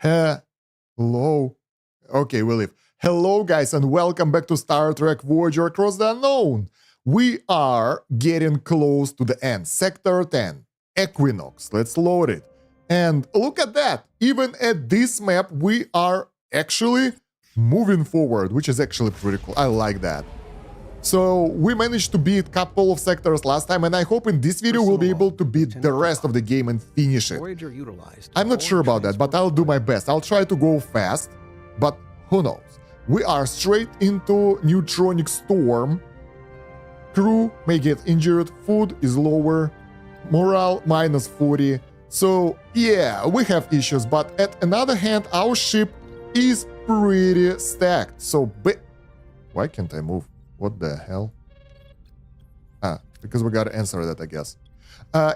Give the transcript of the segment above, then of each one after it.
Hello. Okay, we leave. Hello, guys, and welcome back to Star Trek Voyager Across the Unknown. We are getting close to the end. Sector 10, Equinox. Let's load it. And look at that. Even at this map, we are actually moving forward, which is actually pretty cool. I like that. So we managed to beat a couple of sectors last time, and I hope in this video we'll be able to beat the rest of the game and finish it. Voyager utilized. I'm not sure about that, but I'll do my best. I'll try to go fast, but who knows? We are straight into neutronic storm. Crew may get injured, food is lower, morale minus 40. So yeah, we have issues, but at another hand, our ship is pretty stacked. So why can't I move? What the hell? Because we gotta answer that, I guess.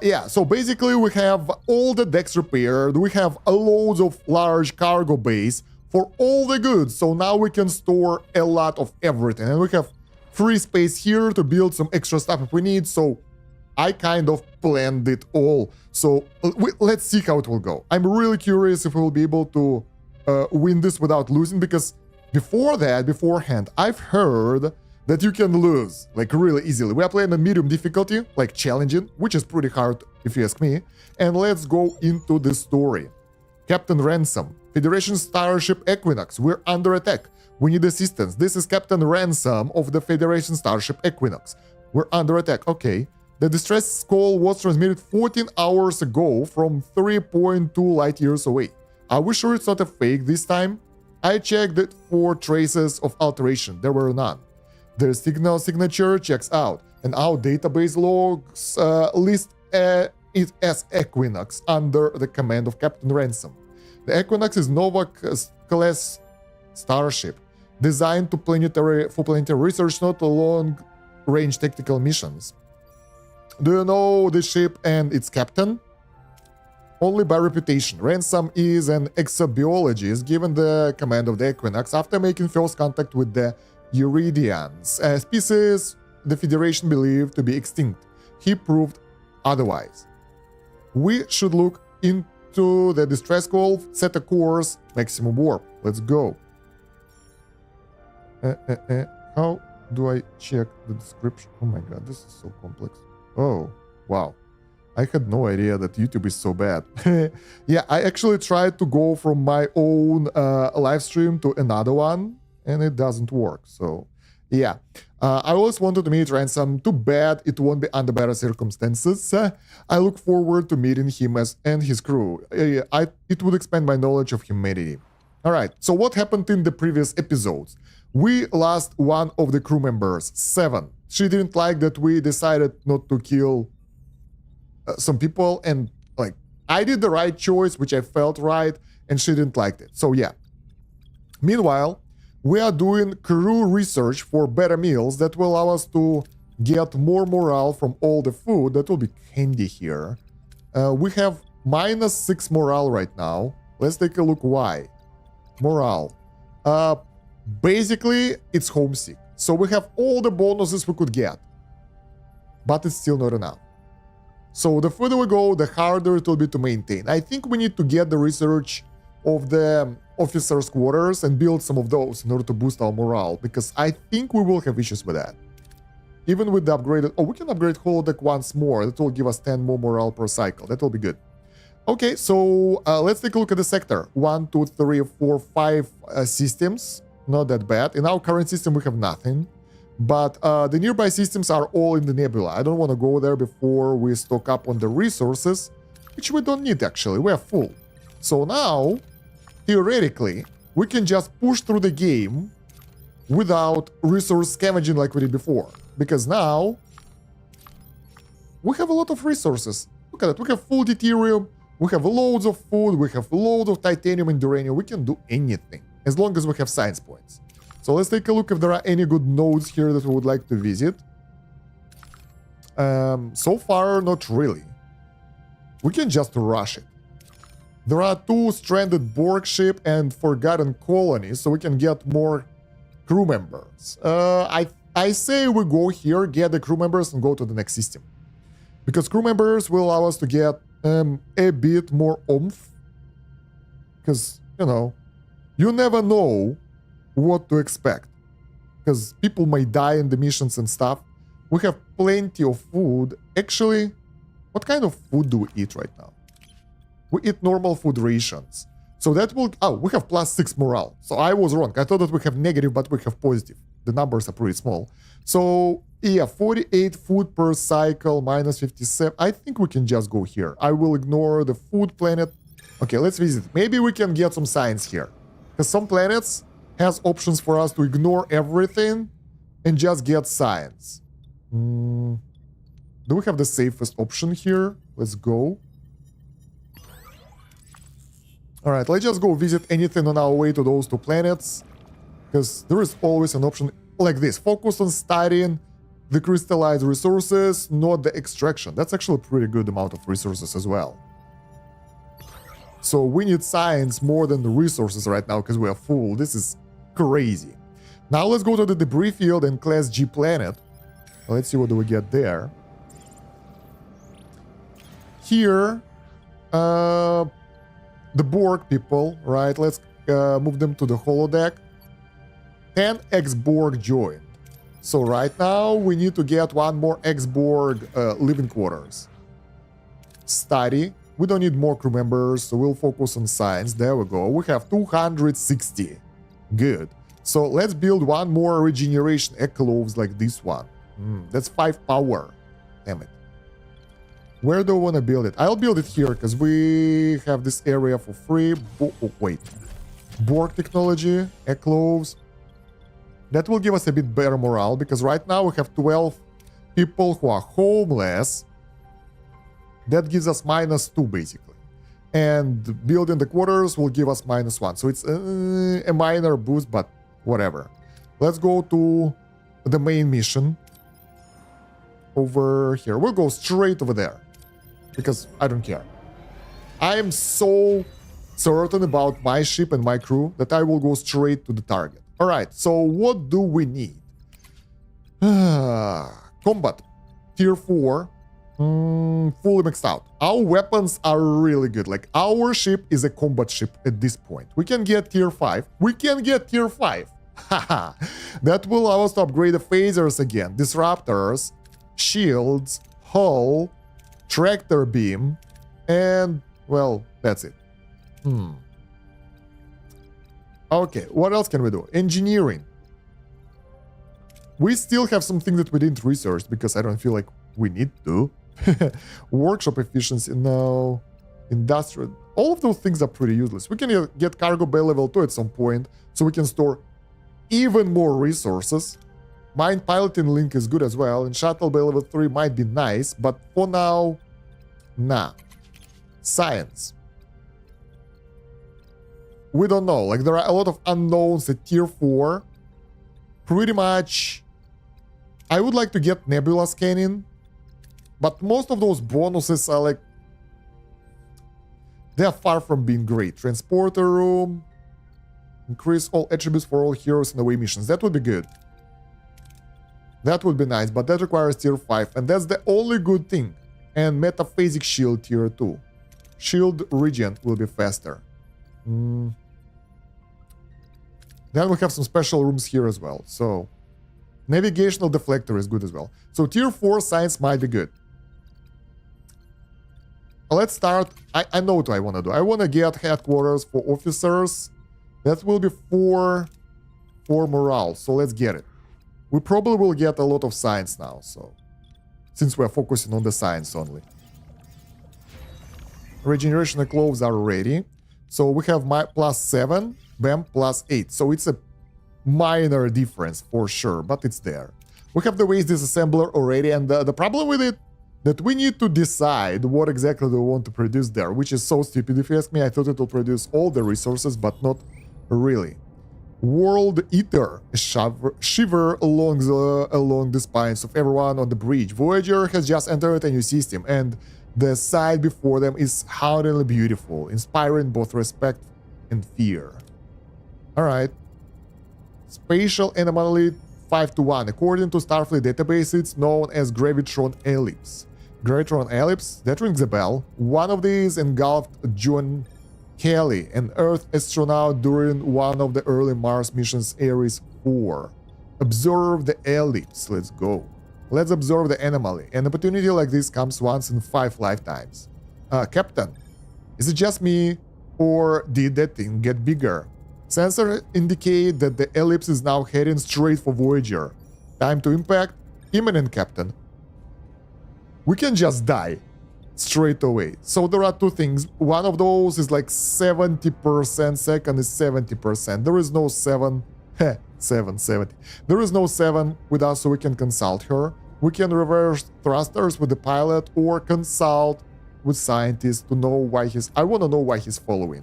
Yeah, so basically we have all the decks repaired, we have loads of large cargo bays for all the goods, so now we can store a lot of everything, and we have free space here to build some extra stuff if we need, so I kind of planned it all. So let's see how it will go. I'm really curious if we'll be able to win this without losing, because beforehand, I've heard that you can lose, like, really easily. We are playing on medium difficulty, like challenging, which is pretty hard if you ask me. And let's go into the story. Captain Ransom, Federation starship Equinox, we're under attack. We need assistance. This is Captain Ransom of the Federation starship Equinox. We're under attack, okay. The distress call was transmitted 14 hours ago from 3.2 light years away. Are we sure it's not a fake this time? I checked it for traces of alteration. There were none. The signal signature checks out, and our database logs list it as Equinox under the command of Captain Ransom. The Equinox is Nova-class starship, designed for planetary research, not long-range tactical missions. Do you know the ship and its captain? Only by reputation. Ransom is an exobiologist given the command of the Equinox after making first contact with the Euridians, a species the Federation believed to be extinct. He proved otherwise. We should look into the distress call, set a course, maximum warp. Let's go. How do I check the description? Oh my god, this is so complex. Oh, wow. I had no idea that YouTube is so bad. Yeah, I actually tried to go from my own live stream to another one, and it doesn't work. So yeah, I always wanted to meet Ransom. Too bad it won't be under better circumstances. I look forward to meeting him and his crew. It would expand my knowledge of humanity. All right, so what happened in the previous episodes? We lost one of the crew members, 7. She didn't like that we decided not to kill some people, and like I did the right choice, which I felt right, and she didn't like it. So yeah. Meanwhile, we are doing crew research for better meals that will allow us to get more morale from all the food. That will be handy here. We have -6 morale right now. Let's take a look why. Morale. Basically, it's homesick. So we have all the bonuses we could get, but it's still not enough. So the further we go, the harder it will be to maintain. I think we need to get the research of the officers' quarters and build some of those in order to boost our morale, because I think we will have issues with that. Even with the upgraded... Oh, we can upgrade holodeck once more. That will give us 10 more morale per cycle. That will be good. Okay, so let's take a look at the sector. 1, 2, 3, 4, 5 systems. Not that bad. In our current system, we have nothing. But the nearby systems are all in the nebula. I don't want to go there before we stock up on the resources, which we don't need actually. We are full. So now, theoretically, we can just push through the game without resource scavenging like we did before. Because now, we have a lot of resources. Look at that. We have full deuterium, we have loads of food, we have loads of titanium and uranium. We can do anything, as long as we have science points. So let's take a look if there are any good nodes here that we would like to visit. So far, not really. We can just rush it. There are 2 stranded Borg ship and forgotten colonies, so we can get more crew members. I say we go here, get the crew members, and go to the next system. Because crew members will allow us to get a bit more oomph. Because you know, you never know what to expect. Because people might die in the missions and stuff. We have plenty of food. Actually, what kind of food do we eat right now? We eat normal food rations. So that will... Oh, we have +6 morale. So I was wrong. I thought that we have negative, but we have positive. The numbers are pretty small. So, yeah, 48 food per cycle, -57. I think we can just go here. I will ignore the food planet. Okay, let's visit. Maybe we can get some science here. Because some planets has options for us to ignore everything and just get science. Do we have the safest option here? Let's go. Alright, let's just go visit anything on our way to those 2 planets. Because there is always an option like this. Focus on studying the crystallized resources, not the extraction. That's actually a pretty good amount of resources as well. So we need science more than the resources right now because we are full. This is crazy. Now let's go to the debris field and class G planet. Let's see what do we get there. Here, the Borg people, right? Let's move them to the holodeck. 10 X-Borg joined. So right now we need to get 1 more X-Borg living quarters. Study. We don't need more crew members, so we'll focus on science. There we go. We have 260. Good. So let's build 1 more regeneration ecloves like this one. That's 5 power. Damn it. Where do I want to build it? I'll build it here because we have this area for free. Wait. Borg technology, ecloves. That will give us a bit better morale because right now we have 12 people who are homeless. That gives us -2 basically. And building the quarters will give us -1. So it's a minor boost, but whatever. Let's go to the main mission. Over here. We'll go straight over there. Because I don't care. I am so certain about my ship and my crew that I will go straight to the target. Alright, so what do we need? Combat. Tier 4. Fully maxed out. Our weapons are really good. Like, our ship is a combat ship at this point. We can get tier 5. We can get tier 5. Haha. That will allow us to upgrade the phasers again. Disruptors, shields, hull, tractor beam, and, well, that's it. Okay, what else can we do? Engineering. We still have something that we didn't research because I don't feel like we need to. Workshop efficiency, no. Industrial. All of those things are pretty useless. We can get cargo bay level 2 at some point so we can store even more resources. Mind piloting link is good as well, and shuttle bay level 3 might be nice, but for now, nah. Science. We don't know. Like, there are a lot of unknowns at tier 4. Pretty much, I would like to get nebula scanning, but most of those bonuses are like, they are far from being great. Transporter room, increase all attributes for all heroes in away missions. That would be good. That would be nice, but that requires tier 5, and that's the only good thing. And metaphasic shield tier 2. Shield regen will be faster. Then we have some special rooms here as well. So, navigational deflector is good as well. So, tier 4 science might be good. Let's start. I know what I want to do. I want to get headquarters for officers. That will be 4 morale. So, let's get it. We probably will get a lot of science now. So, since we're focusing on the science only. Regeneration clothes are ready. So, we have my +7. BAM +8. So it's a minor difference for sure, but it's there. We have the waste disassembler already, and the problem with it, that we need to decide what exactly we want to produce there, which is so stupid if you ask me. I thought it will produce all the resources, but not really. World Eater, shiver along the spines of everyone on the bridge. Voyager has just entered a new system, and the sight before them is hauntingly beautiful, inspiring both respect and fear. Alright. Spatial anomaly 5-1. According to Starfleet database, it's known as Gravitron Ellipse. Gravitron Ellipse? That rings a bell. One of these engulfed John Kelly, an Earth astronaut during one of the early Mars missions, Ares 4. Observe the ellipse. Let's go. Let's observe the anomaly. An opportunity like this comes once in 5 lifetimes. Captain, is it just me, or did that thing get bigger? Sensors indicate that the ellipse is now heading straight for Voyager. Time to impact. Imminent, Captain. We can just die straight away. So there are two things. One of those is like 70%, second is 70%. There is no 770. There is no 7 with us, so we can consult her. We can reverse thrusters with the pilot or consult with scientists to know why I want to know why he's following.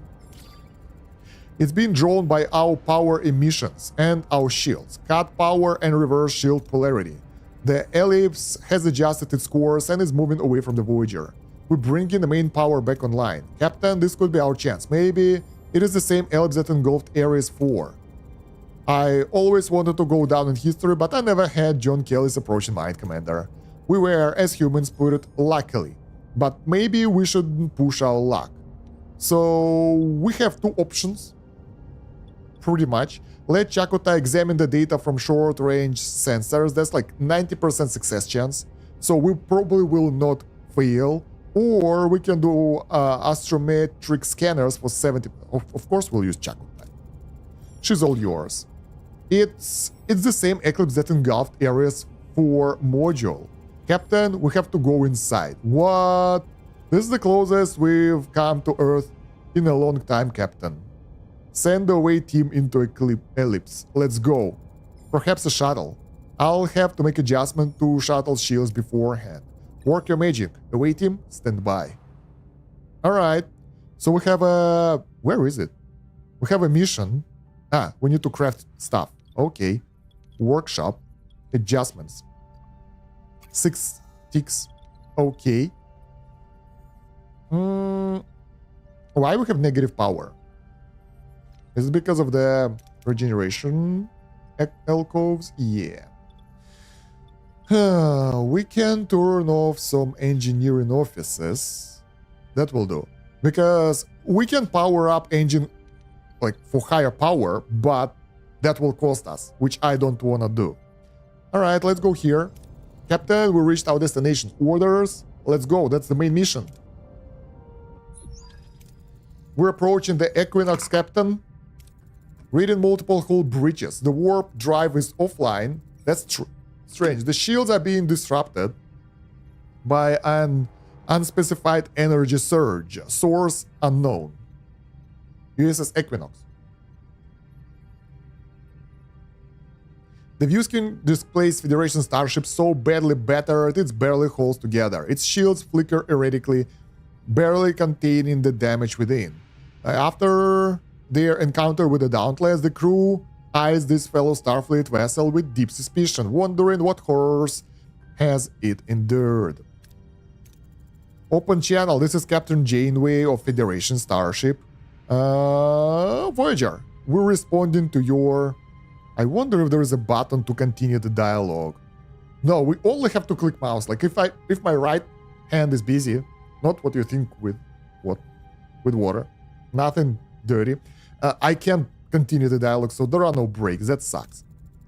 It's being drawn by our power emissions and our shields. Cut power and reverse shield polarity. The ellipse has adjusted its course and is moving away from the Voyager. We bring in the main power back online. Captain, this could be our chance. Maybe it is the same ellipse that engulfed Ares 4. I always wanted to go down in history, but I never had John Kelly's approach in mind, Commander. We were, as humans put it, luckily. But maybe we shouldn't push our luck. So we have two options, pretty much. Let Chakotay examine the data from short-range sensors. That's like 90% success chance. So we probably will not fail. Or we can do astrometric scanners for 70. Of course we'll use Chakotay. She's all yours. It's the same eclipse that engulfed Ares 4 module. Captain, we have to go inside. What? This is the closest we've come to Earth in a long time, Captain. Send the away team into ellipse. Let's go. Perhaps a shuttle. I'll have to make adjustment to shuttle shields beforehand. Work your magic. Away team, stand by. Alright. So we have a... Where is it? We have a mission. We need to craft stuff. Okay. Workshop. Adjustments. 6 ticks. Okay. Why we have negative power? Is it because of the regeneration alcoves? Yeah. We can turn off some engineering offices. That will do. Because we can power up engine like for higher power, but that will cost us, which I don't want to do. Alright, let's go here. Captain, we reached our destination. Orders, let's go. That's the main mission. We're approaching the Equinox, Captain. Reading multiple hull breaches. The warp drive is offline. That's strange. The shields are being disrupted by an unspecified energy surge. Source unknown. U.S.S. Equinox. The viewscreen displays Federation starship so badly battered it barely holds together. Its shields flicker erratically, barely containing the damage within. After their encounter with the Dauntless, the crew eyes this fellow Starfleet vessel with deep suspicion, wondering what horrors has it endured. Open channel. This is Captain Janeway of Federation starship. Voyager. We're responding to your... I wonder if there is a button to continue the dialogue. No, we only have to click mouse. Like if my right hand is busy, not what you think with water, nothing dirty. I can't continue the dialogue, so there are no breaks. That sucks.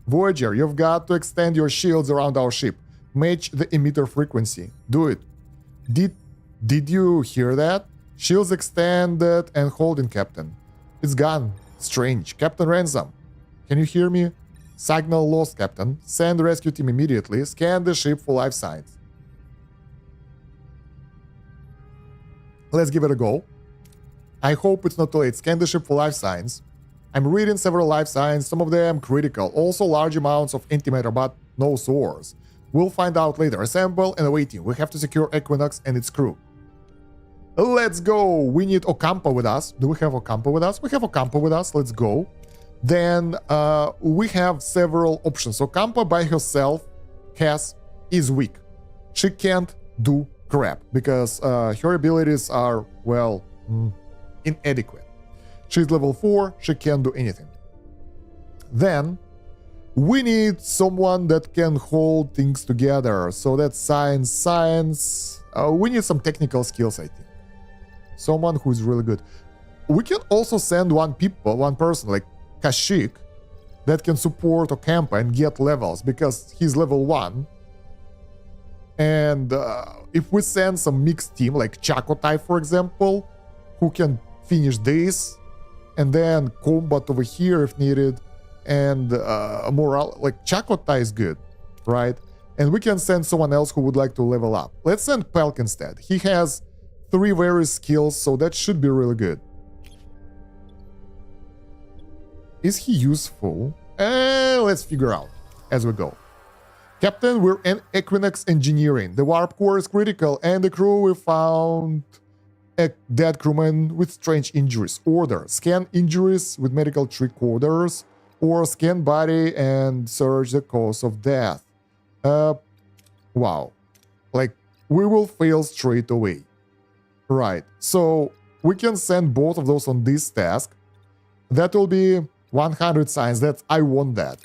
Voyager, you've got to extend your shields around our ship. Match the emitter frequency. Do it. Did you hear that? Shields extended and holding, Captain. It's gone. Strange. Captain Ransom. Can you hear me? Signal lost, Captain. Send the rescue team immediately. Scan the ship for life signs. Let's give it a go. I hope it's not too late. Scan the ship for life signs. I'm reading several life signs, some of them critical. Also large amounts of antimatter, but no source. We'll find out later. Assemble and await team. We have to secure Equinox and its crew. Let's go. We need Ocampo with us. Do we have Ocampo with us? We have Ocampo with us. Let's go. Then we have several options. Ocampo by herself is weak. She can't do crap because her abilities are, well, inadequate. She's level 4. She can't do anything. Then we need someone that can hold things together. So that's science. We need some technical skills, I think. Someone who's really good. we can also send one person like Kashyyyk that can support Ocampa and get levels because he's level 1. And if we send some mixed team like Chakotay, for example, who can finish this, and then combat over here if needed, and morale, like Chakotay is good, right? And we can send someone else who would like to level up. Let's send Pelk instead. He has 3 various skills, so that should be really good. Is he useful? Let's figure out as we go. Captain, we're in Equinox Engineering. The warp core is critical, and the crew we found a dead crewman with strange injuries. Order: scan injuries with medical tricorders, or scan body and search the cause of death. Wow. Like, we will fail straight away. Right. So we can send both of those on this task. That will be 100 science. I want that.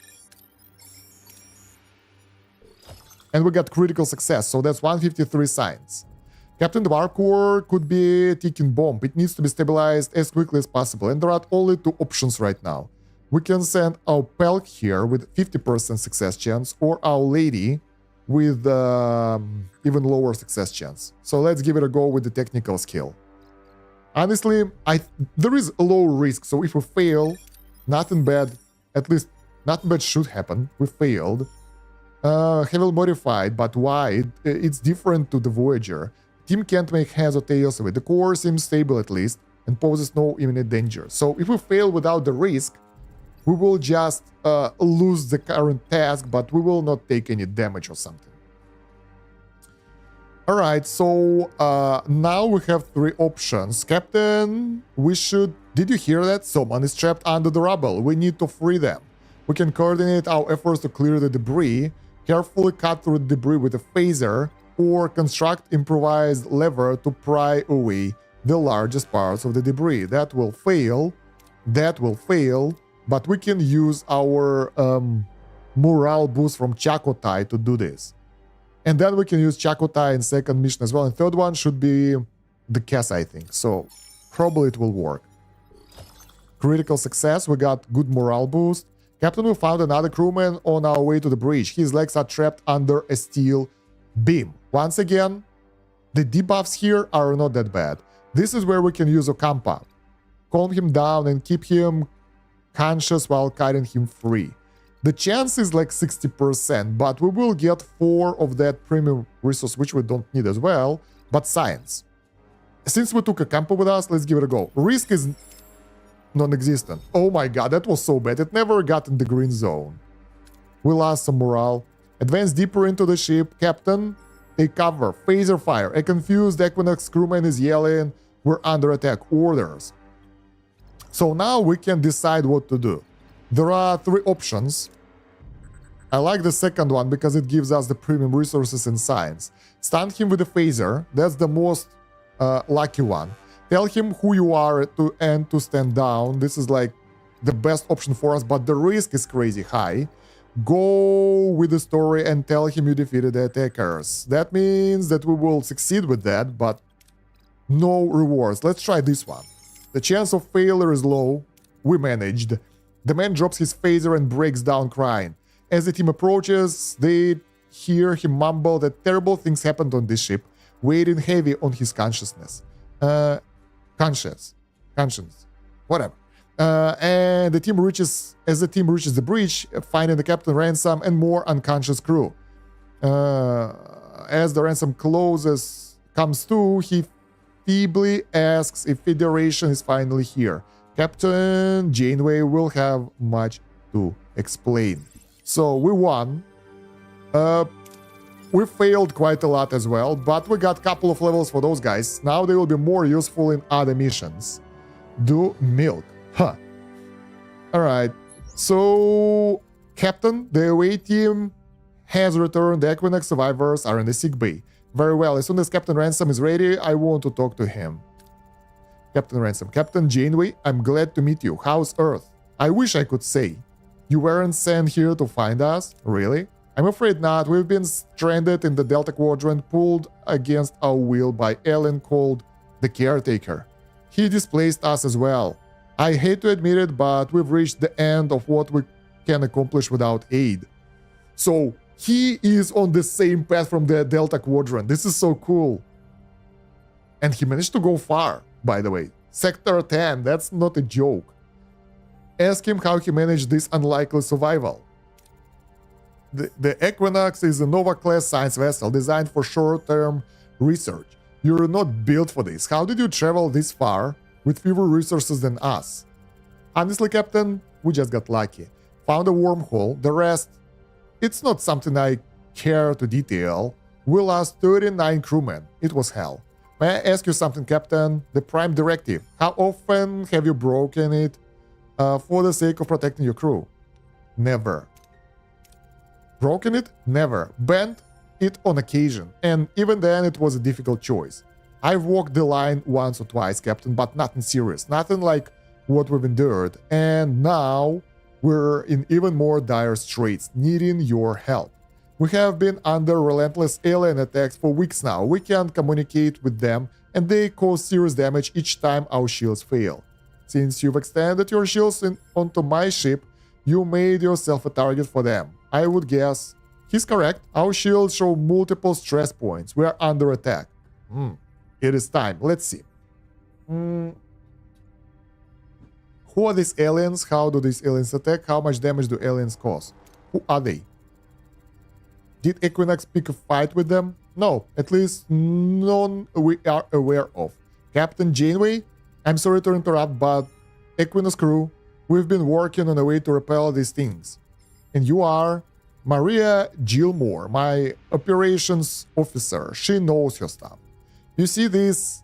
And we got critical success, so that's 153 science. Captain, the warp core could be a ticking bomb. It needs to be stabilized as quickly as possible, and there are only 2 options right now. We can send our Pelk here with 50% success chance, or our Lady with even lower success chance. So let's give it a go with the technical skill. Honestly, there is a low risk, so if we fail, nothing bad, at least nothing bad should happen. We failed. Heavily modified, but why? It's different to the Voyager. Team can't make heads or tails of it. The core seems stable at least and poses no imminent danger. So if we fail without the risk, we will just lose the current task, but we will not take any damage or something. Alright, so now we have 3 options. Captain, we should... Did you hear that? Someone is trapped under the rubble. We need to free them. We can coordinate our efforts to clear the debris, carefully cut through the debris with a phaser, or construct improvised lever to pry away the largest parts of the debris. That will fail, but we can use our morale boost from Chakotay to do this. And then we can use Chakotay in second mission as well. And third one should be the Cass, I think. So probably it will work. Critical success, we got good morale boost. Captain, we found another crewman on our way to the bridge. His legs are trapped under a steel beam. Once again, the debuffs here are not that bad. This is where we can use Ocampa. Calm him down and keep him conscious while cutting him free. The chance is like 60%, but we will get 4 of that premium resource, which we don't need as well, but science. Since we took Ocampa with us, let's give it a go. Risk is non-existent. Oh my god, that was so bad. It never got in the green zone. We lost some morale. Advance deeper into the ship. Captain, take cover. Phaser fire. A confused Equinox crewman is yelling, "We're under attack." Orders. So now we can decide what to do. There are 3 options. I like the second one because it gives us the premium resources in science. Stun him with a phaser. That's the most lucky one. Tell him who you are and to stand down. This is like the best option for us, but the risk is crazy high. Go with the story and tell him you defeated the attackers. That means that we will succeed with that, but no rewards. Let's try this one. The chance of failure is low. We managed. The man drops his phaser and breaks down crying. As the team approaches, they hear him mumble that terrible things happened on this ship, weighing heavy on his consciousness. Conscience, whatever. And the team reaches the bridge, finding the captain, ransom, and more unconscious crew. As the ransom comes to, he feebly asks if Federation is finally here. Captain Janeway will have much to explain. So we won. We failed quite a lot as well, but we got a couple of levels for those guys. Now they will be more useful in other missions. Do milk. Huh. Alright. So, Captain, the away team has returned. The Equinox survivors are in the sick bay. Very well. As soon as Captain Ransom is ready, I want to talk to him. Captain Ransom. Captain Janeway, I'm glad to meet you. How's Earth? I wish I could say. You weren't sent here to find us? Really? I'm afraid not. We've been stranded in the Delta Quadrant, pulled against our will by alien called the Caretaker. He displaced us as well. I hate to admit it, but we've reached the end of what we can accomplish without aid. So he is on the same path from the Delta Quadrant. This is so cool. And he managed to go far, by the way. Sector 10, that's not a joke. Ask him how he managed this unlikely survival. The Equinox is a Nova-class science vessel designed for short-term research. You're not built for this. How did you travel this far with fewer resources than us? Honestly, Captain, we just got lucky. Found a wormhole. The rest, it's not something I care to detail. We lost 39 crewmen. It was hell. May I ask you something, Captain? The Prime Directive. How often have you broken it for the sake of protecting your crew? Never. Broken it? Never. Bent it on occasion, and even then it was a difficult choice. I've walked the line once or twice, Captain, but nothing serious. Nothing like what we've endured. And now we're in even more dire straits, needing your help. We have been under relentless alien attacks for weeks now. We can't communicate with them, and they cause serious damage each time our shields fail. Since you've extended your shields onto my ship, you made yourself a target for them. I would guess he's correct. Our shields show multiple stress points. We are under attack. It is time. Let's see. Who are these aliens? How do these aliens attack? How much damage do aliens cause? Who are they? Did Equinox pick a fight with them? No, at least none we are aware of. Captain Janeway, I'm sorry to interrupt, but Equinox crew, we've been working on a way to repel these things. And you are Maria Gilmore, my operations officer. She knows her stuff. You see, these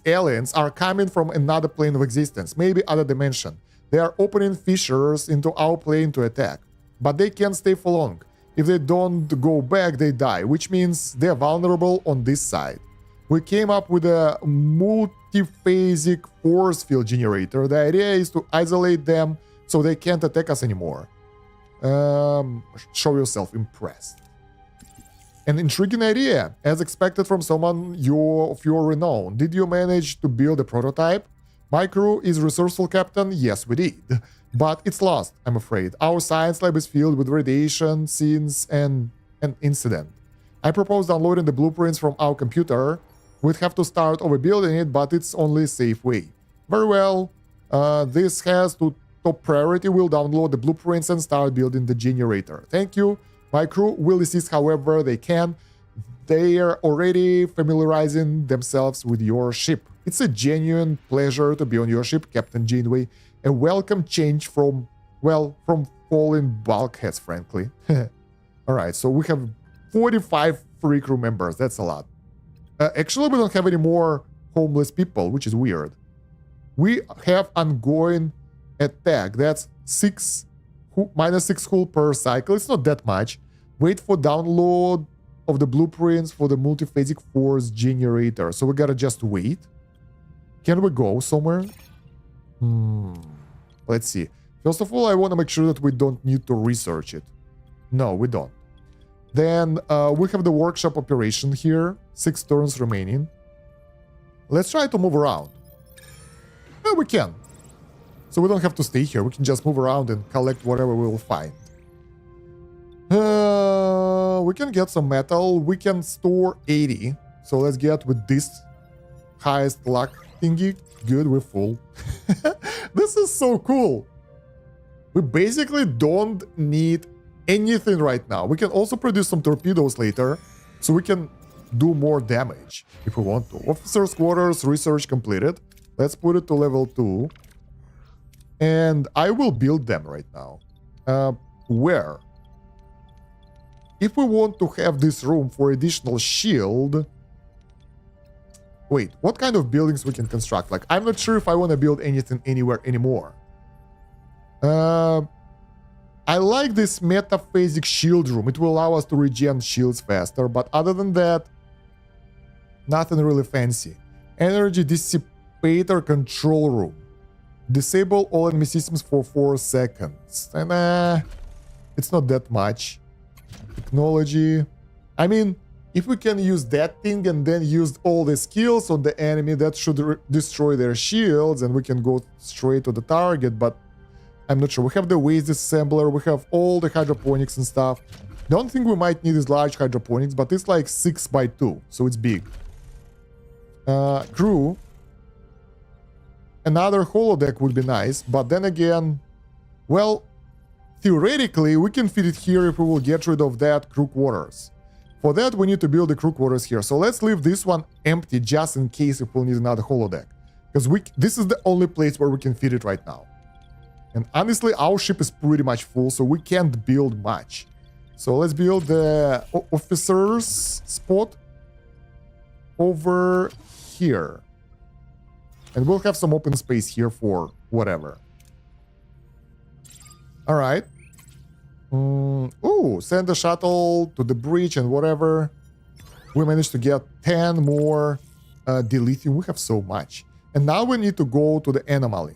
aliens are coming from another plane of existence, maybe other dimension. They are opening fissures into our plane to attack. But they can't stay for long. If they don't go back, they die, which means they're vulnerable on this side. We came up with a multiphasic force field generator. The idea is to isolate them so they can't attack us anymore. Show yourself impressed. An intriguing idea, as expected from someone of your renown. Did you manage to build a prototype? My crew is resourceful, Captain. Yes, we did. But it's lost, I'm afraid. Our science lab is filled with radiation, scenes, and an incident. I propose downloading the blueprints from our computer. We'd have to start overbuilding it, but it's only a safe way. Very well. This has to top priority. We'll download the blueprints and start building the generator. Thank you. My crew will assist however they can. They are already familiarizing themselves with your ship. It's a genuine pleasure to be on your ship, Captain Janeway. A welcome change from fallen bulkheads, frankly. Alright, so we have 45 free crew members. That's a lot. Actually, we don't have any more homeless people, which is weird. We have ongoing attack. That's minus 6 hull per cycle. It's not that much. Wait for download of the blueprints for the multiphasic force generator. So we gotta just wait. Can we go somewhere? Let's see. First of all, I want to make sure that we don't need to research it. No, we don't. Then we have the workshop operation here. 6 turns remaining. Let's try to move around. Yeah, we can. So we don't have to stay here. We can just move around and collect whatever we will find. We can get some metal. We can store 80. So let's get with this highest luck thingy. Good, we're full. This is so cool. We basically don't need anything right now. We can also produce some torpedoes later, so we can do more damage if we want to. Officers' quarters, research completed. Let's put it to level 2. And I will build them right now. Where? If we want to have this room for additional shield... Wait, what kind of buildings we can construct? Like, I'm not sure if I want to build anything anywhere anymore. I like this metaphasic shield room. It will allow us to regen shields faster, but other than that, nothing really fancy. Energy dissipator control room. Disable all enemy systems for 4 seconds. And it's not that much. Technology. I mean, If we can use that thing and then use all the skills on the enemy, that should destroy their shields and we can go straight to the target, but I'm not sure. We have the waste disassembler, we have all the hydroponics and stuff. The only thing we might need is large hydroponics, but it's like 6x2, so it's big. Crew. Another holodeck would be nice, but then again, well, theoretically, we can fit it here if we will get rid of that crew quarters. For that, we need to build the crew quarters here. So let's leave this one empty just in case if we'll need another holodeck. Because this is the only place where we can fit it right now. And honestly, our ship is pretty much full, so we can't build much. So let's build the officers spot over here. And we'll have some open space here for whatever. All right. Ooh, send the shuttle to the bridge and whatever. We managed to get 10 more dilithium. We have so much. And now we need to go to the anomaly.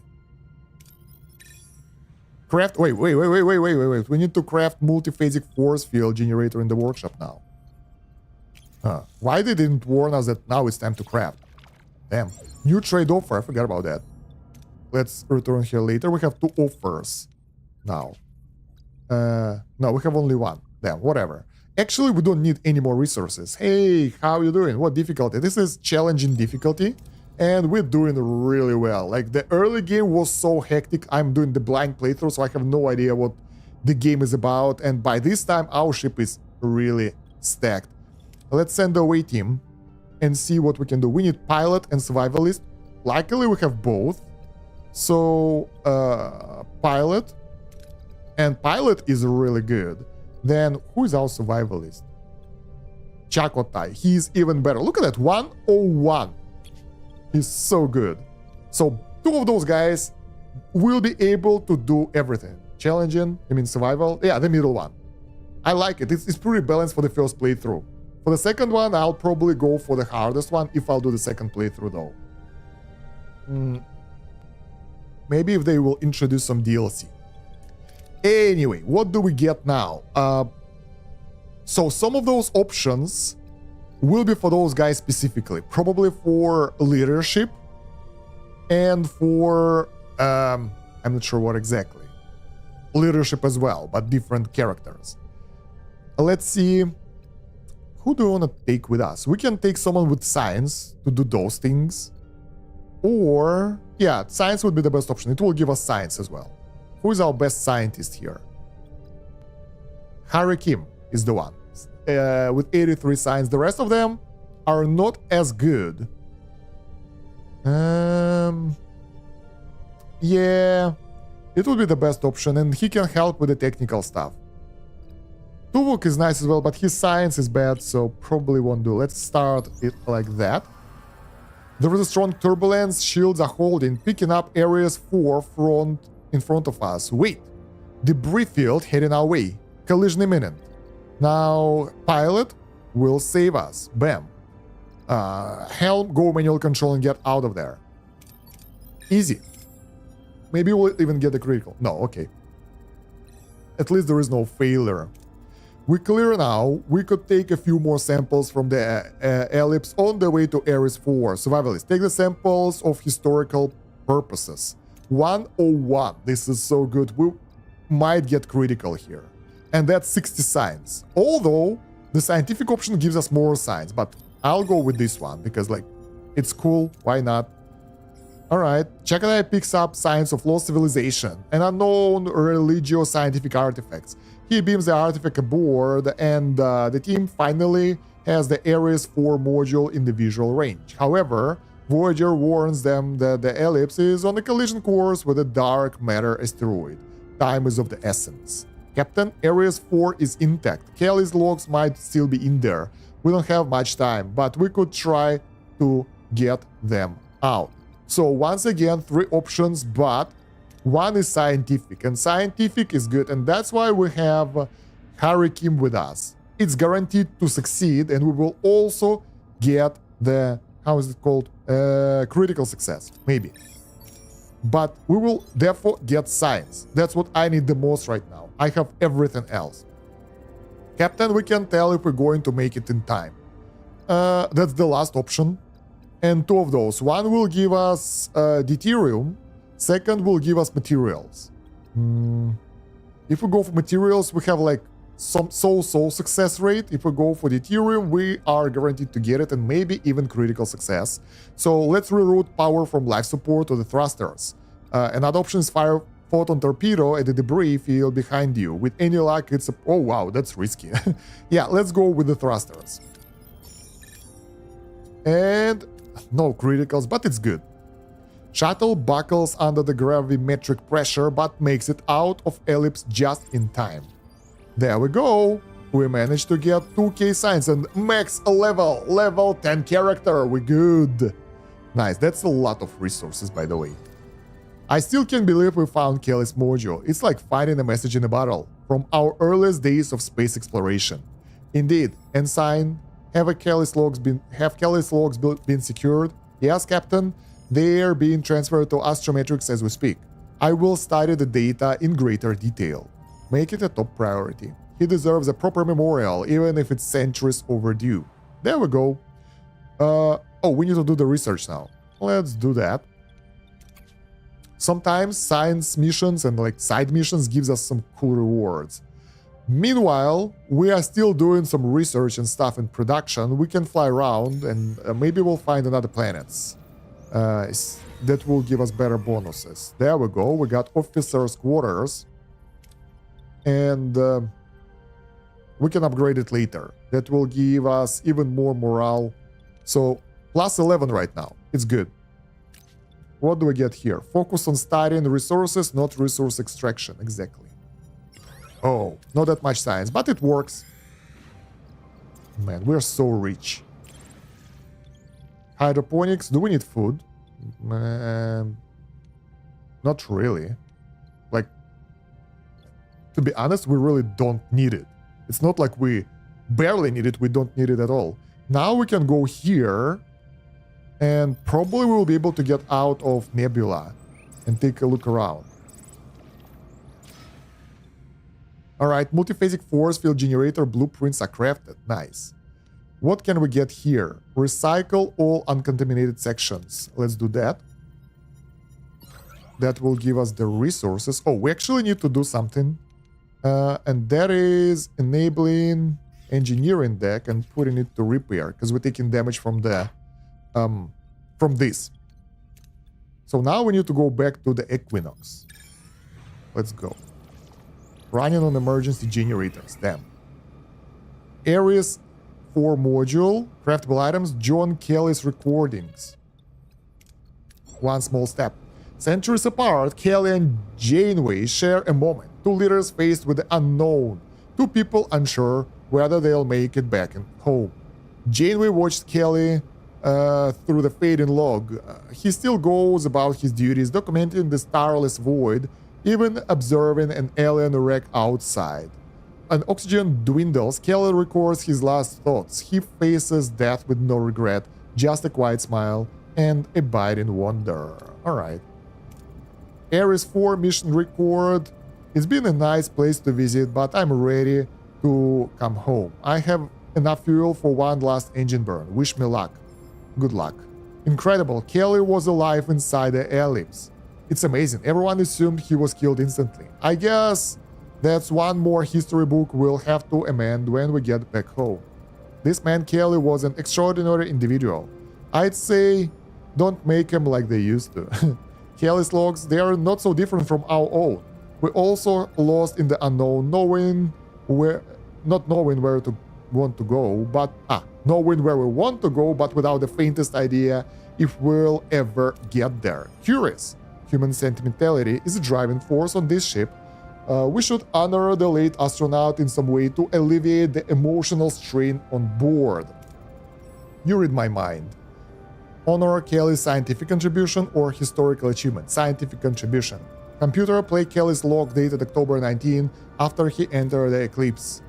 Craft. Wait. We need to craft multiphasic force field generator in the workshop now. Why they didn't warn us that now it's time to craft? Damn. New trade offer. I forgot about that. Let's return here later. We have 2 offers now. No, we have only 1. Damn, whatever. Actually, we don't need any more resources. Hey, how you doing? What difficulty? This is challenging difficulty, and we're doing really well. Like, the early game was so hectic. I'm doing the blind playthrough, so I have no idea what the game is about. And by this time, our ship is really stacked. Let's send the away team and see what we can do. We need pilot and survivalist. Luckily, we have both. So, pilot. And pilot is really good. Then, who is our survivalist? Chakotai. He's even better. Look at that. 101. He's so good. So, 2 of those guys will be able to do everything. Challenging, I mean survival. Yeah, the middle one. I like it. It's pretty balanced for the first playthrough. For the second one, I'll probably go for the hardest one if I'll do the second playthrough though. Maybe if they will introduce some DLC. Anyway, what do we get now? So some of those options will be for those guys specifically. Probably for leadership and for... I'm not sure what exactly. Leadership as well, but different characters. Let's see. Who do we want to take with us? We can take someone with science to do those things. Or... yeah, science would be the best option. It will give us science as well. Who is our best scientist here? Harry Kim is the one. With 83 science. The rest of them are not as good. Yeah, it would be the best option, and he can help with the technical stuff. Tuvok is nice as well, but his science is bad, so probably won't do. Let's start it like that. There is a strong turbulence. Shields are holding, picking up areas 4 in front of us. Wait, debris field heading our way. Collision imminent. Now, pilot will save us. Bam. Helm, go manual control and get out of there. Easy. Maybe we'll even get a critical. No, okay. At least there is no failure. We clear now. We could take a few more samples from the ellipse on the way to Ares 4. Survivalists, take the samples of historical purposes. 101. This is so good. We might get critical here. And that's 60 science. Although, the scientific option gives us more science. But I'll go with this one because, like, it's cool. Why not? Alright. Chakadai picks up Science of Lost Civilization, an unknown religio-scientific artifacts. He beams the artifact aboard, and the team finally has the Ares 4 module in the visual range. However, Voyager warns them that the ellipse is on a collision course with a dark matter asteroid. Time is of the essence. Captain, Ares 4 is intact. Kelly's logs might still be in there. We don't have much time, but we could try to get them out. So once again, 3 options, but one is scientific, and scientific is good, and that's why we have Harry Kim with us. It's guaranteed to succeed, and we will also get the, how is it called, critical success, maybe. But we will therefore get science. That's what I need the most right now. I have everything else. Captain, we can tell if we're going to make it in time. That's the last option. And two of those. One will give us deuterium. Second will give us materials. If we go for materials, we have like some so-so success rate. If we go for deuterium, we are guaranteed to get it and maybe even critical success. So let's reroute power from life support to the thrusters. Another option is fire photon torpedo at the debris field behind you. With any luck, it's a... Oh, wow, that's risky. Yeah, let's go with the thrusters. And no criticals, but it's good. Shuttle buckles under the gravimetric pressure, but makes it out of ellipse just in time. There we go. We managed to get 2k science and max level 10 character. We good. Nice, that's a lot of resources, by the way. I still can't believe we found Kelly's module. It's like finding a message in a bottle from our earliest days of space exploration. Indeed, Ensign, have Kelly's logs been secured? Yes, Captain. They're being transferred to Astrometrics as we speak. I will study the data in greater detail. Make it a top priority. He deserves a proper memorial, even if it's centuries overdue. There we go. Oh, we need to do the research now. Let's do that. Sometimes science missions and like side missions gives us some cool rewards. Meanwhile, we are still doing some research and stuff in production. We can fly around and maybe we'll find another planets. That will give us better bonuses. There we go. We got officers' quarters. And we can upgrade it later. That will give us even more morale. So, plus 11 right now. It's good. What do we get here? Focus on studying resources, not resource extraction. Exactly. Oh, not that much science, but it works. Man, we're so rich. Hydroponics, do we need food? Not really. Like, to be honest, we really don't need it. It's not like we barely need it, we don't need it at all. Now we can go here, and probably we'll be able to get out of Nebula and take a look around. Alright, multiphasic force field generator blueprints are crafted. Nice. What can we get here? Recycle all uncontaminated sections. Let's do that. That will give us the resources. Oh, we actually need to do something. And that is enabling engineering deck and putting it to repair, because we're taking damage from the from this. So now we need to go back to the Equinox. Let's go. Running on emergency generators. Damn. Ares 4 module, craftable items, John Kelly's recordings. One small step. Centuries apart, Kelly and Janeway share a moment. Two leaders faced with the unknown. Two people unsure whether they'll make it back home. Janeway watched Kelly through the fading log. He still goes about his duties, documenting the starless void, even observing an alien wreck outside. An oxygen dwindles. Kelly records his last thoughts. He faces death with no regret, just a quiet smile and abiding wonder. Alright. Ares 4 mission record. It's been a nice place to visit, but I'm ready to come home. I have enough fuel for one last engine burn. Wish me luck. Good luck. Incredible. Kelly was alive inside the ellipse. It's amazing. Everyone assumed he was killed instantly. I guess that's one more history book we'll have to amend when we get back home. This man Kelly was an extraordinary individual. I'd say don't make him like they used to. Kelly's logs, they are not so different from our own. We also lost in the unknown, not knowing where we want to go, but without the faintest idea if we'll ever get there. Curious. Human sentimentality is a driving force on this ship. We should honor the late astronaut in some way to alleviate the emotional strain on board. You read my mind. Honor Kelly's scientific contribution or historical achievement. Scientific contribution. Computer, play Kelly's log dated October 19 after he entered the eclipse.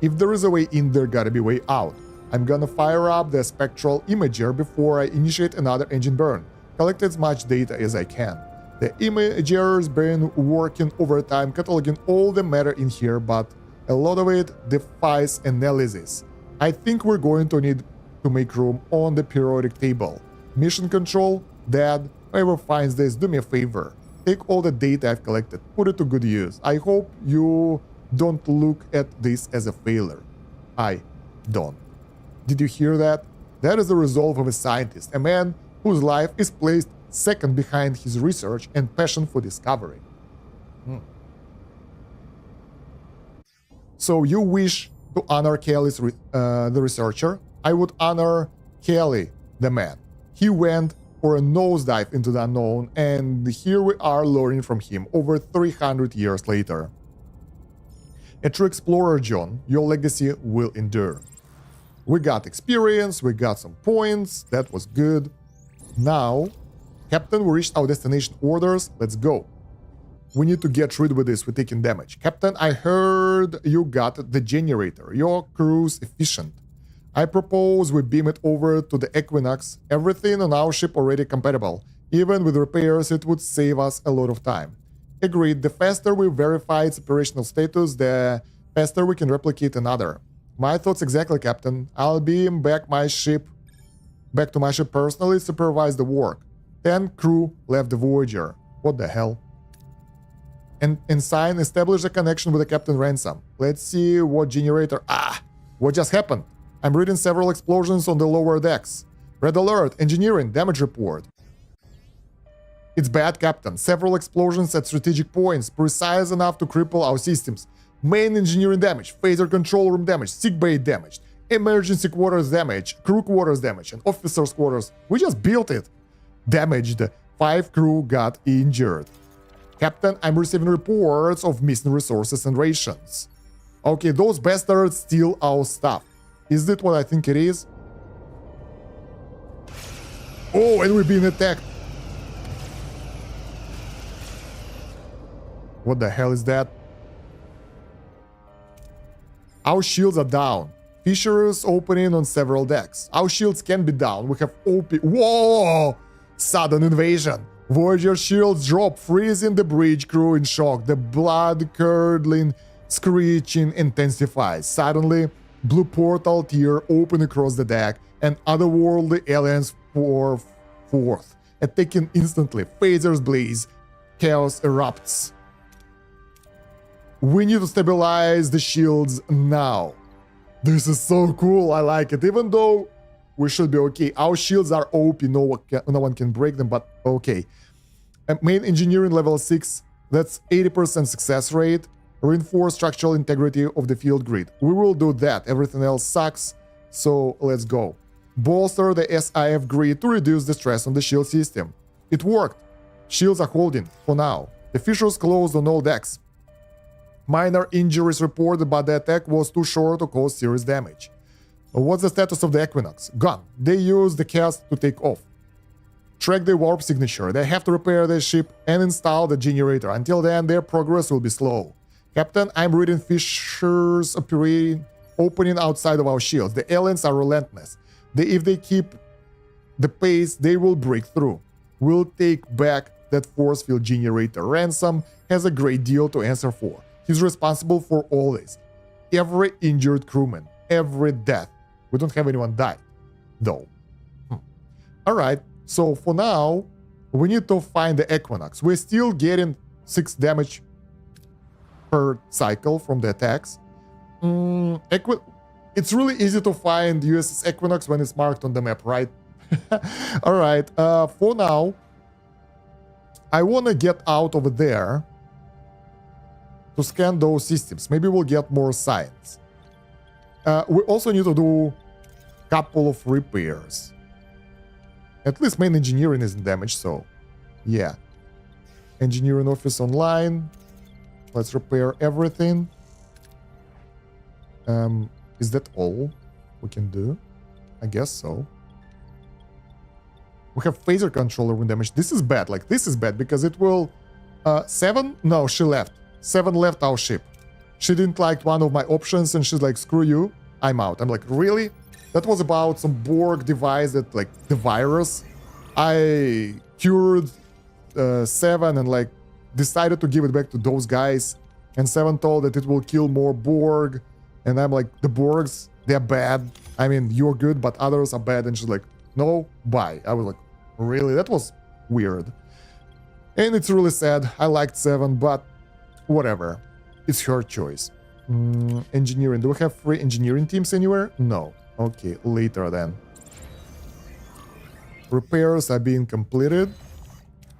If there is a way in, there gotta be a way out. I'm gonna fire up the spectral imager before I initiate another engine burn. Collect as much data as I can. The imager's been working overtime, cataloging all the matter in here, but a lot of it defies analysis. I think we're going to need to make room on the periodic table. Mission control, Dad, whoever finds this, do me a favor. Take all the data I've collected, put it to good use. I hope you don't look at this as a failure. I don't. Did you hear that? That is the resolve of a scientist, a man whose life is placed second behind his research and passion for discovery. So you wish to honor Kelly's the researcher? I would honor Kelly, the man. He went for a nosedive into the unknown, and here we are learning from him over 300 years later. A true explorer, John, your legacy will endure. We got experience, we got some points, that was good. Now, Captain, we reached our destination orders, let's go. We need to get rid of this, we're taking damage. Captain, I heard you got the generator, your crew's efficient. I propose we beam it over to the Equinox. Everything on our ship already compatible. Even with repairs, it would save us a lot of time. Agreed, the faster we verify its operational status, the faster we can replicate another. My thoughts exactly, Captain. I'll beam back to my ship personally, supervise the work. 10 crew left the Voyager. What the hell? And Ensign, establish a connection with the Captain Ransom. Let's see what generator... What just happened? I'm reading several explosions on the lower decks. Red alert, engineering, damage report. It's bad, Captain. Several explosions at strategic points, precise enough to cripple our systems. Main engineering damage, phaser control room damage, sickbay damaged, emergency quarters damage, crew quarters damage, and officers' quarters. We just built it. Damaged. 5 crew got injured. Captain, I'm receiving reports of missing resources and rations. Okay, those bastards steal our stuff. Is that what I think it is? Oh, and we're being attacked. What the hell is that? Our shields are down. Fissures opening on several decks. Our shields can be down. We have OP. Whoa! Sudden invasion. Voyager shields drop, freezing the bridge crew in shock. The blood-curdling screeching intensifies. Suddenly, blue portal tier open across the deck, and otherworldly aliens pour forth. Attacking instantly. Phasers blaze. Chaos erupts. We need to stabilize the shields now. This is so cool, I like it. Even though we should be okay. Our shields are OP, no one can break them, but okay. Main engineering level 6, that's 80% success rate. Reinforce structural integrity of the field grid. We will do that, everything else sucks, so let's go. Bolster the SIF grid to reduce the stress on the shield system. It worked. Shields are holding, for now. The fissures closed on all decks. Minor injuries reported, but the attack was too short to cause serious damage. What's the status of the Equinox? Gone. They used the cast to take off. Track the warp signature. They have to repair their ship and install the generator. Until then, their progress will be slow. Captain, I'm reading fissures opening outside of our shields. The aliens are relentless. If they keep the pace, they will break through. We'll take back that force field generator. Ransom has a great deal to answer for. He's responsible for all this. Every injured crewman, every death. We don't have anyone die, though. Alright, so for now, we need to find the Equinox. We're still getting 6 damage per cycle from the attacks. It's really easy to find U.S.S. Equinox when it's marked on the map, right? Alright, for now, I want to get out over there to scan those systems. Maybe we'll get more science. We also need to do a couple of repairs. At least main engineering isn't damaged, so yeah. Engineering office online. Let's repair everything. Is that all we can do? I guess so. We have phaser controller when damaged. This is bad. Like, this is bad because it will... 7? No, she left. 7 left our ship. She didn't like one of my options and she's like, screw you, I'm out. I'm like, really? That was about some Borg device that, like, the virus. I cured 7 and, like, decided to give it back to those guys. And 7 told that it will kill more Borg. And I'm like, the Borgs, they're bad. I mean, you're good, but others are bad. And she's like, no, bye. I was like, really? That was weird. And it's really sad. I liked 7, but whatever. It's her choice. Engineering. Do we have free engineering teams anywhere? No. Okay, later then. Repairs are being completed.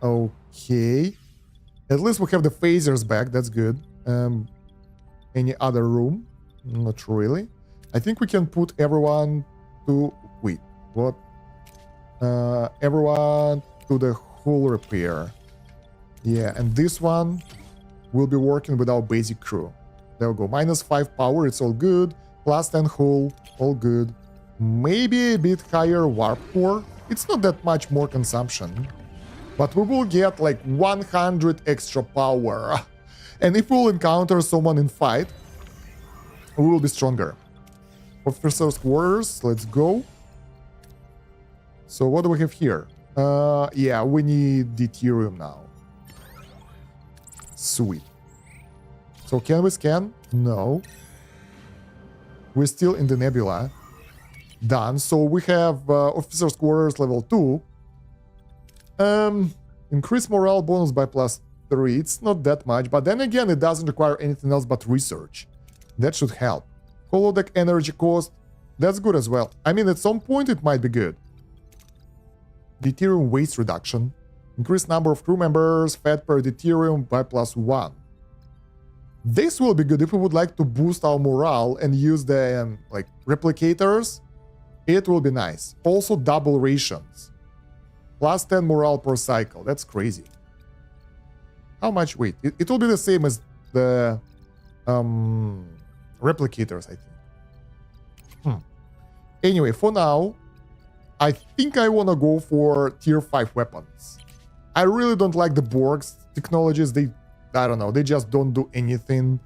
Okay. At least we have the phasers back. That's good. Any other room? Not really. I think we can put everyone to... Wait, what? Everyone to the hull repair. Yeah, and this one will be working with our basic crew. There we go. -5 power, it's all good. +10 hull, all good. Maybe a bit higher warp core. It's not that much more consumption. But we will get like 100 extra power. And if we'll encounter someone in fight, we will be stronger. Officers' quarters, let's go. So what do we have here? Yeah, we need deuterium now. Sweet. So can we scan? No. We're still in the nebula. Done. So we have officers' quarters level 2. Increase morale bonus by +3. It's not that much, but then again, it doesn't require anything else but research. That should help. Holodeck energy cost, that's good as well. I mean, at some point it might be good. Deuterium waste reduction. Increase number of crew members, fed per deuterium by +1. This will be good if we would like to boost our morale and use the like replicators. It will be nice. Also double rations. +10 morale per cycle. That's crazy. How much? Wait, it will be the same as the replicators, I think. Anyway, for now, I think I want to go for tier 5 weapons. I really don't like the Borg's technologies. I don't know, they just don't do anything.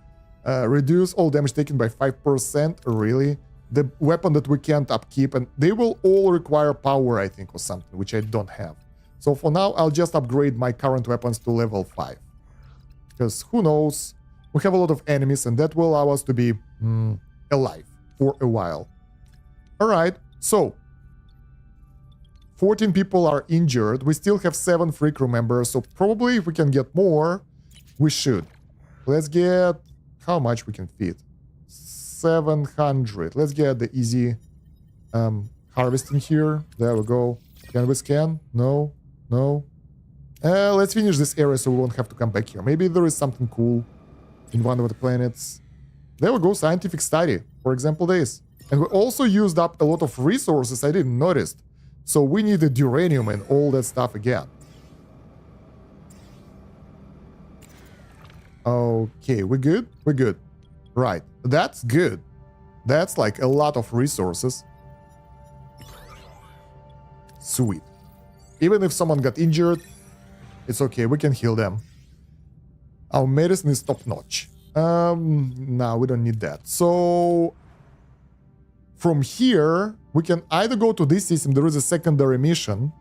Reduce all damage taken by 5%, really. The weapon that we can't upkeep, and they will all require power, I think, or something, which I don't have. So for now, I'll just upgrade my current weapons to level 5. Because who knows, we have a lot of enemies, and that will allow us to be alive for a while. Alright, so 14 people are injured. We still have 7 free crew members, so probably if we can get more, we should. Let's get... how much we can fit? 700. Let's get the easy harvesting here. There we go. Can we scan? No. No. Let's finish this area so we won't have to come back here. Maybe there is something cool in one of the planets. There we go. Scientific study. For example, this. And we also used up a lot of resources I didn't notice. So we need the uranium and all that stuff again. Okay, we good? We're good. Right, that's good. That's like a lot of resources. Sweet. Even if someone got injured, it's okay, we can heal them. Our medicine is top-notch. No, we don't need that. So, from here, we can either go to this system, there is a secondary mission,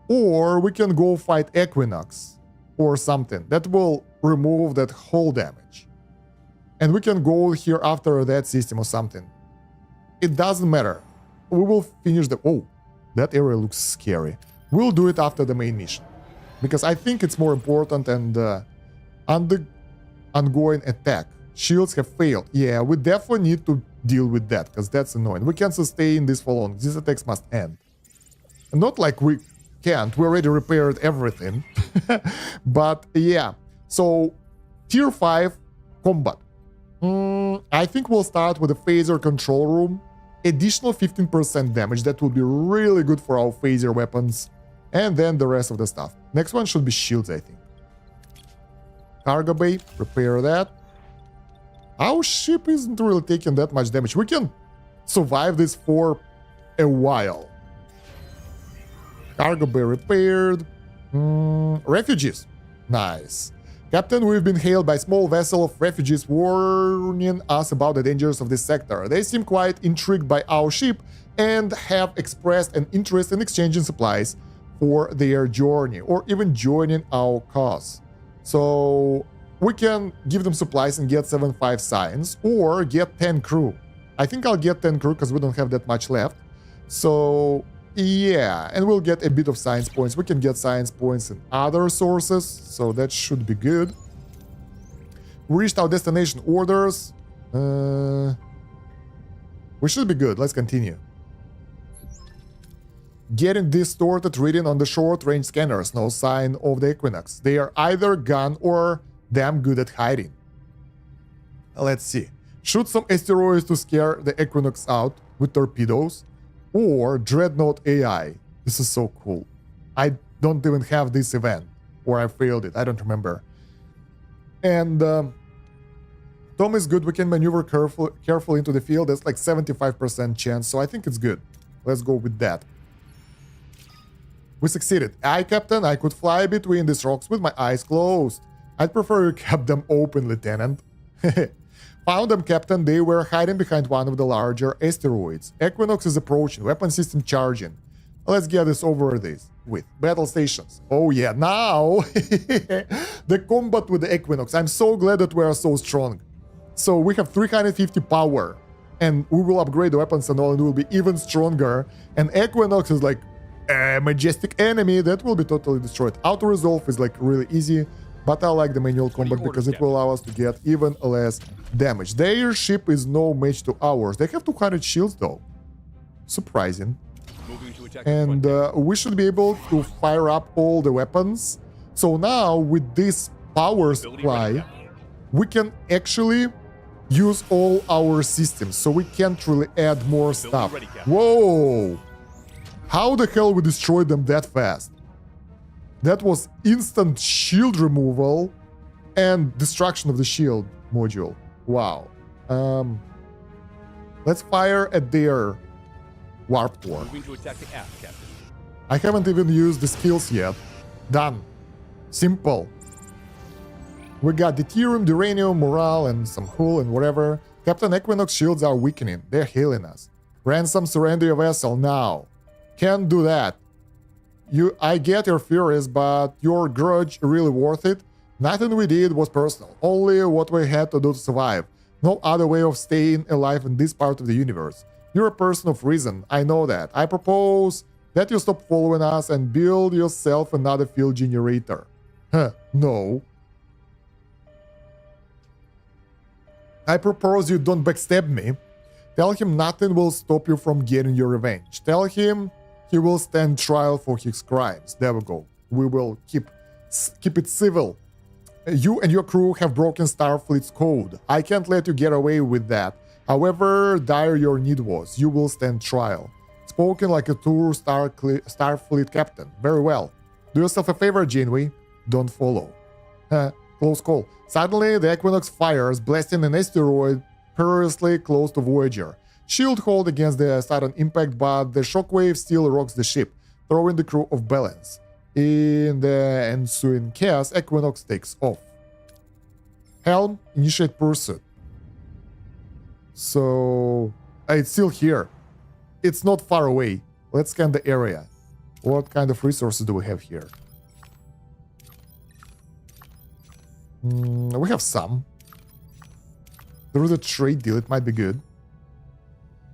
or we can go fight Equinox or something. That will remove that whole damage. And we can go here after that system or something. It doesn't matter. We will finish the... Oh, that area looks scary. We'll do it after the main mission. Because I think it's more important and ongoing attack. Shields have failed. Yeah, we definitely need to deal with that, because that's annoying. We can't sustain this for long. These attacks must end. Not like we can't. We already repaired everything. But yeah. So, tier 5 combat. I think we'll start with the phaser control room. Additional 15% damage. That will be really good for our phaser weapons. And then the rest of the stuff. Next one should be shields, I think. Cargo bay. Repair that. Our ship isn't really taking that much damage. We can survive this for a while. Cargo bay repaired. Refugees. Nice. Captain, we've been hailed by a small vessel of refugees warning us about the dangers of this sector. They seem quite intrigued by our ship and have expressed an interest in exchanging supplies for their journey, or even joining our cause. So we can give them supplies and get 7-5 science, or get 10 crew. I think I'll get 10 crew because we don't have that much left. So, yeah. And we'll get a bit of science points. We can get science points in other sources. So that should be good. We reached our destination orders. We should be good. Let's continue. Getting distorted reading on the short-range scanners. No sign of the Equinox. They are either gone or damn good at hiding. Let's see. Shoot some asteroids to scare the Equinox out with torpedoes. Or Dreadnought AI. This is so cool. I don't even have this event. Or I failed it. I don't remember. And Tom is good. We can maneuver carefully into the field. That's like 75% chance. So I think it's good. Let's go with that. We succeeded. Aye, Captain. I could fly between these rocks with my eyes closed. I'd prefer you kept them open, Lieutenant. Found them, Captain. They were hiding behind one of the larger asteroids. Equinox is approaching. Weapon system charging. Let's get this over with. Battle stations. Oh yeah, now the combat with the Equinox. I'm so glad that we are so strong. So we have 350 power. And we will upgrade the weapons and all, and we'll be even stronger. And Equinox is like a majestic enemy that will be totally destroyed. Auto-resolve is like really easy. But I like the manual combat because it will allow us to get even less damage. Their ship is no match to ours. They have 200 shields though. Surprising. And we should be able to fire up all the weapons. So now with this power supply, we can actually use all our systems. So we can't really add more stuff. Whoa! How the hell we destroyed them that fast? That was instant shield removal and destruction of the shield module. Wow. Let's fire at their warp core. I haven't even used the skills yet. Done. Simple. We got deuterium, uranium, morale, and some hull and whatever. Captain Equinox shields are weakening. They're healing us. Ransom, surrender your vessel now. Can't do that. I get your furious, but your grudge really worth it? Nothing we did was personal, only what we had to do to survive. No other way of staying alive in this part of the universe. You're a person of reason, I know that. I propose that you stop following us and build yourself another fuel generator. No. I propose you don't backstab me. Tell him nothing will stop you from getting your revenge. Tell him he will stand trial for his crimes. There we go. We will keep it civil. You and your crew have broken Starfleet's code. I can't let you get away with that. However dire your need was, you will stand trial. Spoken like a true Starfleet captain. Very well. Do yourself a favor, Janeway. Don't follow. Close call. Suddenly, the Equinox fires, blasting an asteroid perilously close to Voyager. Shield hold against the sudden impact, but the shockwave still rocks the ship, throwing the crew off balance. In the ensuing chaos, Equinox takes off. Helm, initiate pursuit. So, it's still here. It's not far away. Let's scan the area. What kind of resources do we have here? We have some. There is a trade deal, it might be good.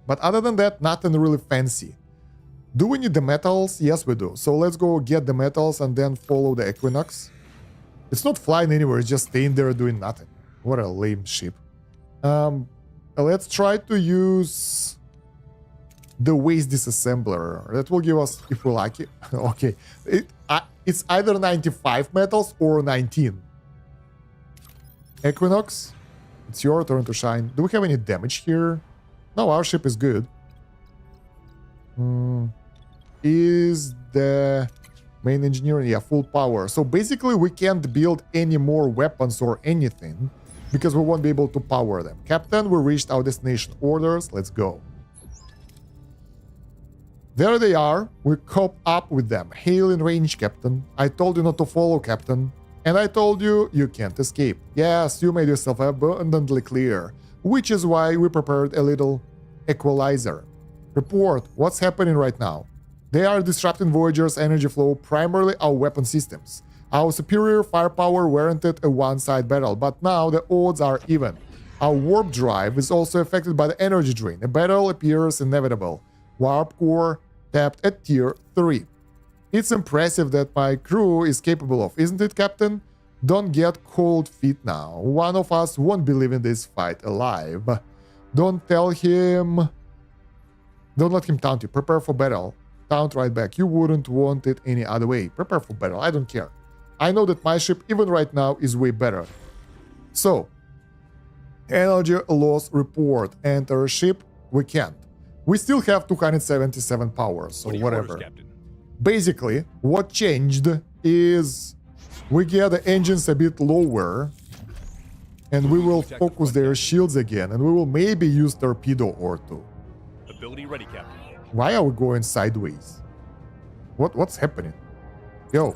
But other than that, nothing really fancy. Do we need the metals? Yes, we do. So let's go get the metals and then follow the Equinox. It's not flying anywhere, it's just staying there doing nothing. What a lame ship. Let's try to use the waste disassembler. That will give us, if we like it. Okay. It's either 95 metals or 19. Equinox, it's your turn to shine. Do we have any damage here? No, our ship is good. Is the main engineering? Yeah, full power. So basically we can't build any more weapons or anything because we won't be able to power them. Captain, we reached our destination orders. Let's go. There they are. We caught up with them. Hail in range, Captain. I told you not to follow, Captain. And I told you, you can't escape. Yes, you made yourself abundantly clear. Which is why we prepared a little equalizer. Report, what's happening right now? They are disrupting Voyager's energy flow, primarily our weapon systems. Our superior firepower warranted a one-side battle, but now the odds are even. Our warp drive is also affected by the energy drain. A battle appears inevitable. Warp core tapped at tier 3. It's impressive that my crew is capable of, isn't it, Captain? Don't get cold feet now. One of us won't be leaving this fight alive. Don't tell him... Don't let him taunt you. Prepare for battle. Taunt right back. You wouldn't want it any other way. Prepare for battle. I don't care. I know that my ship, even right now, is way better. So, energy loss report. Enter ship. We can't. We still have 277 power, so whatever. Orders, Captain? Basically, what changed is we get the engines a bit lower, and we will focus their shields again, and we will maybe use torpedo or two. Ability ready, Captain. Why are we going sideways? What's happening? Yo,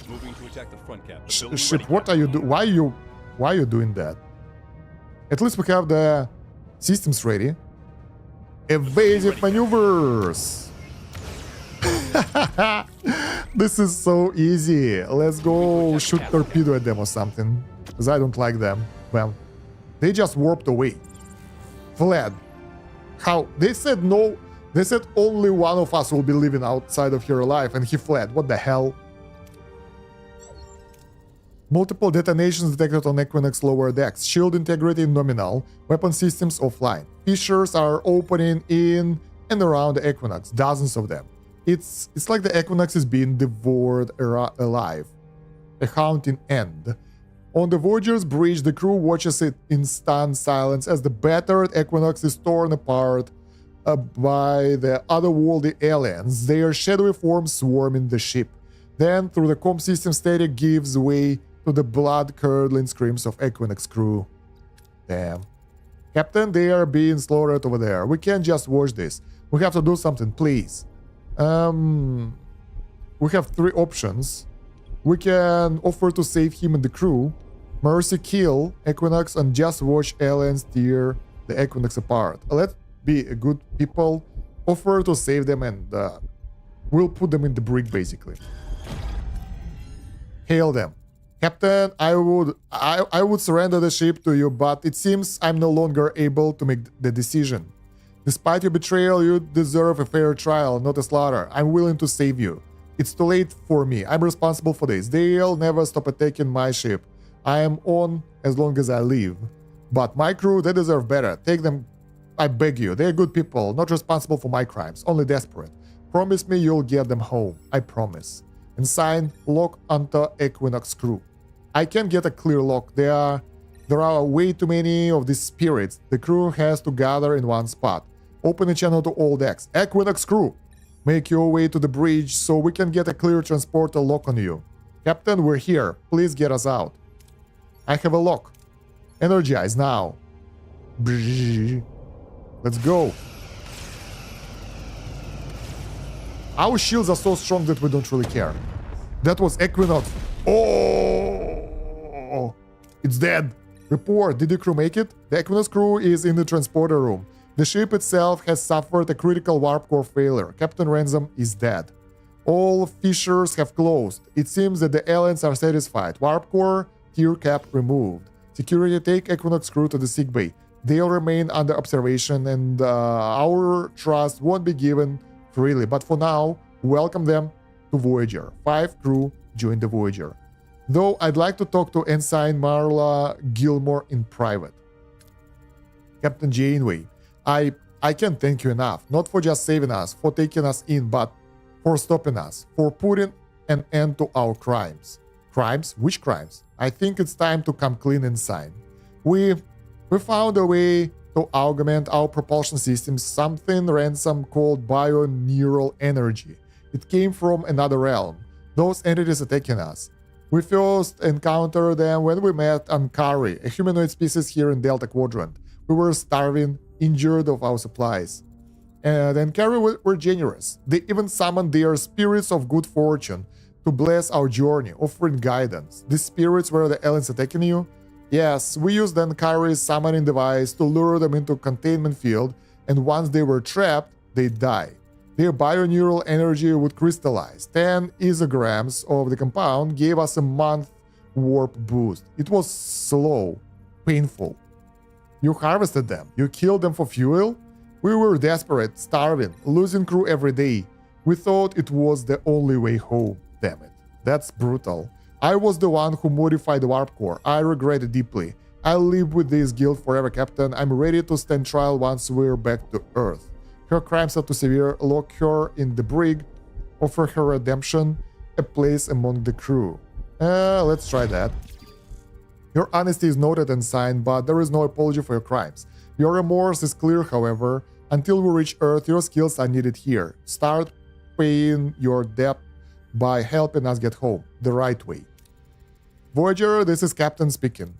Moving to attack the front, Captain. Ability ship, ready, what are you doing? Why are you doing that? At least we have the systems ready. Evasive maneuvers. This is so easy. Let's go shoot torpedo at them or something, because I don't like them. Well, they just warped away. Fled. How? They said no. They said only one of us will be living outside of here alive, and he fled. What the hell? Multiple detonations detected on Equinox lower decks. Shield integrity nominal. Weapon systems offline. Fissures are opening in and around the Equinox. Dozens of them. It's like the Equinox is being devoured alive. A haunting end. On the Voyager's bridge, the crew watches it in stunned silence as the battered Equinox is torn apart by the otherworldly aliens. Their shadowy forms swarming the ship. Then, through the comm system, static gives way to the blood-curdling screams of Equinox crew. Damn. Captain, they are being slaughtered over there. We can't just watch this. We have to do something, please. We have 3 options. We can offer to save him and the crew, mercy kill Equinox, and just watch aliens tear the Equinox apart. Let's be a good people, offer to save them, and we'll put them in the brig basically. Hail them. Captain, I would surrender the ship to you, but it seems I'm no longer able to make the decision. Despite your betrayal, you deserve a fair trial, not a slaughter. I'm willing to save you. It's too late for me. I'm responsible for this. They'll never stop attacking my ship. I am on as long as I live. But my crew, they deserve better. Take them, I beg you. They're good people, not responsible for my crimes, only desperate. Promise me you'll get them home. I promise. And sign, lock onto Equinox crew. I can't get a clear lock. There are way too many of these spirits. The crew has to gather in one spot. Open a channel to all decks. Equinox crew, make your way to the bridge so we can get a clear transporter lock on you. Captain, we're here. Please get us out. I have a lock. Energize now. Let's go. Our shields are so strong that we don't really care. That was Equinox. Oh! It's dead. Report. Did the crew make it? The Equinox crew is in the transporter room. The ship itself has suffered a critical warp core failure. Captain Ransom is dead. All fissures have closed. It seems that the aliens are satisfied. Warp core, tier cap removed. Security, take Equinox crew to the sickbay. They'll remain under observation and our trust won't be given freely. But for now, welcome them to Voyager. 5 crew join the Voyager. Though I'd like to talk to Ensign Marla Gilmore in private. Captain Janeway, I can't thank you enough. Not for just saving us, for taking us in, but for stopping us, for putting an end to our crimes. Crimes? Which crimes? I think it's time to come clean and sign. We found a way to augment our propulsion systems, something Ransom called bio-neural energy. It came from another realm. Those entities attacking us. We first encountered them when we met Ankari, a humanoid species here in Delta Quadrant. We were starving, injured of our supplies. And Ankari were generous. They even summoned their spirits of good fortune to bless our journey, offering guidance. These spirits were the aliens attacking you? Yes, we used Ankari's summoning device to lure them into containment field, and once they were trapped, they died. Their bio-neural energy would crystallize. 10 isograms of the compound gave us a month warp boost. It was slow, painful. You harvested them. You killed them for fuel. We were desperate, starving, losing crew every day. We thought it was the only way home. Damn it. That's brutal. I was the one who modified the warp core. I regret it deeply. I'll live with this guilt forever, Captain. I'm ready to stand trial once we're back to Earth. Her crimes are too severe. Lock her in the brig. Offer her redemption. A place among the crew. Let's try that. Your honesty is noted and signed, but there is no apology for your crimes. Your remorse is clear, however. Until we reach Earth, your skills are needed here. Start paying your debt by helping us get home the right way. Voyager, this is Captain speaking.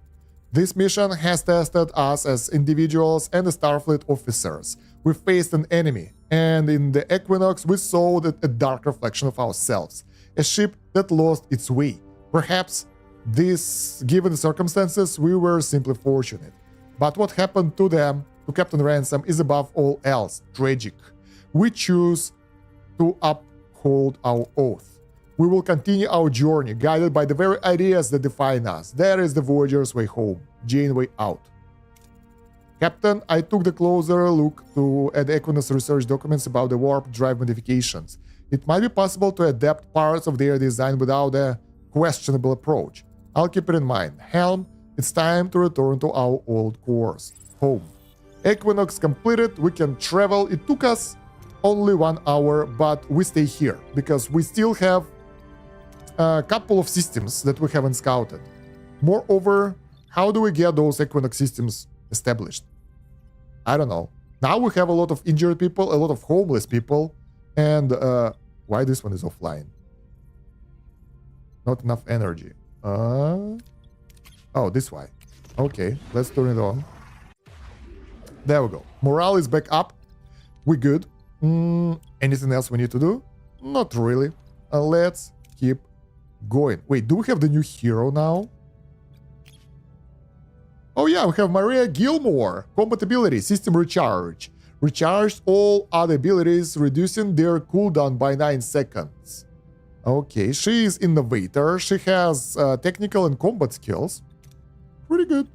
This mission has tested us as individuals and as Starfleet officers. We faced an enemy, and in the Equinox we saw that a dark reflection of ourselves. A ship that lost its way. Perhaps given the circumstances, we were simply fortunate. But what happened to them, to Captain Ransom, is above all else tragic. We choose to uphold our oath. We will continue our journey, guided by the very ideas that define us. That is the Voyager's way home. Janeway out. Captain, I took the closer look at the Equinox research documents about the warp drive modifications. It might be possible to adapt parts of their design without a questionable approach. I'll keep it in mind. Helm, it's time to return to our old course. Home. Equinox completed, we can travel. It took us only 1 hour, but we stay here because we still have a couple of systems that we haven't scouted. Moreover, how do we get those Equinox systems established? I don't know. Now we have a lot of injured people, a lot of homeless people, and why this one is offline? Not enough energy. Oh, this why. Okay, let's turn it on. There we go. Morale is back up. We're good. Anything else we need to do? Not really. Let's keep going. Wait, do we have the new hero now? Oh yeah, we have Maria Gilmore. Compatibility, system recharge. Recharged all other abilities, reducing their cooldown by 9 seconds. Okay, she is innovator. She has technical and combat skills. Pretty good.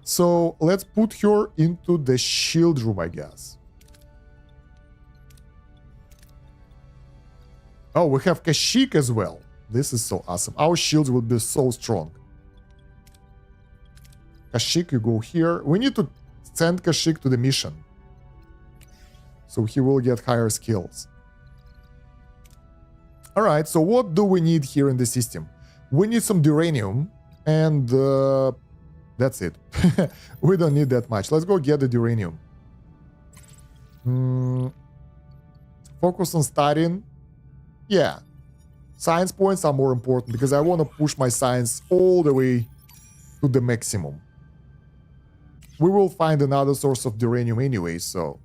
So let's put her into the shield room, I guess. Oh, we have Kashyyyk as well. This is so awesome. Our shields will be so strong. Kashyyyk, you go here. We need to send Kashyyyk to the mission, so he will get higher skills. Alright, so what do we need here in the system? We need some duranium, and that's it. We don't need that much. Let's go get the duranium. Focus on studying. Yeah. Science points are more important because I want to push my science all the way to the maximum. We will find another source of duranium anyway, so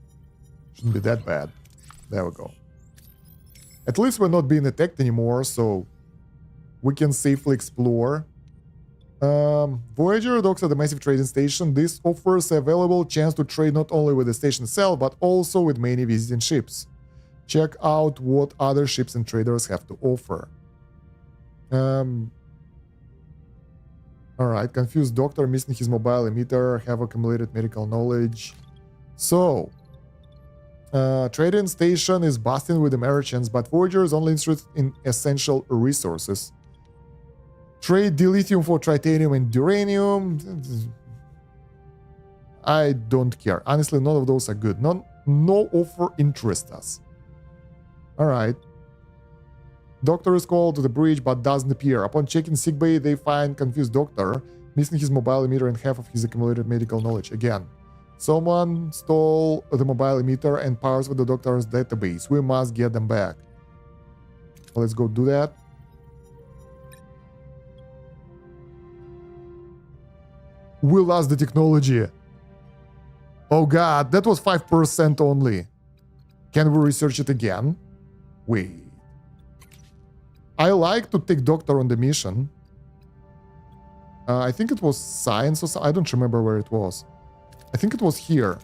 shouldn't be that bad. There we go. At least we're not being attacked anymore, so we can safely explore. Voyager docks at the massive trading station. This offers a valuable chance to trade not only with the station itself, but also with many visiting ships. Check out what other ships and traders have to offer. Alright, confused doctor, missing his mobile emitter, have accumulated medical knowledge. So, trading station is busting with the merchants, but Voyager is only interested in essential resources. Trade dilithium for titanium and duranium. I don't care. Honestly, none of those are good. No offer interests us. Alright. Doctor is called to the bridge but doesn't appear. Upon checking sickbay, they find confused doctor, missing his mobile emitter and half of his accumulated medical knowledge. Again, someone stole the mobile emitter and powers with the doctor's database. We must get them back. Let's go do that. We lost the technology. Oh god, that was 5% only. Can we research it again? Wait. I like to take Doctor on the mission. I think it was science or something. I don't remember where it was. I think it was here.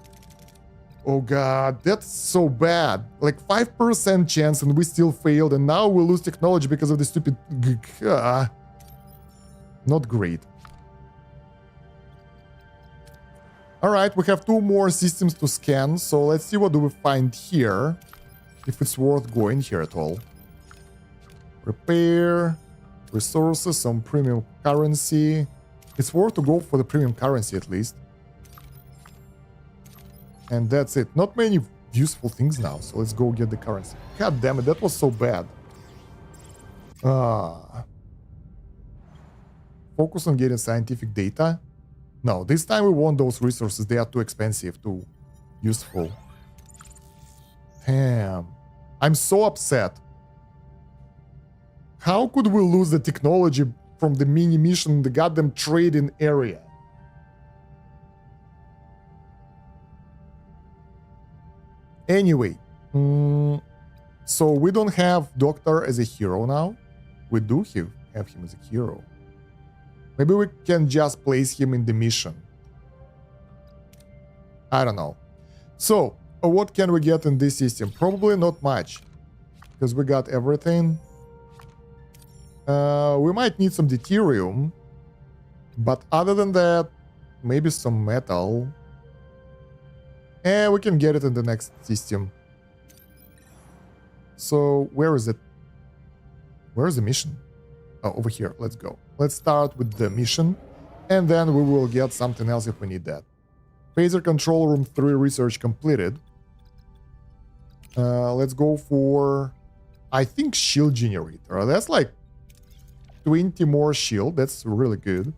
Oh god, that's so bad. Like 5% chance and we still failed, and now we lose technology because of the stupid... Not great. All right, we have 2 more systems to scan, so let's see what do we find here. If it's worth going here at all. Repair, resources, some premium currency. It's worth to go for the premium currency at least. And that's it. Not many useful things now, so let's go get the currency. God damn it, that was so bad. Focus on getting scientific data. No, this time we want those resources. They are too expensive, too useful. Damn. I'm so upset. How could we lose the technology from the mini mission in the goddamn trading area? Anyway, so we don't have Doctor as a hero now. We do have him as a hero. Maybe we can just place him in the mission. I don't know. So, what can we get in this system? Probably not much, because we got everything. We might need some deuterium, but other than that, maybe some metal. And we can get it in the next system. So, where is it? Where is the mission? Oh, over here. Let's go. Let's start with the mission, and then we will get something else if we need that. Phaser Control Room 3 research completed. Let's go for, I think, shield generator. That's like 20 more shield. That's really good.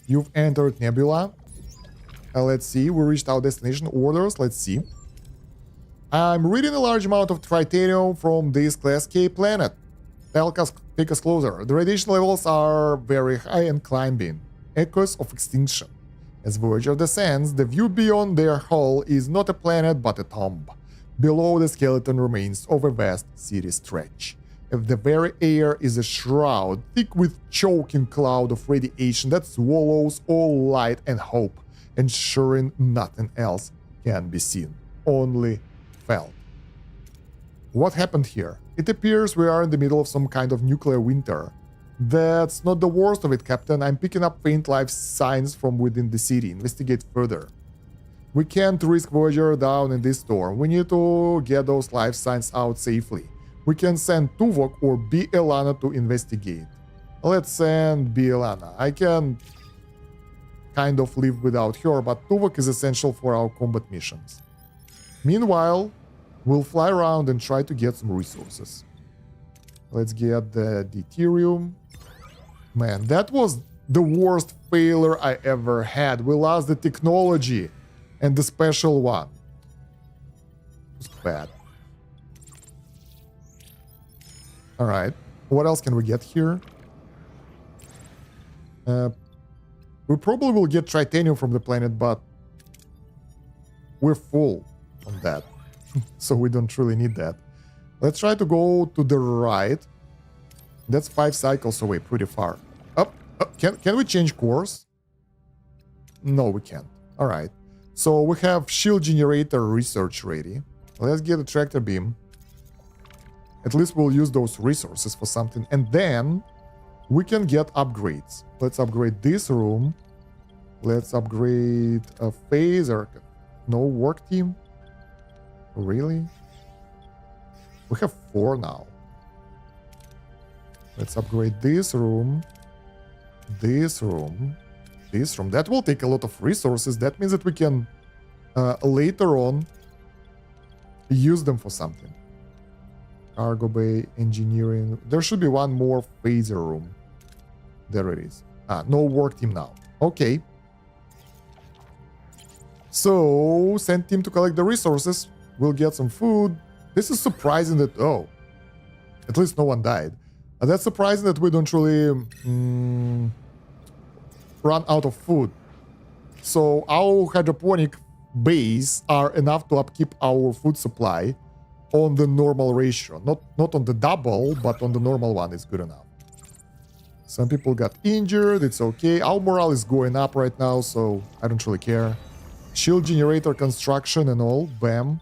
You've entered Nebula. Let's see. We reached our destination. Orders. Let's see. I'm reading a large amount of tritanium from this Class K planet. Take us closer. The radiation levels are very high and climbing. Echoes of extinction. As Voyager descends, the view beyond their hull is not a planet but a tomb. Below the skeleton remains of a vast city stretch. If the very air is a shroud, thick with choking cloud of radiation that swallows all light and hope, ensuring nothing else can be seen, only felt. What happened here? It appears we are in the middle of some kind of nuclear winter. That's not the worst of it, Captain. I'm picking up faint life signs from within the city. Investigate further. We can't risk Voyager down in this storm. We need to get those life signs out safely. We can send Tuvok or B. Elana to investigate. Let's send B. Elana. I can kind of live without her, but Tuvok is essential for our combat missions. Meanwhile, we'll fly around and try to get some resources. Let's get the deuterium. Man, that was the worst failure I ever had. We lost the technology and the special one. It was bad. Alright, what else can we get here? We probably will get tritanium from the planet, but we're full on that. So we don't really need that. Let's try to go to the right. That's 5 cycles away, pretty far. Up. Can we change course? No, we can't. Alright. So we have shield generator research ready. Let's get a tractor beam. At least we'll use those resources for something. And then we can get upgrades. Let's upgrade this room. Let's upgrade a phaser. No work team? Really? We have 4 now. Let's upgrade this room. This room. This room. That will take a lot of resources. That means that we can later on use them for something. Cargo bay, engineering. There should be one more phaser room. There it is. No work team now. Okay. So, send team to collect the resources. We'll get some food. This is surprising that... Oh. At least no one died. That's surprising that we don't really run out of food. So, our hydroponic bays are enough to upkeep our food supply on the normal ratio. Not on the double, but on the normal one is good enough. Some people got injured. It's okay. Our morale is going up right now, so I don't really care. Shield generator construction and all. Bam.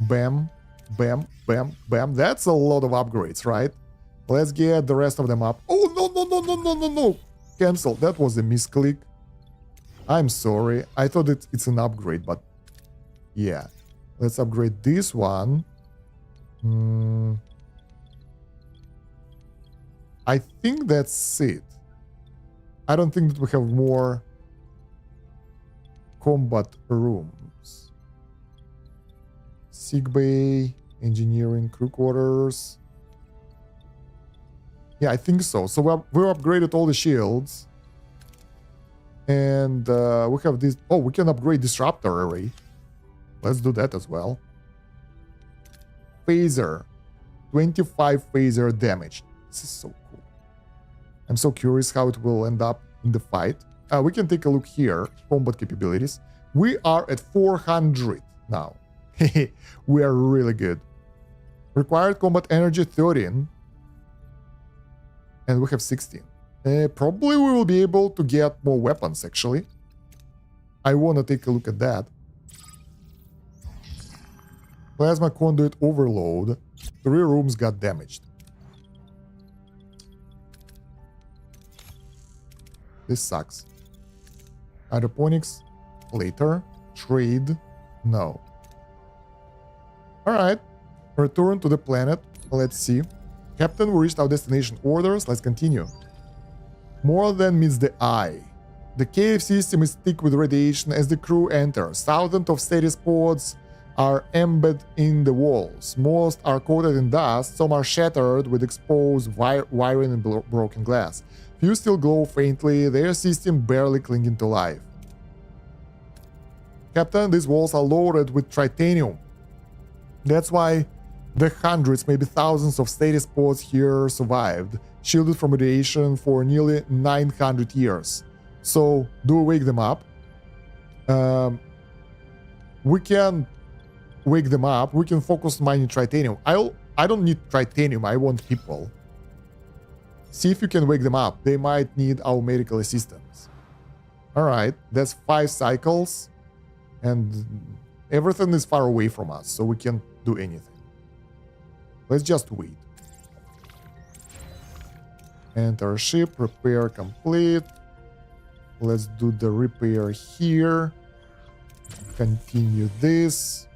Bam. Bam. Bam. Bam. That's a lot of upgrades, right? Let's get the rest of them up. Oh, no. Cancel. That was a misclick. I'm sorry. I thought it's an upgrade, but yeah. Let's upgrade this one. I think that's it. I don't think that we have more combat rooms. Sick bay, engineering, crew quarters. Yeah, I think so. So we upgraded all the shields. And we have this... Oh, we can upgrade disruptor array. Let's do that as well. Phaser. 25 phaser damage. This is so cool. I'm so curious how it will end up in the fight. We can take a look here. Combat capabilities. We are at 400 now. We are really good. Required combat energy 13. And we have 16. Probably we will be able to get more weapons, actually. I want to take a look at that. Plasma conduit overload. 3 rooms got damaged. This sucks. Hydroponics, later. Trade, no. Alright. Return to the planet. Let's see. Captain, we reached our destination. Orders, let's continue. More than meets the eye. The cave system is thick with radiation as the crew enters. Thousands of status pods are embedded in the walls. Most are coated in dust, some are shattered with exposed wiring and broken glass. Few still glow faintly, their system barely clinging to life. Captain, these walls are loaded with titanium. That's why the hundreds, maybe thousands of status pods here survived, shielded from radiation for nearly 900 years. So, do we wake them up? We can wake them up. We can focus mining titanium. I don't need titanium, I want people. See if you can wake them up. They might need our medical assistance. Alright, that's 5 cycles. And everything is far away from us, so we can't do anything. Let's just wait. Enter ship, repair complete. Let's do the repair here. Continue this.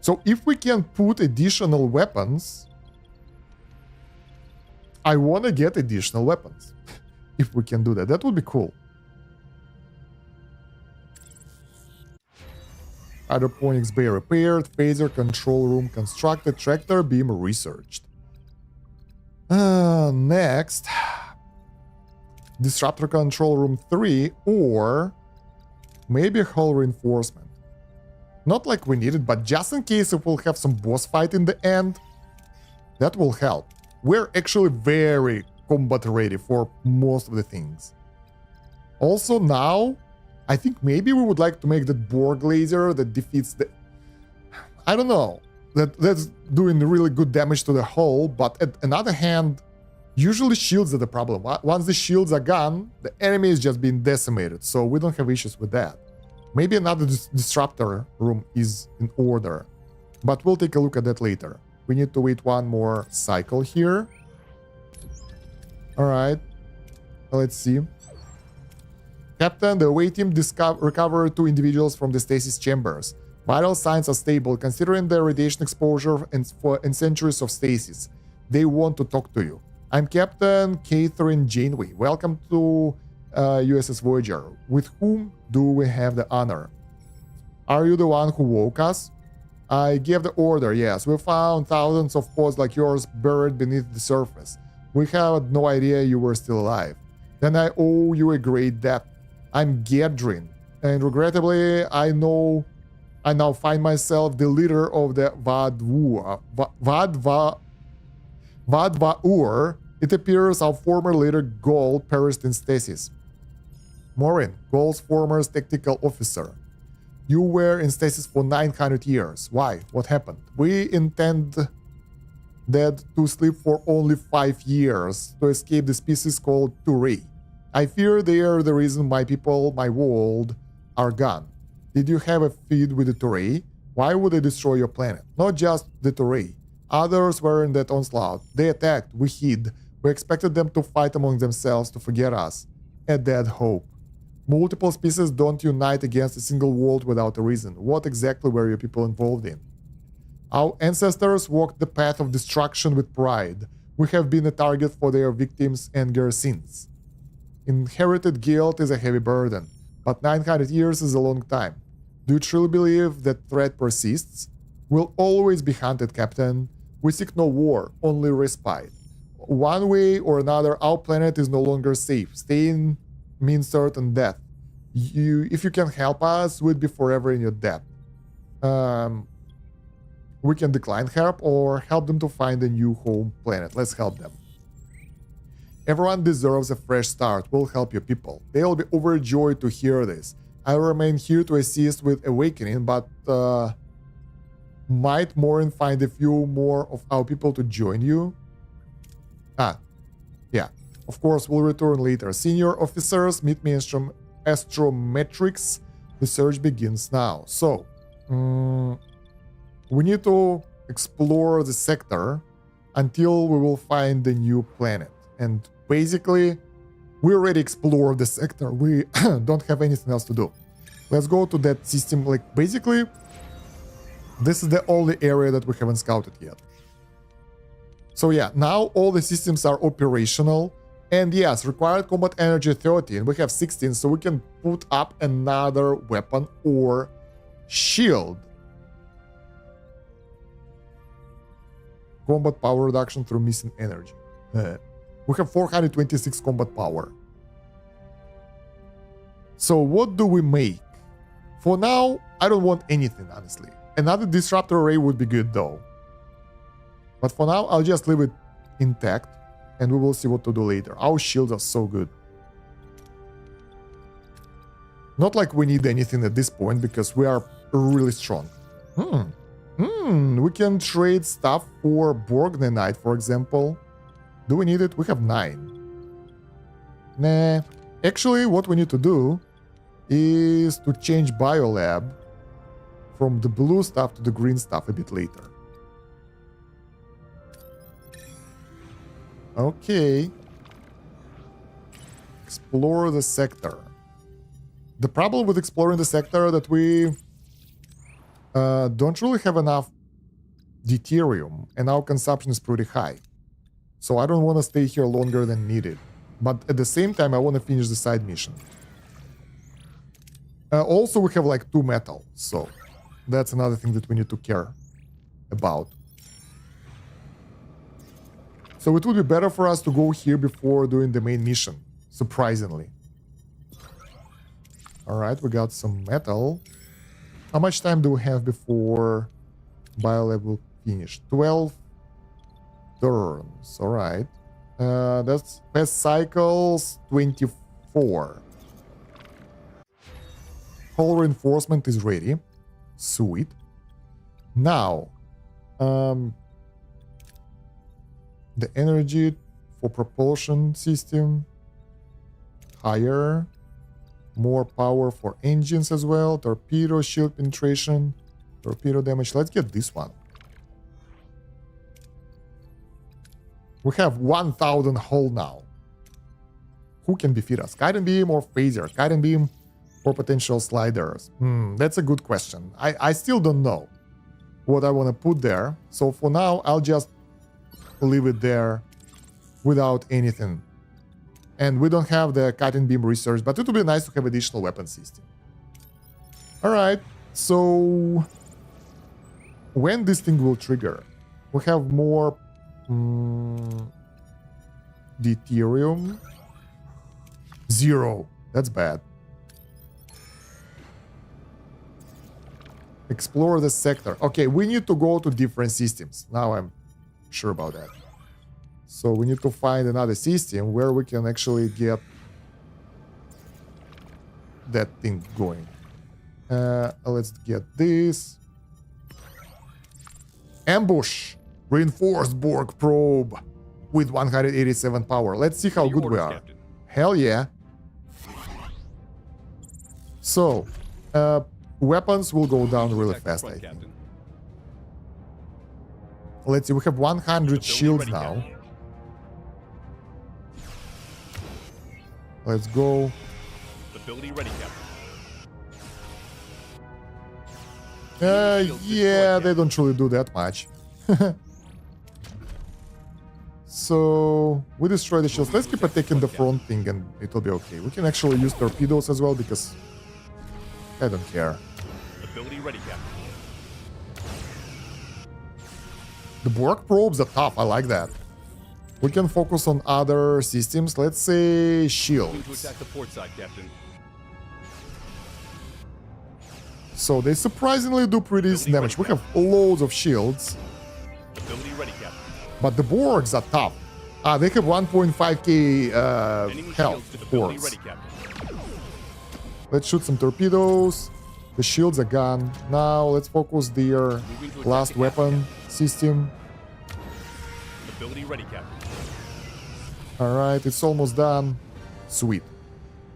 So if we can put additional weapons, I want to get additional weapons. If we can do that, that would be cool. Hydroponics bay repaired, phaser control room constructed, tractor beam researched. Next, disruptor control room 3, or maybe hull reinforcement. Not like we need it, but just in case if we'll have some boss fight in the end, that will help. We're actually very combat ready for most of the things. Also now, I think maybe we would like to make that Borg laser that defeats the... I don't know. That's doing really good damage to the hull, but at another hand, usually shields are the problem. Once the shields are gone, the enemy is just being decimated, so we don't have issues with that. Maybe another disruptor room is in order, but we'll take a look at that later. We need to wait one more cycle here. Alright, let's see. Captain, the away team recovered 2 individuals from the stasis chambers. Vital signs are stable, considering their radiation exposure and centuries of stasis. They want to talk to you. I'm Captain Catherine Janeway. Welcome to U.S.S. Voyager. With whom do we have the honor? Are you the one who woke us? I gave the order, yes. We found thousands of pods like yours buried beneath the surface. We had no idea you were still alive. Then I owe you a great debt. I'm Gedrin, and regrettably, I now find myself the leader of the Vadvaur. It appears our former leader Gol perished in stasis. Morin, Gol's former tactical officer. You were in stasis for 900 years. Why? What happened? We intended to sleep for only 5 years to escape the species called Turi. I fear they are the reason my people, my world, are gone. Did you have a feud with the Turi? Why would they destroy your planet? Not just the Turi. Others were in that onslaught. They attacked, we hid. We expected them to fight among themselves to forget us. A dead hope. Multiple species don't unite against a single world without a reason. What exactly were your people involved in? Our ancestors walked the path of destruction with pride. We have been a target for their victims and their sins. Inherited guilt is a heavy burden, but 900 years is a long time. Do you truly believe that threat persists? We'll always be hunted, Captain. We seek no war, only respite. One way or another, our planet is no longer safe. Staying means certain death. If you can help us, we'd be forever in your debt. We can decline help or help them to find a new home planet. Let's help them. Everyone deserves a fresh start. We'll help your people. They'll be overjoyed to hear this. I'll remain here to assist with awakening, but might Morin find a few more of our people to join you? Yeah. Of course, we'll return later. Senior officers, meet me in astrometrics. The search begins now. So, we need to explore the sector until we will find the new planet. And basically, we already explored the sector. We don't have anything else to do. Let's go to that system. Like, basically, this is the only area that we haven't scouted yet. So yeah, now all the systems are operational. And yes, required combat energy 13. We have 16, so we can put up another weapon or shield. Combat power reduction through missing energy. We have 426 combat power. So what do we make? For now, I don't want anything, honestly. Another disruptor array would be good though. But for now, I'll just leave it intact. And we will see what to do later. Our shields are so good. Not like we need anything at this point, because we are really strong. We can trade stuff for Borgnonite, for example. Do we need it? We have 9. Nah. Actually, what we need to do is to change Biolab from the blue stuff to the green stuff a bit later. Okay. Explore the sector. The problem with exploring the sector that we don't really have enough deuterium, and our consumption is pretty high. So I don't want to stay here longer than needed. But at the same time, I want to finish the side mission. Also, we have like 2 metal, so that's another thing that we need to care about. So it would be better for us to go here before doing the main mission, surprisingly. Alright, we got some metal. How much time do we have before Biolab will finish? 12 turns, alright. That's past cycles 24. Hull reinforcement is ready. Sweet. Now, the energy for propulsion system higher, more power for engines as well, torpedo shield penetration, torpedo damage. Let's get this one. We have 1000 hull now. Who can defeat us? Guiding beam or phaser? Guiding beam or potential sliders? That's a good question. I still don't know what I want to put there. So for now, I'll just leave it there without anything. And we don't have the cutting beam research, but it would be nice to have additional weapon system. Alright, so when this thing will trigger, we have more deuterium. 0. That's bad. Explore the sector. Okay, we need to go to different systems. Now I'm sure about that. So we need to find another system where we can actually get that thing going. Let's get this. Ambush. Reinforced Borg probe with 187 power. Let's see how good we are. Captain. Hell yeah. So, weapons will go down really Protect the fast, front, I think. Captain. Let's see, we have 100 Building shields ready, now. Captain. Let's go. Ability ready, Captain. Yeah, they don't really do that much. So we destroy the shields. Let's keep attacking the front thing and it'll be okay. We can actually use torpedoes as well because I don't care. Ability ready, Captain. The Borg probes are tough. I like that. We can focus on other systems. Let's say Moving to shields. attack the port side, Captain. So they surprisingly do pretty decent damage. We have loads of shields, Ability ready, Captain. but the Borgs are tough. They have 1.5k Enemy health, shields to of ability course. ready, Captain. Let's shoot some torpedoes. The shields are gone. Now let's focus their Moving to attack last the weapon captain. system. Ability ready, Captain. Alright, it's almost done. Sweet.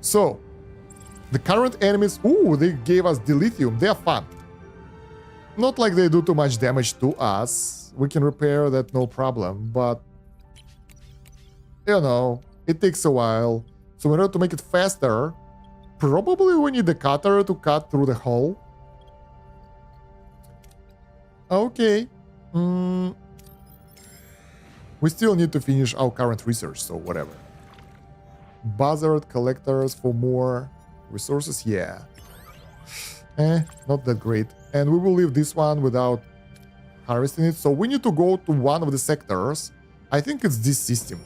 So, the current enemies... Ooh, they gave us dilithium. They're fun. Not like they do too much damage to us. We can repair that, no problem. But, you know, it takes a while. So in order to make it faster, probably we need the cutter to cut through the hull. Okay. We still need to finish our current research, so whatever. Buzzard collectors for more resources, yeah. Not that great. And we will leave this one without harvesting it. So we need to go to one of the sectors. I think it's this system.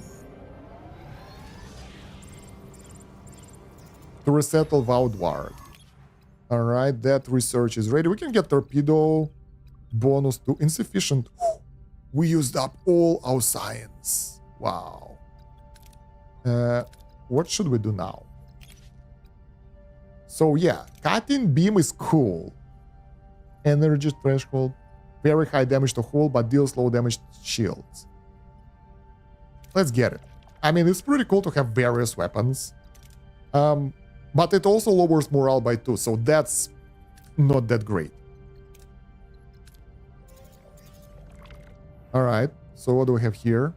To resettle Vaudward. Alright, that research is ready. We can get torpedo bonus to insufficient. We used up all our science. Wow. What should we do now? So yeah, cutting beam is cool. Energy threshold. Very high damage to hull, but deals low damage to shields. Let's get it. I mean, it's pretty cool to have various weapons. But it also lowers morale by 2, so that's not that great. Alright, so what do we have here?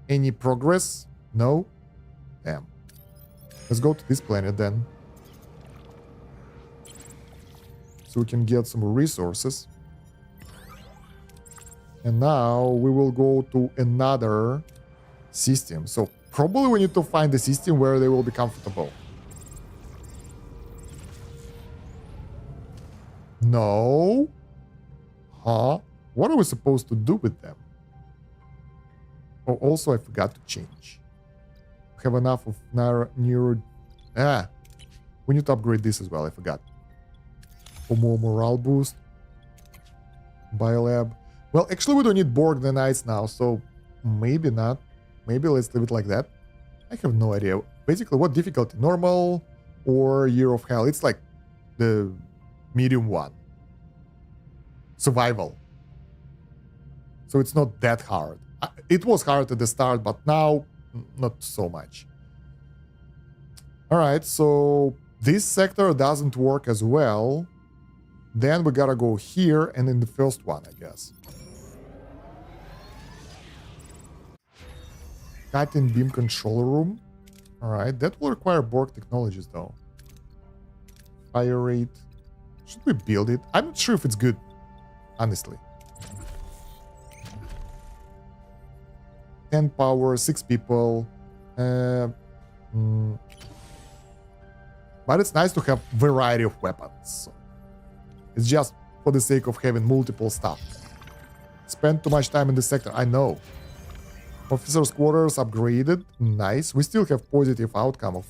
Any progress? No? Damn. Let's go to this planet then. So we can get some resources. And now we will go to another system. So probably we need to find a system where they will be comfortable. No? Huh? What are we supposed to do with them? Oh, also I forgot to change. We have enough of neuro... we need to upgrade this as well, I forgot. For more morale boost. Biolab. Well, actually we don't need Borg nanites now, so maybe not. Maybe let's leave it like that. I have no idea. Basically, what difficulty? Normal or Year of Hell? It's like the medium one. Survival. So it's not that hard. It was hard at the start, but now not so much. Alright, so this sector doesn't work as well. Then we gotta go here and in the first one, I guess. Cutting beam control room. Alright, that will require Borg technologies though. Fire rate. Should we build it? I'm not sure if it's good, honestly. 10 power, 6 people. But it's nice to have variety of weapons. So it's just for the sake of having multiple stuff. Spend too much time in the sector, I know. Officers' quarters upgraded. Nice. We still have positive outcome of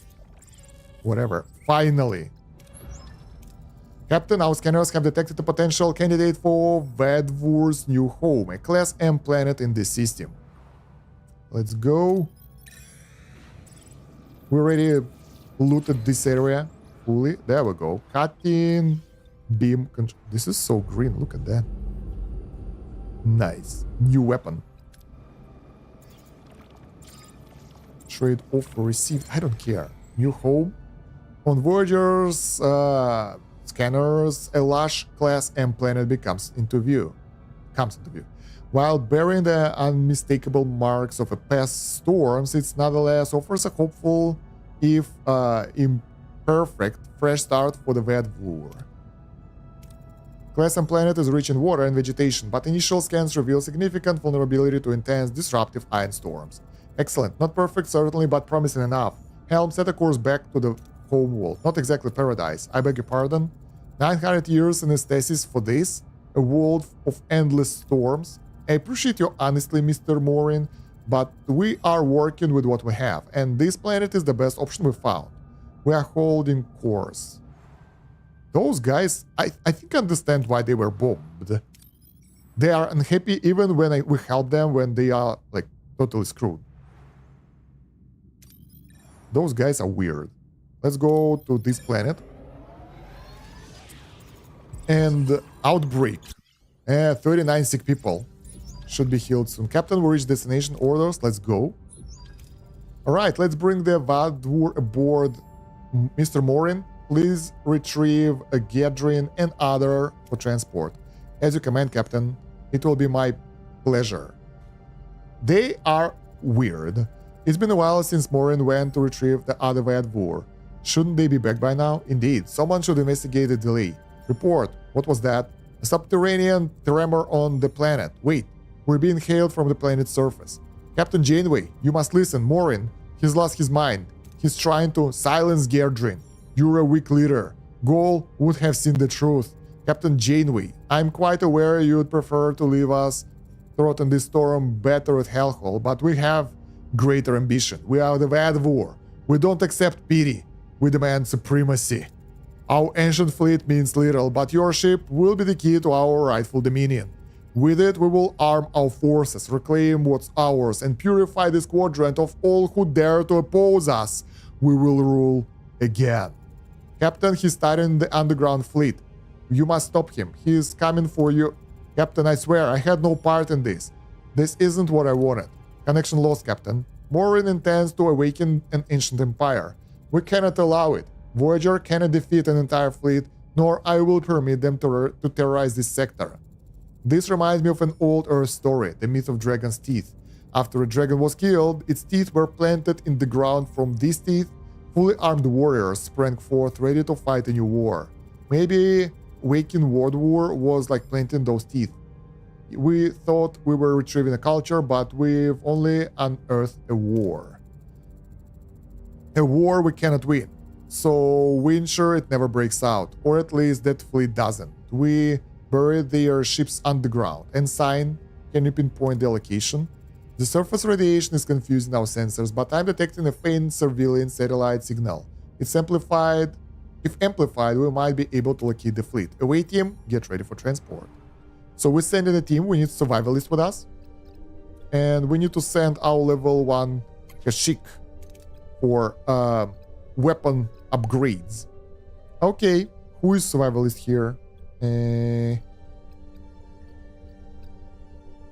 whatever. Finally. Captain, our scanners have detected a potential candidate for Vadvur's new home, a Class M planet in this system. Let's go. We already looted this area fully. There we go. Cutting beam control. This is so green. Look at that. Nice. New weapon. Trade offer received. I don't care. New home. On Voyager's scanners, a lush Class M planet comes into view. While bearing the unmistakable marks of a past storms, it nonetheless offers a hopeful, if imperfect, fresh start for the Vedvur. Class and planet is rich in water and vegetation, but initial scans reveal significant vulnerability to intense, disruptive iron storms. Excellent. Not perfect, certainly, but promising enough. Helm, set a course back to the home world. Not exactly paradise. I beg your pardon. 900 years in stasis for this? A world of endless storms? I appreciate your honesty, Mr. Morin, but we are working with what we have, and this planet is the best option we found. We are holding course. Those guys, I think understand why they were bombed. They are unhappy even when we help them when they are, like, totally screwed. Those guys are weird. Let's go to this planet. And outbreak. 39 sick people. Should be healed soon. Captain, we reach destination orders. Let's go. Alright, let's bring the Vadvur aboard. Mr. Morin, please retrieve a Gadrin and other for transport. As you command, Captain. It will be my pleasure. They are weird. It's been a while since Morin went to retrieve the other Vadvur. Shouldn't they be back by now? Indeed. Someone should investigate the delay. Report. What was that? A subterranean tremor on the planet. Wait. We're being hailed from the planet's surface. Captain Janeway, you must listen. Morin, he's lost his mind. He's trying to silence Gerdrin. You're a weak leader. Gol would have seen the truth. Captain Janeway, I'm quite aware you'd prefer to leave us throat in this storm better at Hellhole, but we have greater ambition. We are the Vadvur. We don't accept pity. We demand supremacy. Our ancient fleet means little, but your ship will be the key to our rightful dominion. With it, we will arm our forces, reclaim what's ours, and purify this quadrant of all who dare to oppose us. We will rule again. Captain, he's starting the underground fleet. You must stop him. He is coming for you. Captain, I swear, I had no part in this. This isn't what I wanted. Connection lost, Captain. Morin intends to awaken an ancient empire. We cannot allow it. Voyager cannot defeat an entire fleet, nor I will permit them to terrorize this sector. This reminds me of an old Earth story, the myth of dragon's teeth. After a dragon was killed, its teeth were planted in the ground. From these teeth, fully armed warriors sprang forth ready to fight a new war. Maybe Waking World War was like planting those teeth. We thought we were retrieving a culture, but we've only unearthed a war. A war we cannot win. So we ensure it never breaks out, or at least that fleet doesn't. We bury their ships underground. Ensign, can you pinpoint the location? The surface radiation is confusing our sensors, but I'm detecting a faint surveillance satellite signal. It's amplified. If amplified, we might be able to locate the fleet. Away team, get ready for transport. So we send in a team. We need survivalists with us. And we need to send our level 1 Kashyyyk for weapon upgrades. Okay, who is survivalist here?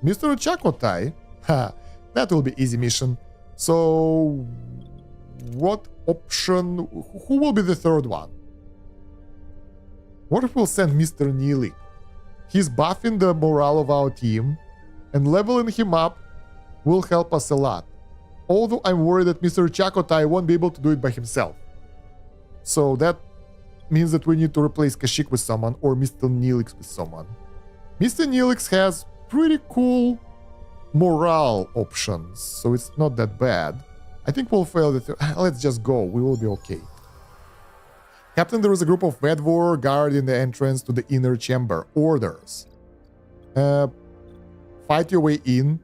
Mr. Chakotai. Ha, that will be easy mission. So, what option? Who will be the third one? What if we'll send Mr. Neely? He's buffing the morale of our team, and leveling him up will help us a lot. Although I'm worried that Mr. Chakotai won't be able to do it by himself. So that means that we need to replace Kashyyyk with someone, or Mr. Neelix with someone. Mr. Neelix has pretty cool morale options, so it's not that bad. I think we'll fail the let's just go, we will be okay. Captain, there is a group of Vedvur guarding the entrance to the inner chamber. Orders. Fight your way in.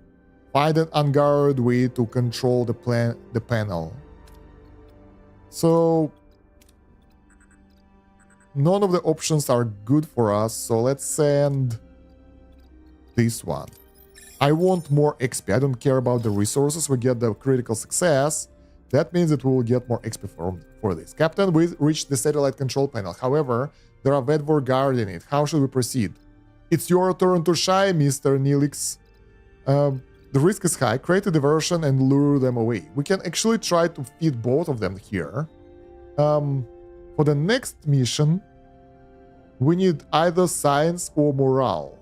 Find an unguarded way to control the panel. So none of the options are good for us, so let's send this one. I want more XP. I don't care about the resources. We get the critical success. That means that we will get more XP for this. Captain, we reached the satellite control panel. However, there are Vedvur guarding it. How should we proceed? It's your turn to shine, Mr. Neelix. The risk is high. Create a diversion and lure them away. We can actually try to feed both of them here. For the next mission, we need either science or morale.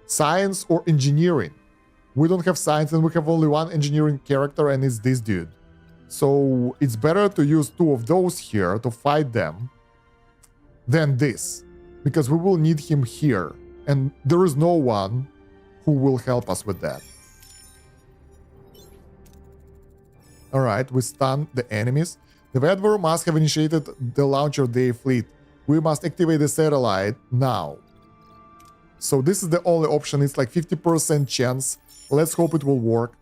Science or engineering. We don't have science and we have only one engineering character, and it's this dude. So it's better to use two of those here to fight them than this, because we will need him here, and there is no one who will help us with that. Alright, we stun the enemies. The Vedvar must have initiated the launch of their fleet. We must activate the satellite now. So this is the only option. It's like 50% chance. Let's hope it will work.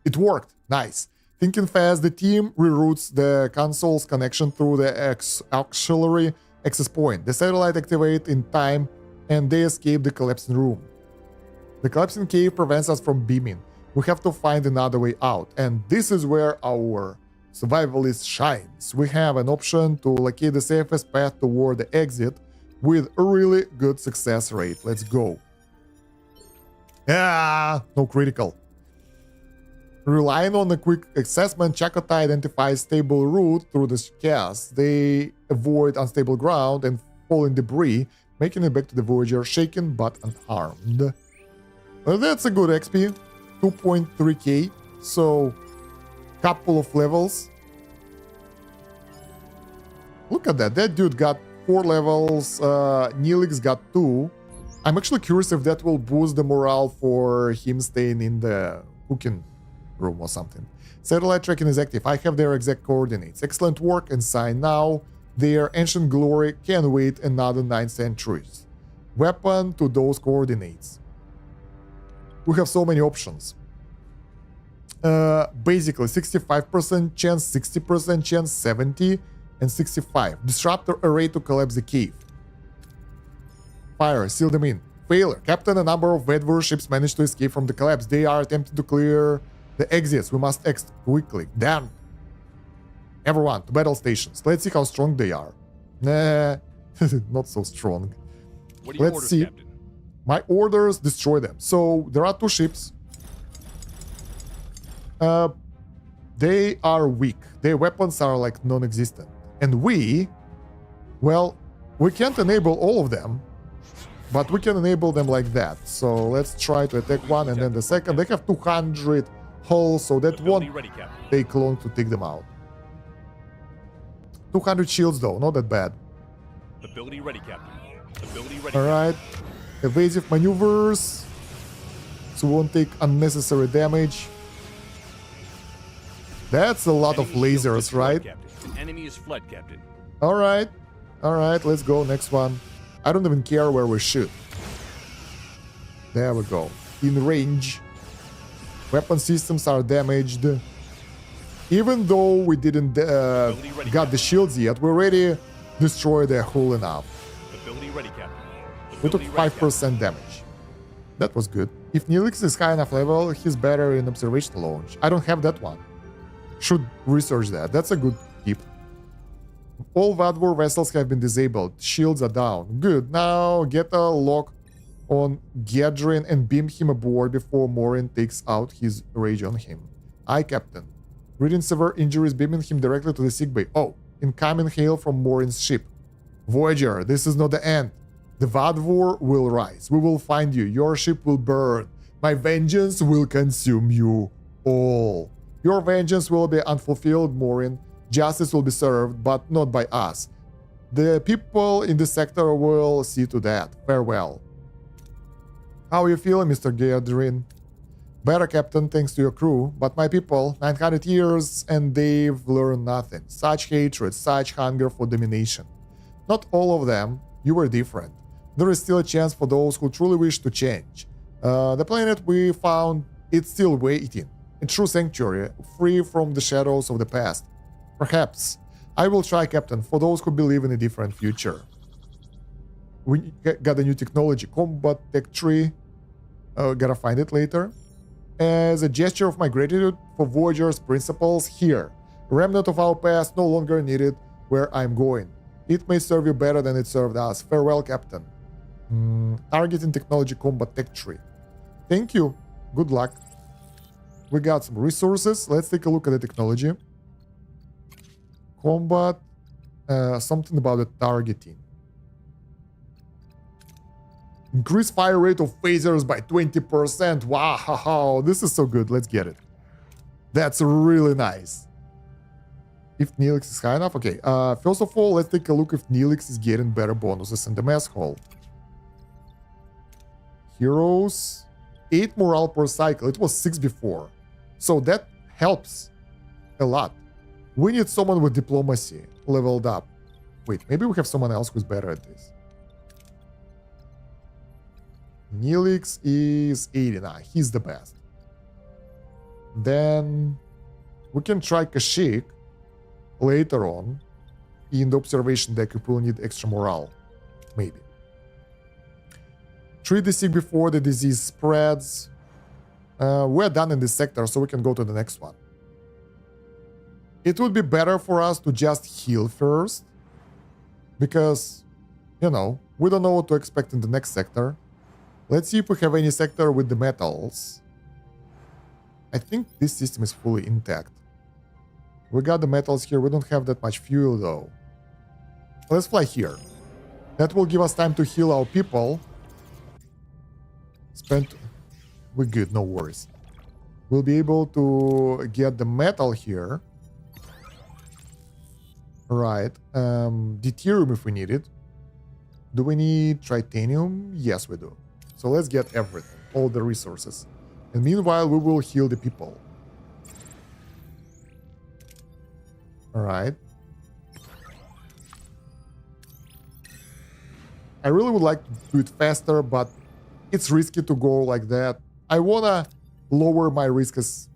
It worked. Nice. Thinking fast, the team reroutes the console's connection through the auxiliary access point. The satellite activates in time, and they escape the collapsing room. The collapsing cave prevents us from beaming. We have to find another way out, and this is where our survivalist shines. We have an option to locate the safest path toward the exit with a really good success rate. Let's go. No critical. Relying on a quick assessment, Chakotay identifies stable route through the chaos. They avoid unstable ground and fall in debris, making it back to the Voyager shaken but unharmed. Well, that's a good XP. 2.3k, so couple of levels. Look at that. That dude got 4 levels. Neelix got 2. I'm actually curious if that will boost the morale for him staying in the cooking room or something. Satellite tracking is active. I have their exact coordinates. Excellent work and sign now. Their ancient glory can wait another 9 centuries. Weapon to those coordinates. We have so many options. Basically 65% chance, 60% chance, 70 and 65. Disruptor array to collapse the cave. Fire, seal them in. Failure. Captain, a number of Vedvar ships managed to escape from the collapse. They are attempting to clear the exits. We must act quickly. Damn. Everyone, to battle stations. Let's see how strong they are. Nah, not so strong. What are your Let's orders, see. Captain? My orders, destroy them. So there are 2 ships. They are weak. Their weapons are like non-existent. And we can't enable all of them, but we can enable them like that. So let's try to attack one and then the second. They have 200 hulls, so that won't take long to take them out. 200 shields though, not that bad. Ability ready, Captain. Ability ready. Alright. Evasive maneuvers, so we won't take unnecessary damage. That's a lot of lasers, right? An enemy is fled, Captain. Alright. Alright, let's go. Next one. I don't even care where we shoot. There we go. In range. Weapon systems are damaged. Even though we didn't got the shields yet, we already destroyed their hull enough. Ability ready, Captain. We took 5% damage. That was good. If Neelix is high enough level, he's better in observation launch. I don't have that one. Should research that. That's a good tip. All Vedvar vessels have been disabled. Shields are down. Good. Now get a lock on Gadrin and beam him aboard before Morin takes out his rage on him. Aye, Captain. Reading severe injuries, beaming him directly to the sickbay. Oh, incoming hail from Morin's ship. Voyager, this is not the end. The Vedvar will rise. We will find you. Your ship will burn. My vengeance will consume you all. Your vengeance will be unfulfilled, Morin. Justice will be served, but not by us. The people in the sector will see to that. Farewell. How are you feeling, Mr. Gadrin? Better, Captain, thanks to your crew. But my people, 900 years and they've learned nothing. Such hatred, such hunger for domination. Not all of them. You were different. There is still a chance for those who truly wish to change. The planet we found, it's still waiting. A true sanctuary, free from the shadows of the past. Perhaps. I will try, Captain, for those who believe in a different future. We got a new technology, combat tech tree. Gotta find it later. As a gesture of my gratitude for Voyager's principles, here. Remnant of our past no longer needed where I'm going. It may serve you better than it served us. Farewell, Captain. Targeting technology combat tech tree. Thank you. Good luck. We got some resources. Let's take a look at the technology. Combat. Something about the targeting. Increase fire rate of phasers by 20%. Wow, this is so good. Let's get it. That's really nice. If Neelix is high enough. Okay, first of all, let's take a look if Neelix is getting better bonuses in the mess hall. Heroes, 8 morale per cycle. It was 6 before. So that helps a lot. We need someone with diplomacy leveled up. Wait, maybe we have someone else who's better at this. Neelix is 80 now. He's the best. Then we can try Kashyyyk later on in the observation deck if we'll need extra morale. Maybe. Treat the sick before the disease spreads. We're done in this sector, so we can go to the next one. It would be better for us to just heal first. Because, you know, we don't know what to expect in the next sector. Let's see if we have any sector with the metals. I think this system is fully intact. We got the metals here. We don't have that much fuel, though. Let's fly here. That will give us time to heal our people. We're good, no worries. We'll be able to get the metal here. Right. Deuterium if we need it. Do we need titanium? Yes, we do. So let's get everything, all the resources. And meanwhile, we will heal the people. Alright. I really would like to do it faster, but it's risky to go like that. I wanna lower my risk as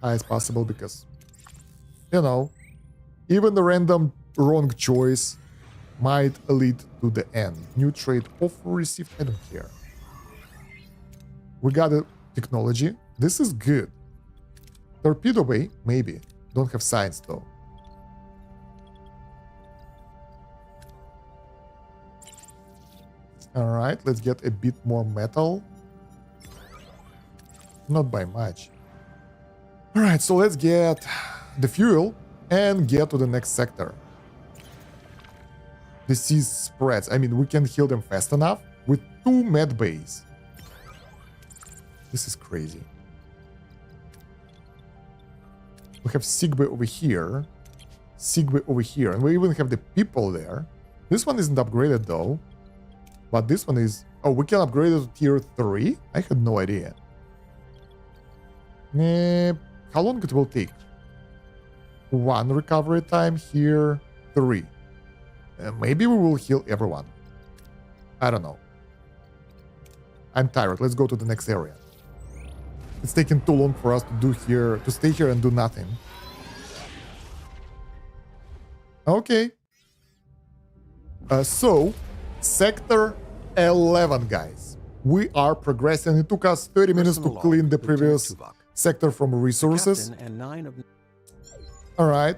high as possible because, you know, even the random wrong choice might lead to the end. New trade offer received. I don't care. We got a technology. This is good. Torpedo bay, maybe. Don't have science though. Alright, let's get a bit more metal. Not by much. Alright, so let's get the fuel and get to the next sector. Disease spreads. I mean, we can heal them fast enough with 2 med bays. This is crazy. We have sick bay over here. Sick bay over here. And we even have the people there. This one isn't upgraded though. But this one is... Oh, we can upgrade it to tier 3? I had no idea. How long it will take? 1 recovery time here, 3. Maybe we will heal everyone. I don't know. I'm tired. Let's go to the next area. It's taking too long for us to stay here and do nothing. Okay. So, Sector 11, guys. We are progressing. It took us 30 minutes to clean the previous sector from resources. Alright.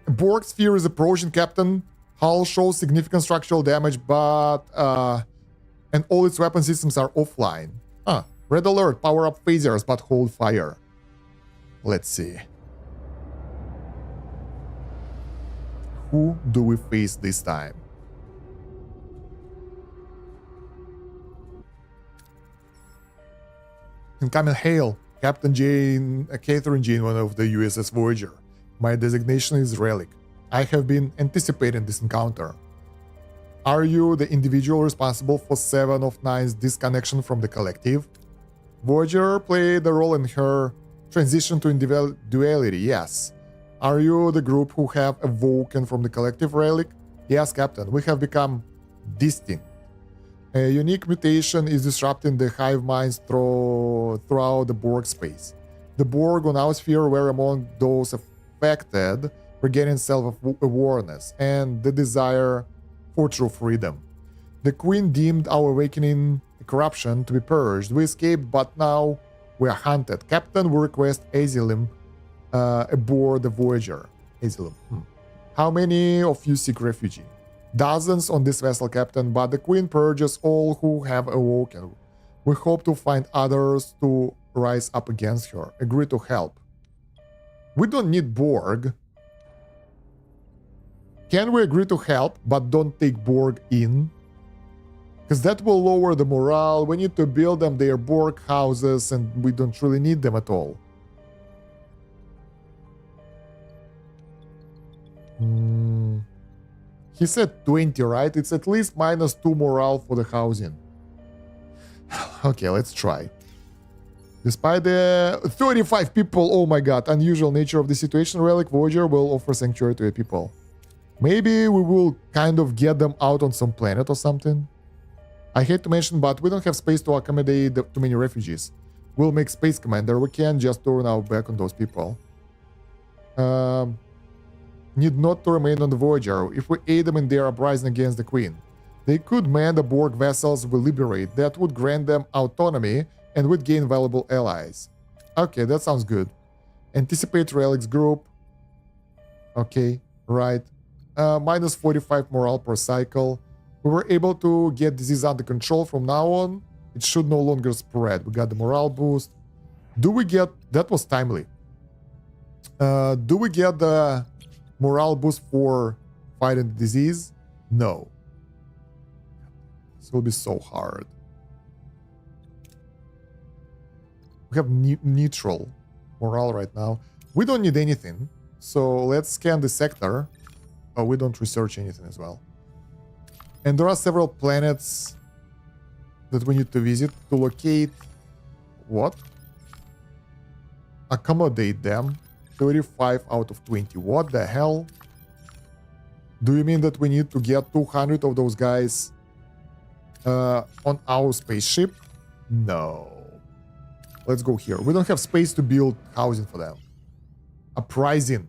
Borg sphere is approaching, Captain. Hull shows significant structural damage, but... and all its weapon systems are offline. Red alert, power up phasers, but hold fire. Let's see. Who do we face this time? Incoming hail, Captain Catherine Jane, one of the U.S.S. Voyager. My designation is Relic. I have been anticipating this encounter. Are you the individual responsible for 7 of 9's disconnection from the collective? Voyager played a role in her transition to individuality, yes. Are you the group who have awoken from the collective relic? Yes, Captain, we have become distinct. A unique mutation is disrupting the hive minds throughout the Borg space. The Borg on our sphere were among those affected, regaining self-awareness and the desire for true freedom. The Queen deemed our awakening corruption to be purged. We escaped, but now we are hunted. Captain, we request asylum aboard the Voyager. Asylum. How many of you seek refuge? Dozens on this vessel, Captain, but the Queen purges all who have awoken. We hope to find others to rise up against her. Agree to help. We don't need Borg. Can we agree to help, but don't take Borg in? Because that will lower the morale. We need to build them their Borg houses, and we don't really need them at all. He said 20, right? It's at least -2 morale for the housing. Okay, let's try. Despite the 35 people, oh my god, unusual nature of the situation, Relic Voyager will offer sanctuary to the people. Maybe we will kind of get them out on some planet or something. I hate to mention, but we don't have space to accommodate too many refugees. We'll make Space Commander. We can't just turn our back on those people. Need not to remain on the Voyager if we aid them in their uprising against the Queen. They could man the Borg vessels we liberate. That would grant them autonomy and would gain valuable allies. Okay, that sounds good. Anticipate Relic's group. Okay, right. -45 morale per cycle. We were able to get disease under control from now on. It should no longer spread. We got the morale boost. Do we get... That was timely. Do we get the morale boost for fighting the disease? No. This will be so hard. We have neutral morale right now. We don't need anything. So let's scan the sector. Oh, we don't research anything as well. And there are several planets that we need to visit to locate... What? Accommodate them. 35 out of 20. What the hell? Do you mean that we need to get 200 of those guys on our spaceship? No. Let's go here. We don't have space to build housing for them. Uprising.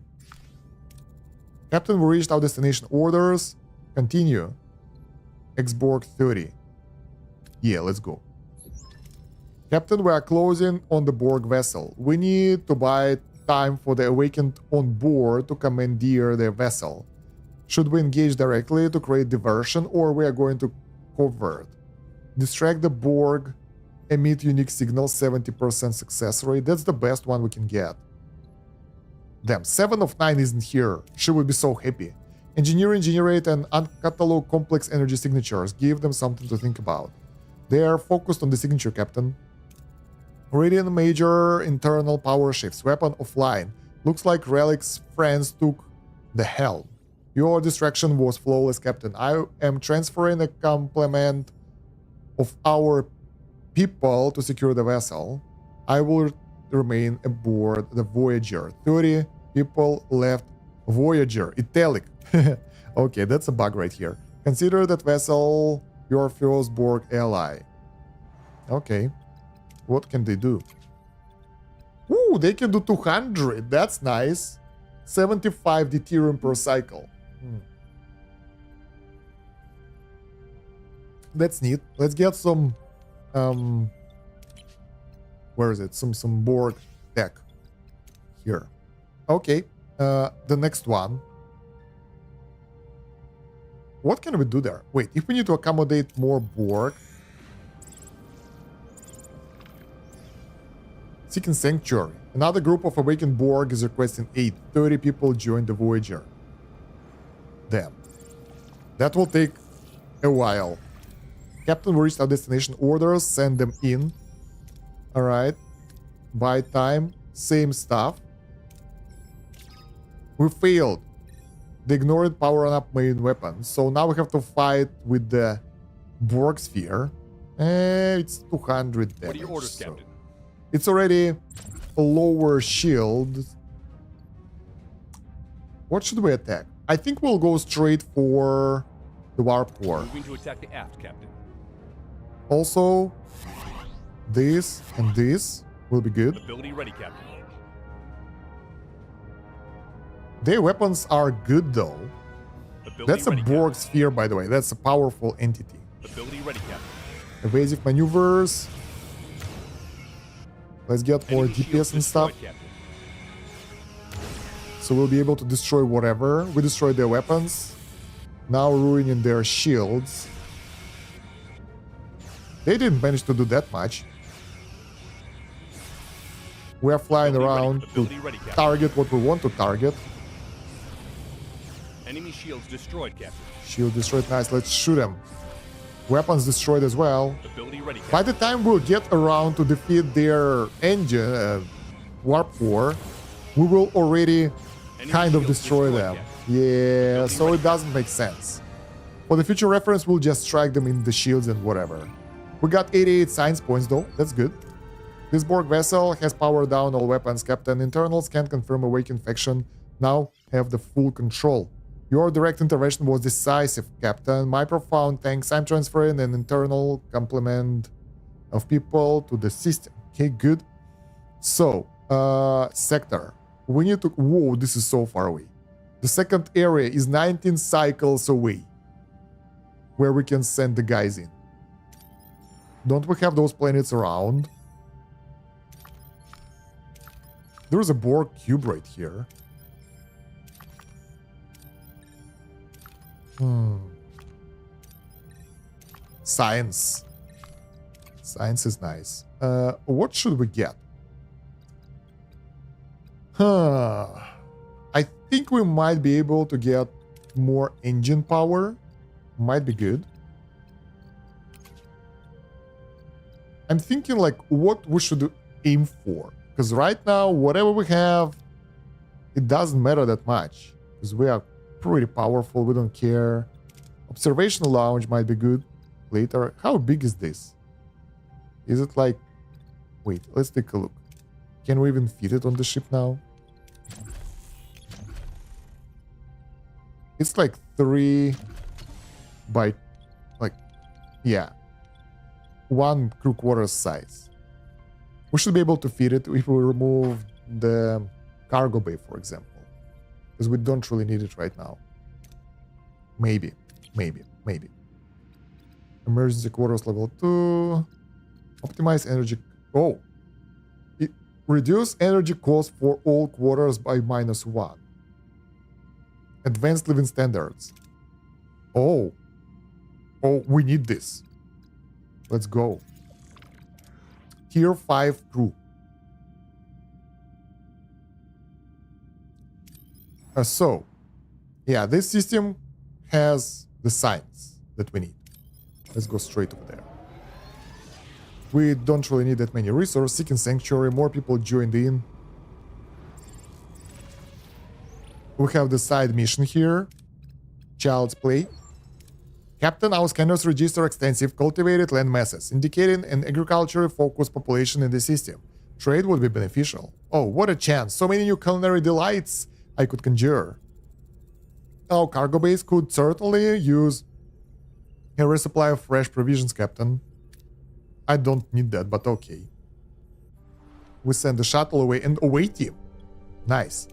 Captain, we reached our destination. Orders. Continue. X-Borg 30. Yeah, let's go. Captain, we are closing on the Borg vessel. We need to buy time for the awakened on board to commandeer their vessel. Should we engage directly to create diversion, or we are going to covert? Distract the Borg, emit unique signals, 70% success rate. That's the best one we can get. Damn, 7 of 9 isn't here. She would be so happy. Engineering, generate and uncatalog complex energy signatures. Give them something to think about. They are focused on the signature, Captain. Radiant major internal power shifts. Weapon offline. Looks like Relic's friends took the helm. Your distraction was flawless, Captain. I am transferring a complement of our people to secure the vessel. I will remain aboard the Voyager. 30 people left Voyager. Italic. Okay, that's a bug right here. Consider that vessel your first Borg ally. Okay. What can they do? Ooh, they can do 200. That's nice. 75 deuterium per cycle. That's neat. Let's get some where is it? Some Borg tech here. Okay. The next one. What can we do there? Wait, if we need to accommodate more Borg. Seeking Sanctuary. Another group of awakened Borg is requesting aid. 30 people join the Voyager. Damn. That will take a while. Captain, we reached our destination. Orders, send them in. Alright. Buy time. Same stuff. We failed. They ignored powering up main weapons. So now we have to fight with the Borg sphere. It's 200 damage. What are your orders, so. Captain? It's already a lower shield. What should we attack? I think we'll go straight for the warp core. Moving to attack the aft, Captain. Also, this and this will be good. Ability ready, Captain. Their weapons are good though. Ability That's a ready, Borg Captain. sphere, by the way. That's a powerful entity. Ability ready, Captain. Evasive maneuvers. Let's get more Enemy shields DPS and stuff. destroyed, Captain. So we'll be able to destroy whatever. We destroyed their weapons. Now ruining their shields. They didn't manage to do that much. We are flying around to target what we want to target. Enemy shields destroyed, Captain. Shield destroyed. Nice. Let's shoot them. Weapons destroyed as well. Ability ready, By Captain. the time we'll get around to defeat their engine, warp core, we will already kind of destroy them. Yeah, so it doesn't make sense. For the future reference, we'll just strike them in the shields and whatever. We got 88 science points though, that's good. This Borg vessel has powered down all weapons, Captain. Internals can confirm awake infection. Now have the full control. Your direct intervention was decisive, Captain. My profound thanks. I'm transferring an internal complement of people to the system. Okay, good. So, sector. We need to... Whoa, this is so far away. The second area is 19 cycles away, where we can send the guys in. Don't we have those planets around? There's a Borg cube right here. Science. Science is nice. What should we get? I think we might be able to get more engine power. Might be good. I'm thinking like what we should aim for. Because right now, whatever we have, it doesn't matter that much. Because we are pretty powerful, we don't care. Observation lounge might be good later. How big is this? Is it like... Wait, let's take a look. Can we even fit it on the ship now? It's like 3 by... like... yeah. 1 crew quarters size. We should be able to fit it if we remove the cargo bay, for example. Because we don't really need it right now. Maybe. Emergency quarters level 2. Optimize energy... Oh! Reduce energy cost for all quarters by -1. Advanced living standards. Oh, we need this. Let's go. Tier 5 crew. So, yeah, this system has the science that we need. Let's go straight over there. We don't really need that many resources. Seeking Sanctuary, more people joined in. We have the side mission here. Child's Play. Captain, our scanners register extensive cultivated land masses, indicating an agriculture-focused population in the system. Trade would be beneficial. Oh, what a chance. So many new culinary delights I could conjure. Our cargo base could certainly use a resupply of fresh provisions, Captain. I don't need that, but okay. We send the shuttle away and away team. Nice.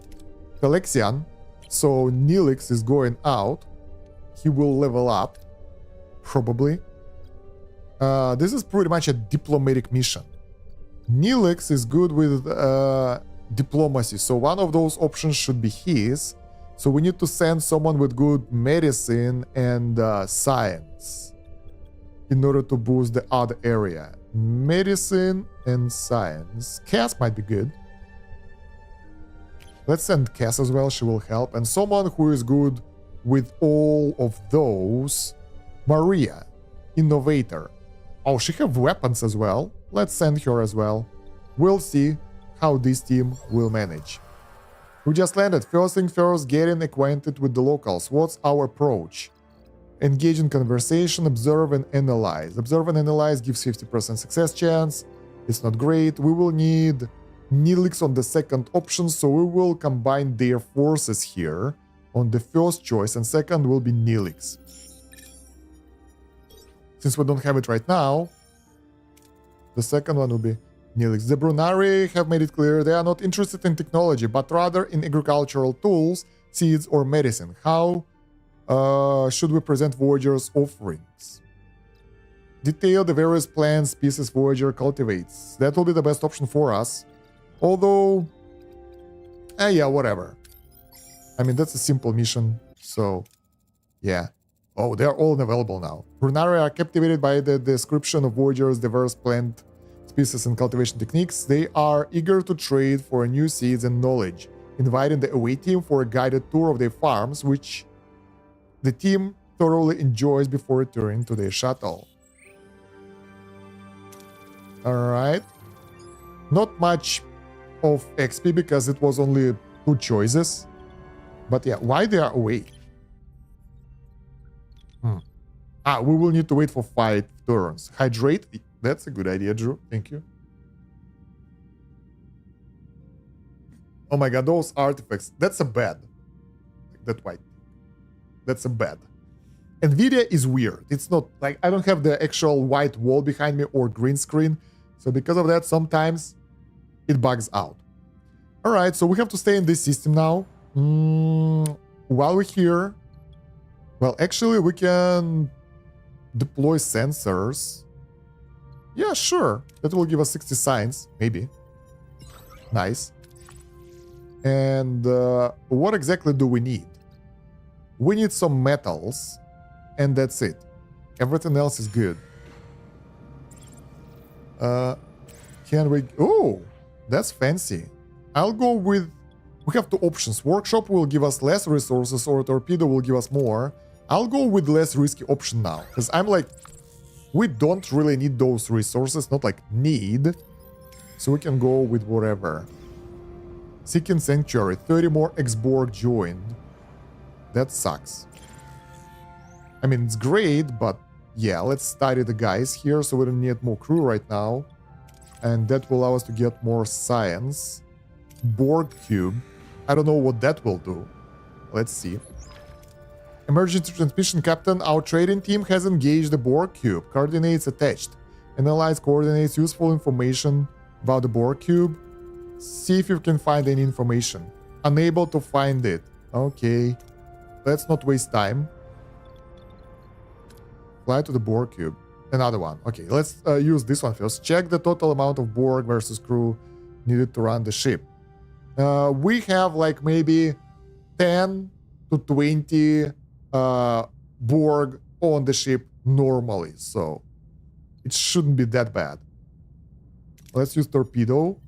Telexian. So Neelix is going out. He will level up. Probably. This is pretty much a diplomatic mission. Neelix is good with diplomacy, so one of those options should be his. So we need to send someone with good medicine and science in order to boost the other area. Medicine and science. Cass might be good. Let's send Cass as well, she will help. And someone who is good with all of those. Maria, innovator. Oh, she have weapons as well. Let's send her as well. We'll see how this team will manage. We just landed. First thing first, getting acquainted with the locals. What's our approach? Engage in conversation, observe and analyze. Observe and analyze gives 50% success chance. It's not great. We will need Neelix on the second option, so we will combine their forces here on the first choice, and second will be Neelix. Since we don't have it right now, the second one will be Neelix. The Brunari have made it clear they are not interested in technology, but rather in agricultural tools, seeds, or medicine. How should we present Voyager's offerings? Detail the various plants, species Voyager cultivates. That will be the best option for us. Although, yeah, whatever. I mean, that's a simple mission, so yeah. Oh, they're all available now. Brunari are captivated by the description of Voyager's diverse plant species and cultivation techniques. They are eager to trade for new seeds and knowledge, inviting the away team for a guided tour of their farms, which the team thoroughly enjoys before returning to their shuttle. Alright. Not much of XP because it was only 2 choices. But yeah, why they are away? We will need to wait for 5 turns. Hydrate. That's a good idea, Drew. Thank you. Oh my god, those artifacts. That's a bad. That white. That's a bad. NVIDIA is weird. It's not like I don't have the actual white wall behind me or green screen. So because of that, sometimes it bugs out. Alright, so we have to stay in this system now. While we're here, well, actually, we can deploy sensors. Yeah, sure. That will give us 60 signs, maybe. Nice. And what exactly do we need? We need some metals, and that's it. Everything else is good. Can we... Oh, that's fancy. I'll go with... We have 2 options. Workshop will give us less resources, or torpedo will give us more. I'll go with less risky option now, because I'm like... We don't really need those resources, not like need. So we can go with whatever. Seeking Sanctuary, 30 more X-Borg joined. That sucks. I mean, it's great, but yeah, let's study the guys here so we don't need more crew right now. And that will allow us to get more science. Borg Cube. I don't know what that will do. Let's see. Emergency transmission captain, our trading team has engaged the Borg Cube. Coordinates attached. Analyze coordinates, useful information about the Borg Cube. See if you can find any information. Unable to find it. Okay. Let's not waste time. Fly to the Borg Cube. Another one. Okay, let's use this one first. Check the total amount of Borg versus crew needed to run the ship. We have like maybe 10 to 20 Borg on the ship normally, so it shouldn't be that bad. Let's use torpedo.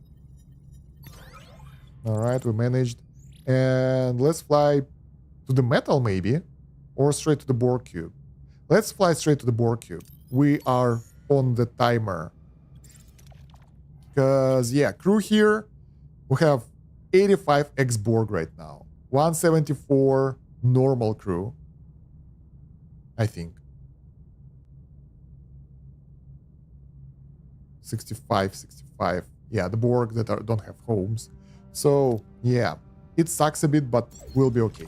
Alright, we managed. And let's fly to the metal maybe, or straight to the Borg Cube. Let's fly straight to the Borg Cube. We are on the timer. Because, yeah, crew here, we have 85 X-Borg right now. 174 normal crew, I think. 65. Yeah, the Borg that don't have homes. So, yeah, it sucks a bit, but we'll be okay.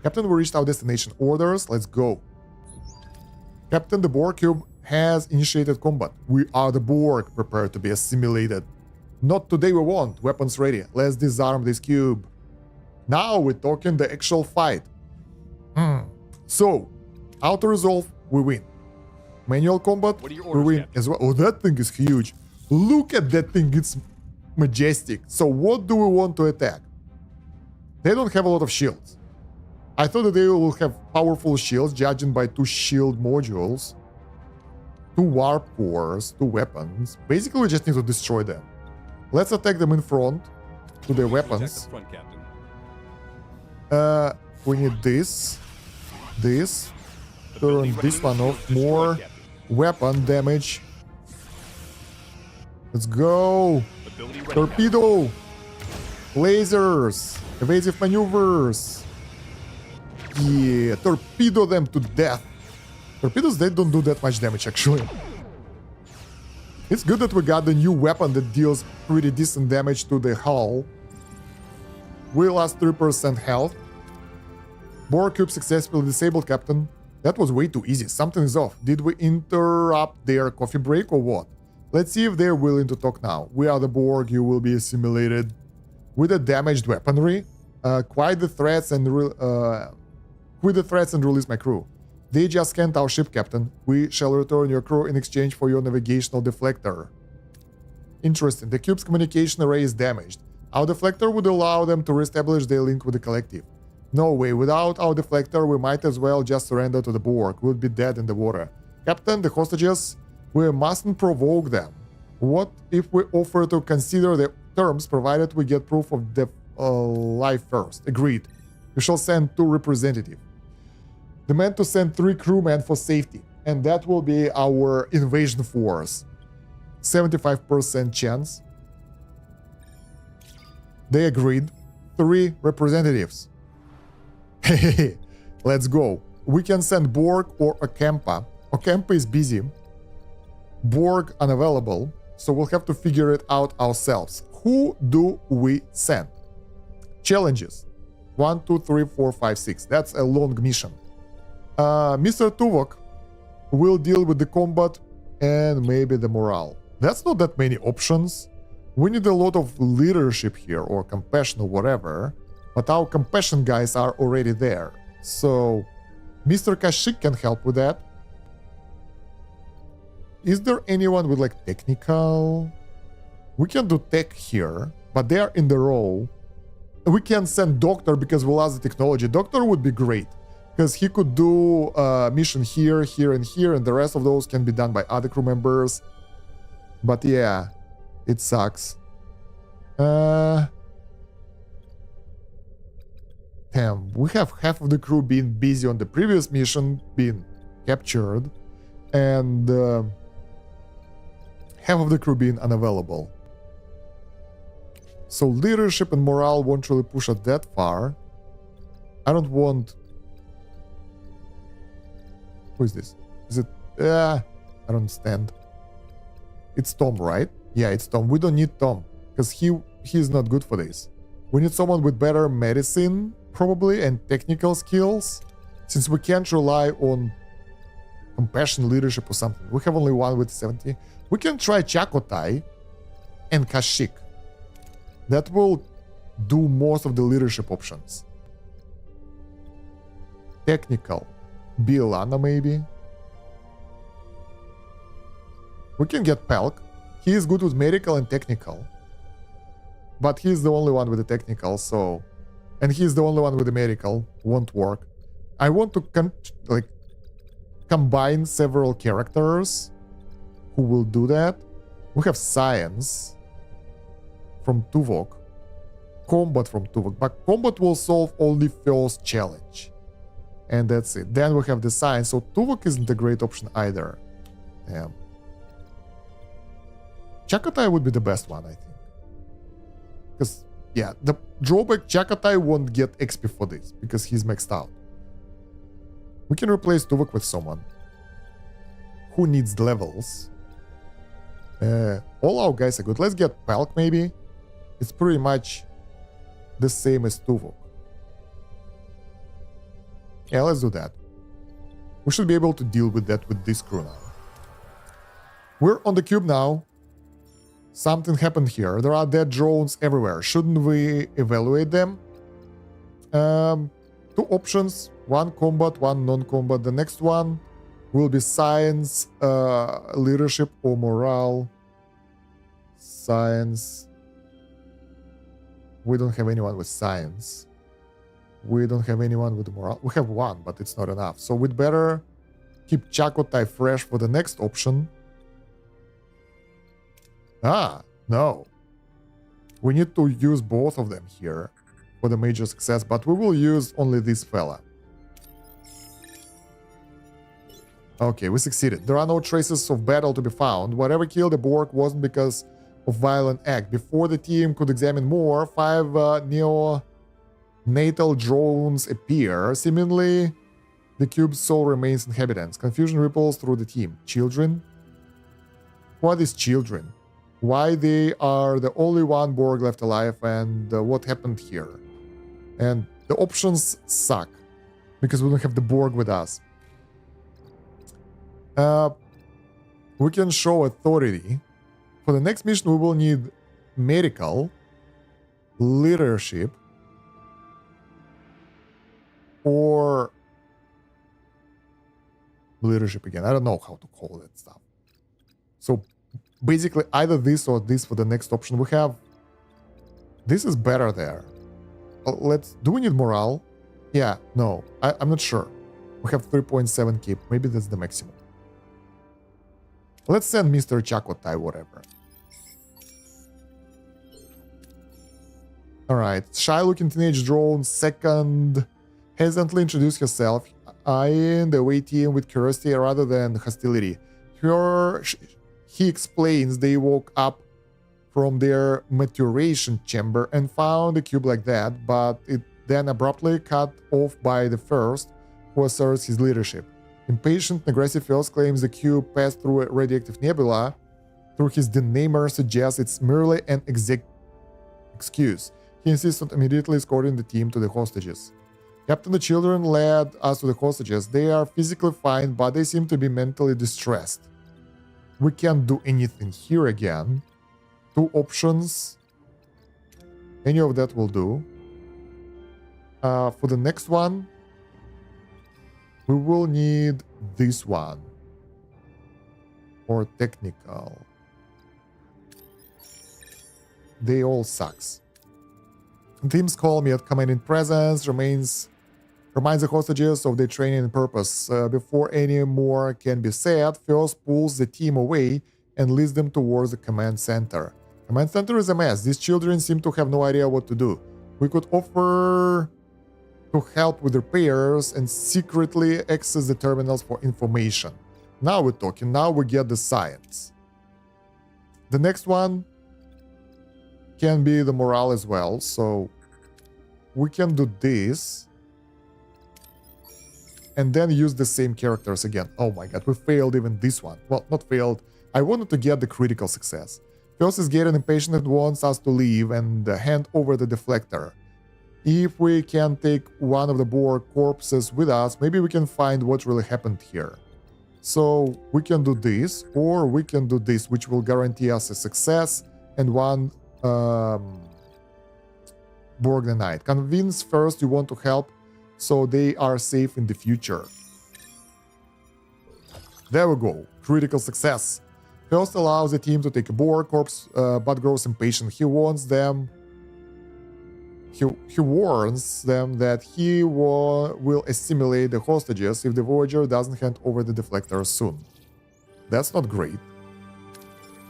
Captain, we reached our destination. Orders, let's go. Captain, the Borg Cube has initiated combat. We are the Borg, prepared to be assimilated. Not today we won't. Weapons ready. Let's disarm this cube. Now we're talking the actual fight. So, auto resolve, we win. Manual combat, we win as well. Oh, that thing is huge. Look at that thing, it's majestic. So what do we want to attack? They don't have a lot of shields. I thought that they will have powerful shields, judging by 2 shield modules, 2 warp cores, 2 weapons. Basically, we just need to destroy them. Let's attack them in front to their weapons. We need this. Turn this one off. More weapon damage. Let's go. Torpedo. Lasers. Evasive maneuvers. Yeah, torpedo them to death. Torpedoes, they don't do that much damage, actually. It's good that we got a new weapon that deals pretty decent damage to the hull. We lost 3% health. Borg Cube successfully disabled, Captain. That was way too easy. Something is off. Did we interrupt their coffee break or what? Let's see if they're willing to talk now. We are the Borg. You will be assimilated. With a damaged weaponry. Quit the threats and release my crew. They just scanned our ship, Captain. We shall return your crew in exchange for your navigational deflector. Interesting. The cube's communication array is damaged. Our deflector would allow them to reestablish their link with the collective. No way. Without our deflector, we might as well just surrender to the Borg. We'll be dead in the water. Captain, the hostages, we mustn't provoke them. What if we offer to consider the terms, provided we get proof of the life first? Agreed. We shall send 2 representatives. Demand to send 3 crewmen for safety. And that will be our invasion force. 75% chance. They agreed. 3 representatives. Hey, let's go. We can send Borg or Okempa. Okempa is busy. Borg unavailable. So we'll have to figure it out ourselves. Who do we send? Challenges. 1, 2, 3, 4, 5, 6. That's a long mission. Mr. Tuvok will deal with the combat and maybe the morale. That's not that many options. We need a lot of leadership here, or compassion, or whatever. But our compassion guys are already there. So Mr. Kashyyyk can help with that. Is there anyone with like technical? We can do tech here, but they are in the row. We can send Doctor because we lost the technology. Doctor would be great because he could do mission here, here, and here, and the rest of those can be done by other crew members. But yeah, it sucks. Damn, we have half of the crew being busy on the previous mission, being captured, and half of the crew being unavailable. So leadership and morale won't really push us that far. I don't want... Who is this? Is it... I don't understand. It's Tom, right? Yeah, it's Tom. We don't need Tom, because he's not good for this. We need someone with better medicine, probably, and technical skills, since we can't rely on compassion, leadership, or something. We have only one with 70. We can try Chakotay and Kashyyyk. That will do most of the leadership options. Technical. Bielana, maybe. We can get Pelk. He is good with medical and technical. But he's the only one with the technical, so... And he's the only one with the medical. Won't work. I want to combine several characters who will do that. We have science from Tuvok. Combat from Tuvok. But combat will solve only first challenge. And that's it. Then we have the science. So Tuvok isn't a great option either. Damn. Chakotay would be the best one, I think. Because, yeah, the drawback, Chakotay won't get XP for this, because he's maxed out. We can replace Tuvok with someone who needs levels. All our guys are good. Let's get Pelk, maybe. It's pretty much the same as Tuvok. Yeah, let's do that. We should be able to deal with that with this crew now. We're on the cube now. Something happened here. There are dead drones everywhere. Shouldn't we evaluate them? 2 options. 1 combat, 1 non-combat. The next one will be science, leadership, or morale. Science. We don't have anyone with science. We don't have anyone with morale. We have 1, but it's not enough. So we'd better keep Chakotay fresh for the next option. No. We need to use both of them here for the major success, but we will use only this fella. Okay, we succeeded. There are no traces of battle to be found. Whatever killed the Borg wasn't because of violent act. Before the team could examine more, 5 neonatal drones appear. Seemingly, the cube's soul remains inhabitants. Confusion ripples through the team. Children? What is children? Why they are the only one Borg left alive, and what happened here? And the options suck, because we don't have the Borg with us. We can show authority. For the next mission, we will need medical, leadership, or leadership again. I don't know how to call that stuff. So basically either this or this for the next option. We have... This is better there. Do we need morale? Yeah, no. I'm not sure. We have 3.7 keep. Maybe that's the maximum. Let's send Mr. Chakotay, whatever. Alright. Shy-looking teenage drone. Second. Hesitantly introduce yourself. eyeing the away team with curiosity rather than hostility. He explains they woke up from their maturation chamber and found a cube like that, but it then abruptly cut off by the first, who asserts his leadership. Impatient and aggressive Phils claims the cube passed through a radioactive nebula. Through his denamer suggests it's merely an excuse. He insists on immediately escorting the team to the hostages. Captain, the children led us to the hostages. They are physically fine, but they seem to be mentally distressed. We can't do anything here again. 2 options. Any of that will do. For the next one, we will need this one. Or technical. They all sucks. Teams call me at commanding presence, reminds the hostages of their training and purpose. Before any more can be said, First pulls the team away and leads them towards the command center. Command center is a mess. These children seem to have no idea what to do. We could offer to help with repairs and secretly access the terminals for information. Now we're talking. Now we get the science. The next one can be the morale as well. So we can do this. And then use the same characters again. Oh my god, we failed even this one. Well, not failed. I wanted to get the critical success. First is getting impatient and wants us to leave and hand over the deflector. If we can take one of the Borg corpses with us, maybe we can find what really happened here. So we can do this, or we can do this, which will guarantee us a success and one Borg denied. Convince first you want to help, so they are safe in the future. There we go. Critical success. First allows the team to take a Borg corpse, but grows impatient. He warns them. He warns them that he will assimilate the hostages if the Voyager doesn't hand over the deflector soon. That's not great.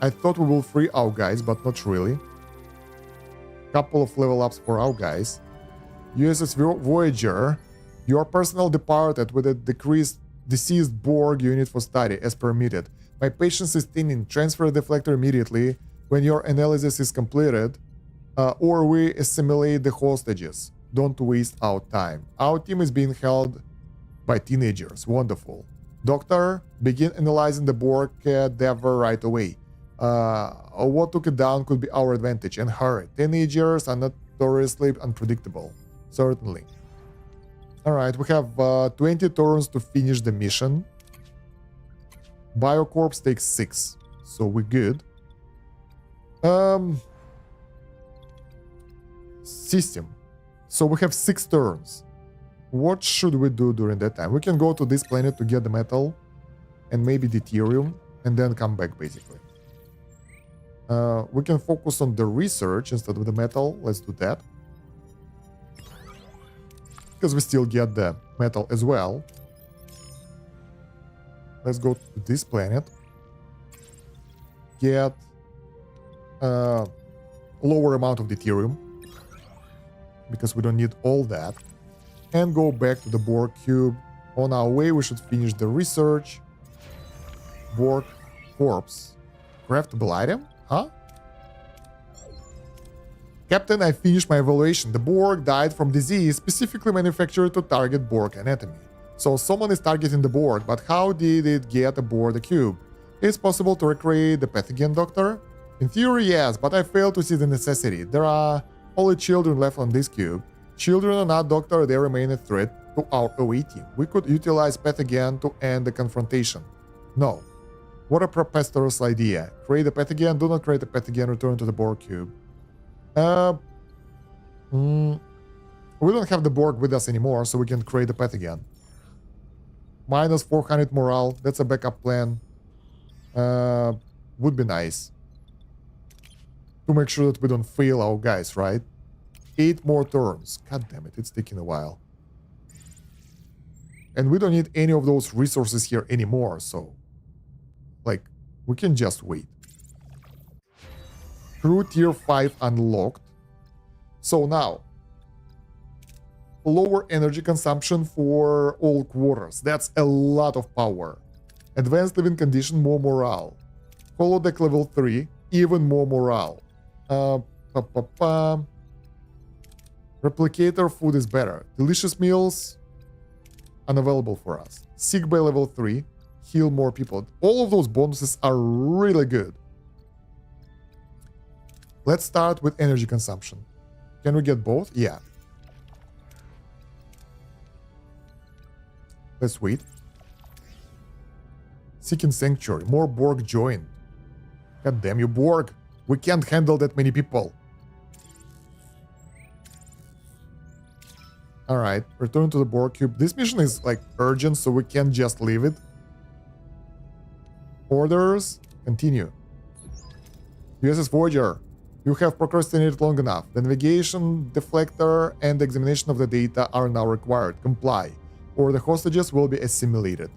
I thought we will free our guys, but not really. Couple of level ups for our guys. U.S.S. Voyager, your personnel departed with a deceased Borg unit for study, as permitted. My patience is thinning. Transfer the deflector immediately when your analysis is completed, or we assimilate the hostages. Don't waste our time. Our team is being held by teenagers. Wonderful. Doctor, begin analyzing the Borg cadaver right away. What took it down could be our advantage, and hurry. Teenagers are notoriously unpredictable. Certainly. Alright, we have 20 turns to finish the mission. Biocorps takes 6, so we're good. System. So we have 6 turns. What should we do during that time? We can go to this planet to get the metal and maybe deuterium and then come back basically. We can focus on the research instead of the metal. Let's do that. Because we still get the metal as well. Let's go to this planet. Get lower amount of deuterium. Because we don't need all that. And go back to the Borg cube. On our way, we should finish the research. Borg corpse. Craftable item? Huh? Captain, I finished my evaluation. The Borg died from disease specifically manufactured to target Borg anatomy. So someone is targeting the Borg, but how did it get aboard the cube? Is it possible to recreate the pathogen, Doctor? In theory, yes, but I fail to see the necessity. There are only children left on this cube. Children or not, Doctor, they remain a threat to our away team. We could utilize pathogen to end the confrontation. No. What a preposterous idea. Create a pathogen, do not create a pathogen, return to the Borg cube. We don't have the Borg with us anymore, so we can create a pathogen. Minus 400 morale, that's a backup plan. Would be nice. To make sure that we don't fail our guys, right? 8 more turns. God damn it, it's taking a while. And we don't need any of those resources here anymore, so... like, we can just wait. Crew tier 5 unlocked. So now, lower energy consumption for all quarters. That's a lot of power. Advanced living condition, more morale. Holodeck level 3, even more morale. Replicator food is better. Delicious meals, unavailable for us. Sick bay level 3, heal more people. All of those bonuses are really good. Let's start with energy consumption. Can we get both? Yeah. Let's wait. Seeking Sanctuary. More Borg joined. God damn you, Borg. We can't handle that many people. Alright, return to the Borg cube. This mission is like urgent, so we can't just leave it. Orders. Continue. U.S.S. Voyager. You have procrastinated long enough. The navigation deflector and the examination of the data are now required. Comply, or the hostages will be assimilated.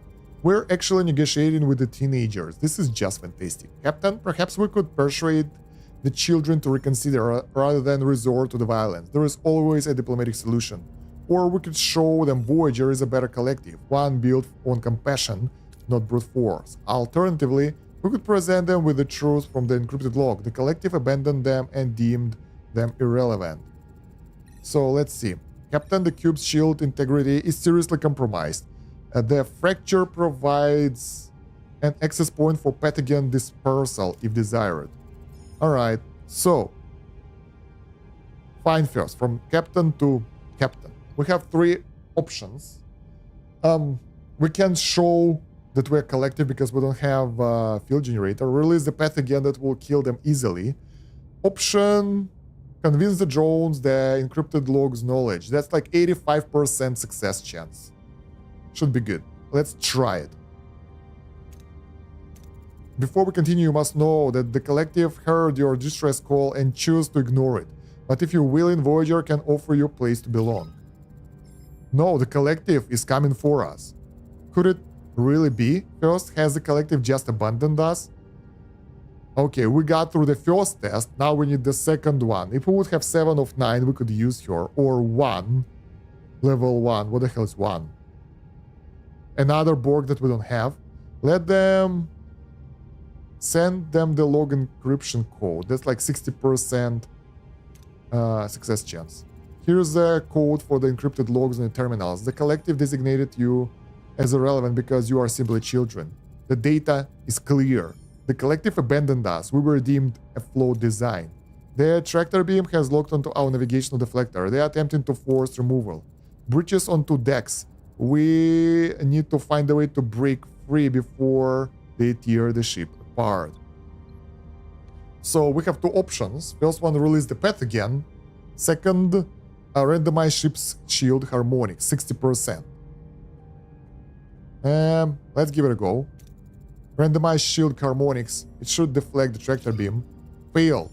We're actually negotiating with the teenagers. This is just fantastic. Captain, perhaps we could persuade the children to reconsider rather than resort to the violence. There is always a diplomatic solution. Or we could show them Voyager is a better collective, one built on compassion, not brute force. Alternatively, we could present them with the truth from the encrypted log. The collective abandoned them and deemed them irrelevant. So let's see. Captain, the cube's shield integrity is seriously compromised. The fracture provides an access point for pathogen dispersal if desired. Alright, so find first from captain to captain. We have 3 options. We can show that we're collective because we don't have a field generator. Release the pathogen that will kill them easily. Option, convince the drones the encrypted log's knowledge. That's like 85% success chance. Should be good. Let's try it. Before we continue, you must know that the collective heard your distress call and choose to ignore it. But if you're willing, Voyager can offer you a place to belong. No, the collective is coming for us. Could it really be? First, has the collective just abandoned us? Okay, we got through the first test, now we need the second one. If we would have 7 of 9, we could use her. Or 1. Level 1. What the hell is 1? Another Borg that we don't have. Let them... Send them the log encryption code. That's like 60% success chance. Here's the code for the encrypted logs in the terminals. The collective designated you as irrelevant because you are simply children. The data is clear. The collective abandoned us. We were deemed a flawed design. The tractor beam has locked onto our navigational deflector. They are attempting to force removal. Breaches onto decks. We need to find a way to break free before they tear the ship apart. So we have 2 options. First one, release the pathogen. Second, randomize ship's shield harmonic, 60%. Let's give it a go. Randomize shield harmonics. It should deflect the tractor beam. Fail.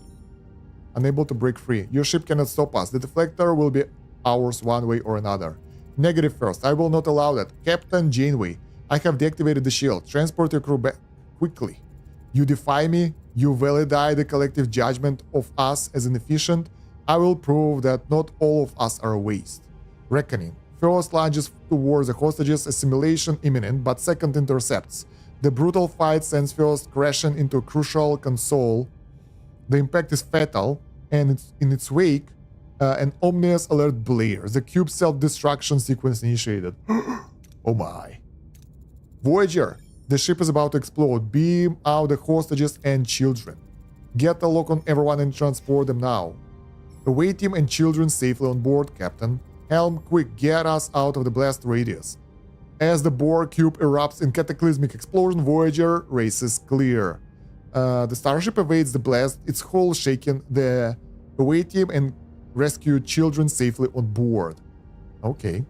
Unable to break free. Your ship cannot stop us. The deflector will be ours one way or another. Negative first. I will not allow that. Captain Janeway, I have deactivated the shield. Transport your crew back quickly. You defy me. You validate the collective judgment of us as inefficient. I will prove that not all of us are a waste. Reckoning. First lunges towards the hostages, assimilation imminent, but second intercepts. The brutal fight sends first crashing into a crucial console. The impact is fatal, and in its wake, an ominous alert blares. The cube self-destruction sequence initiated. Oh my. Voyager, the ship is about to explode. Beam out the hostages and children. Get a lock on everyone and transport them now. Away team and children safely on board, Captain. Helm, quick, get us out of the blast radius. As the Borg cube erupts in cataclysmic explosion, Voyager races clear. The starship evades the blast, its hull shaken. The away team and rescue children safely on board. Okay.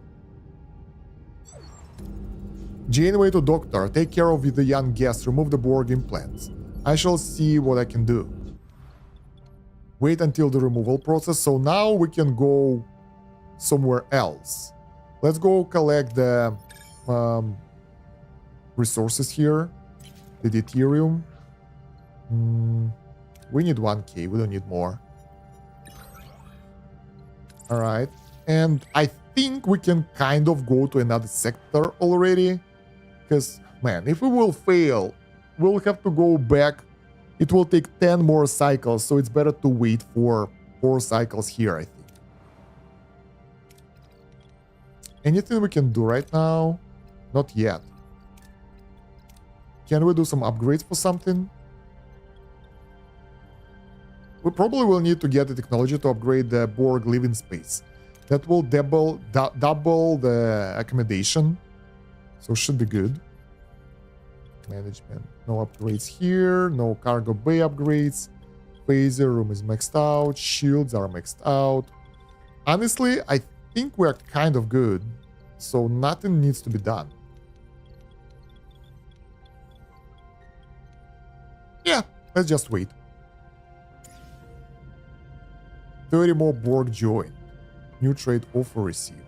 Janeway to Doctor, take care of the young guests, remove the Borg implants. I shall see what I can do. Wait until the removal process, so now we can go somewhere else. Let's go collect the resources here. The deuterium. We need 1k, we don't need more. Alright. And I think we can kind of go to another sector already. Because, man, if we will fail, we'll have to go back. It will take 10 more cycles, so it's better to wait for 4 cycles here, I think. Anything we can do right now? Not yet. Can we do some upgrades for something? We probably will need to get the technology to upgrade the Borg living space. That will double the accommodation. So should be good. Management. No upgrades here. No cargo bay upgrades. Phaser room is maxed out. Shields are maxed out. Honestly, I think we're kind of good. So nothing needs to be done. Yeah, let's just wait. 30 more Borg joined. New trade offer received.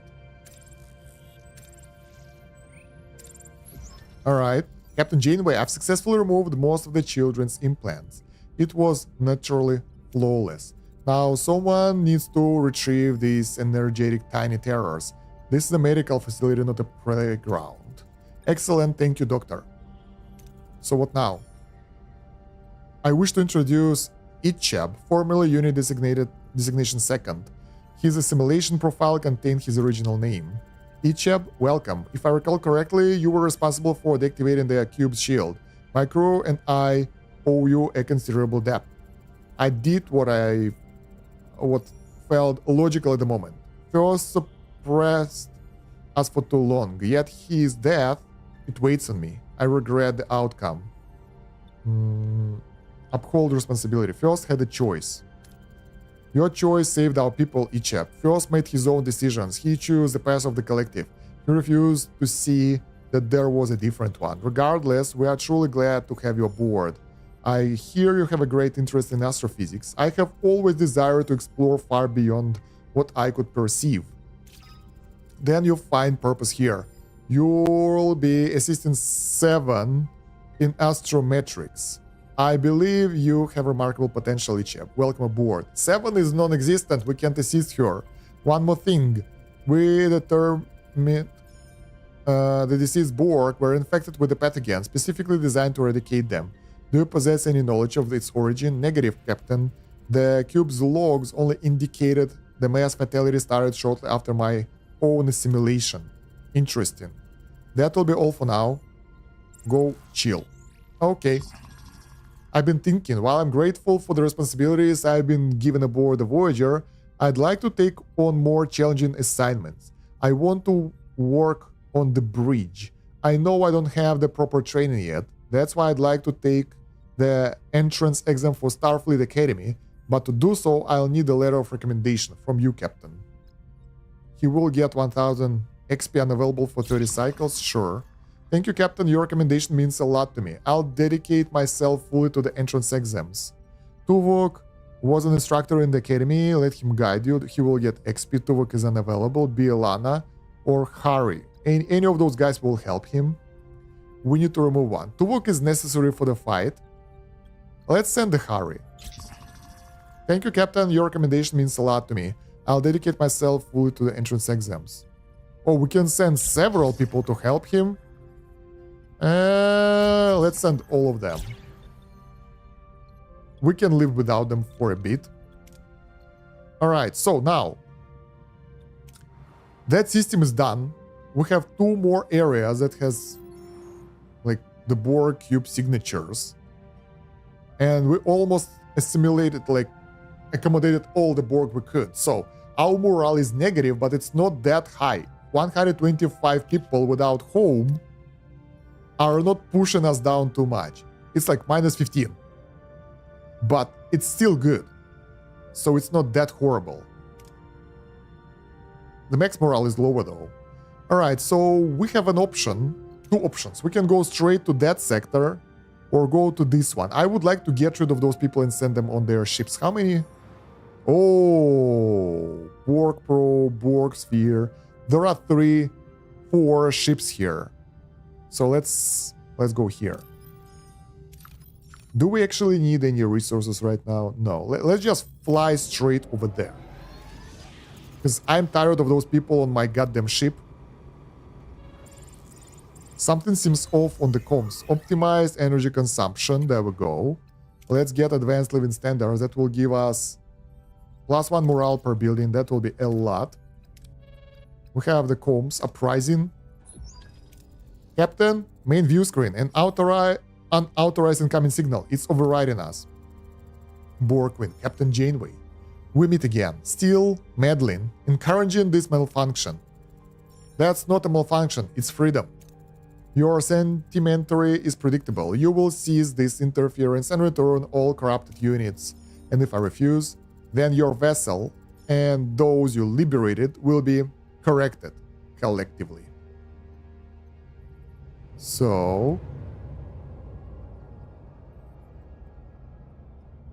Alright. Captain Janeway, I've successfully removed most of the children's implants. It was naturally flawless. Now someone needs to retrieve these energetic tiny terrors. This is a medical facility, not a playground. Excellent, thank you, Doctor. So what now? I wish to introduce Ichab, formerly Unit Designation Second. His assimilation profile contained his original name. Ichab, welcome. If I recall correctly, you were responsible for deactivating the cube's shield. My crew and I owe you a considerable debt. I did what felt logical at the moment. First suppressed us for too long, yet his death, it waits on me. I regret the outcome. Uphold responsibility. First had a choice. Your choice saved our people, Ichab. First made his own decisions. He chose the path of the collective. He refused to see that there was a different one. Regardless, we are truly glad to have you aboard. I hear you have a great interest in astrophysics. I have always desired to explore far beyond what I could perceive. Then you'll find purpose here. You'll be Assistant 7 in astrometrics. I believe you have remarkable potential, Ichab. Welcome aboard. 7 is non-existent. We can't assist her. One more thing. We determined the deceased Borg were infected with a pathogen specifically designed to eradicate them. Do you possess any knowledge of its origin? Negative, Captain. The cube's logs only indicated the mass fatality started shortly after my own assimilation. Interesting. That'll be all for now. Go chill. Okay. I've been thinking, while I'm grateful for the responsibilities I've been given aboard the Voyager, I'd like to take on more challenging assignments. I want to work on the bridge. I know I don't have the proper training yet. That's why I'd like to take the entrance exam for Starfleet Academy, but to do so, I'll need a letter of recommendation from you, Captain. He will get 1000 XP unavailable for 30 cycles? Sure. Thank you, Captain. Your recommendation means a lot to me. I'll dedicate myself fully to the entrance exams. Tuvok was an instructor in the academy. Let him guide you. He will get XP. Tuvok is unavailable. Be Alana or Harry. Any of those guys will help him. We need to remove one. Tuvok is necessary for the fight. Let's send the Harry. Thank you, Captain. Your recommendation means a lot to me. I'll dedicate myself fully to the entrance exams. Oh, we can send several people to help him. Let's send all of them. We can live without them for a bit. Alright, so now that system is done. We have 2 more areas that has like the Borg cube signatures. And we almost assimilated, like accommodated all the Borg we could. So our morale is negative, but it's not that high. 125 people without home are not pushing us down too much. It's like minus 15. But it's still good. So it's not that horrible. The max morale is lower though. Alright, so we have an option. 2 options. We can go straight to that sector or go to this one. I would like to get rid of those people and send them on their ships. How many? Oh, Borg Pro, Borg Sphere. There are 4 ships here. So let's go here. Do we actually need any resources right now? No. Let's just fly straight over there. Because I'm tired of those people on my goddamn ship. Something seems off on the comms. Optimized energy consumption. There we go. Let's get advanced living standards. That will give us +1 morale per building. That will be a lot. We have the comms uprising. Captain, main view screen. An unauthorized incoming signal. It's overriding us. Borquin, Captain Janeway. We meet again. Still meddling, encouraging this malfunction. That's not a malfunction, it's freedom. Your sentimentary is predictable. You will cease this interference and return all corrupted units. And if I refuse, then your vessel and those you liberated will be corrected collectively. So,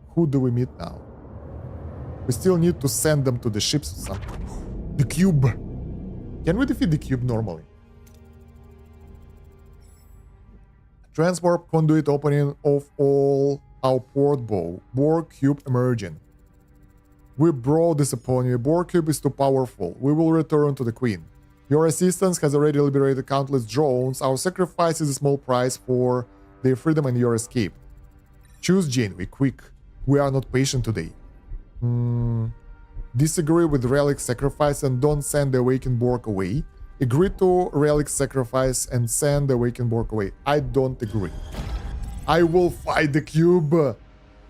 who do we meet now? We still need to send them to the ships or something. The cube. Can we defeat the cube normally? Transwarp conduit opening of all our port bow. Borg cube emerging. We brought this upon you. Borg cube is too powerful. We will return to the Queen. Your assistance has already liberated countless drones. Our sacrifice is a small price for their freedom and your escape. Choose Janeway, quick. We are not patient today. Disagree with relic sacrifice and don't send the awakened Borg away. Agree to relic sacrifice and send the awakened Borg away. I don't agree. I will fight the cube.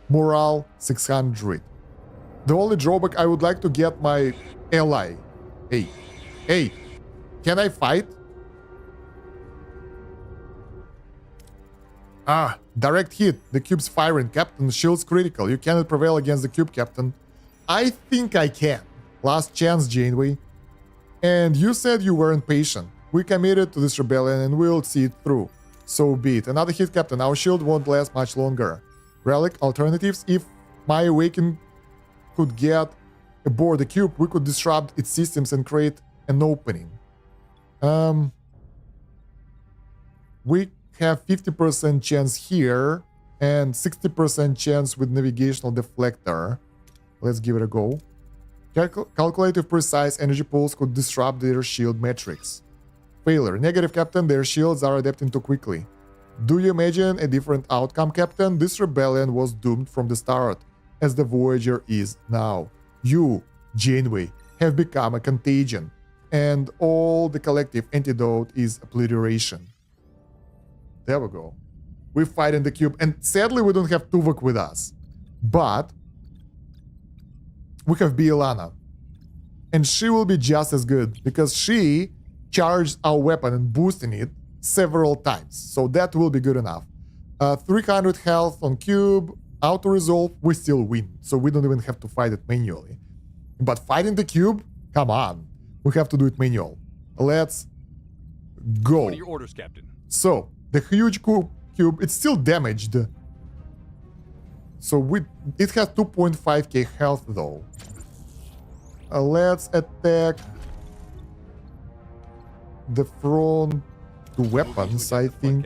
Morale 600. The only drawback, I would like to get my ally. Hey, can I fight? Direct hit. The cube's firing. Captain, shields critical. You cannot prevail against the cube, Captain. I think I can. Last chance, Janeway. And you said you weren't patient. We committed to this rebellion and we'll see it through. So be it. Another hit, Captain. Our shield won't last much longer. Relic alternatives. If my awakened could get aboard the cube, we could disrupt its systems and create an opening. We have 50% chance here and 60% chance with navigational deflector. Let's give it a go. Calculate if precise energy pulse could disrupt their shield metrics. Failure. Negative, Captain. Their shields are adapting too quickly. Do you imagine a different outcome, Captain? This rebellion was doomed from the start, as the Voyager is now. You, Janeway, have become a contagion, and all the collective antidote is obliteration. There we go. We fight in the cube, and sadly we don't have Tuvok with us. But we have Bielana, and she will be just as good, because she charged our weapon and boosting it several times, so that will be good enough. 300 health on cube, auto-resolve, we still win, so we don't even have to fight it manually. But fighting the cube? Come on, we have to do it manual. Let's go. What are your orders, Captain? So, the huge cube, it's still damaged. So it has 2.5k health though. Let's attack the front to weapons, I think.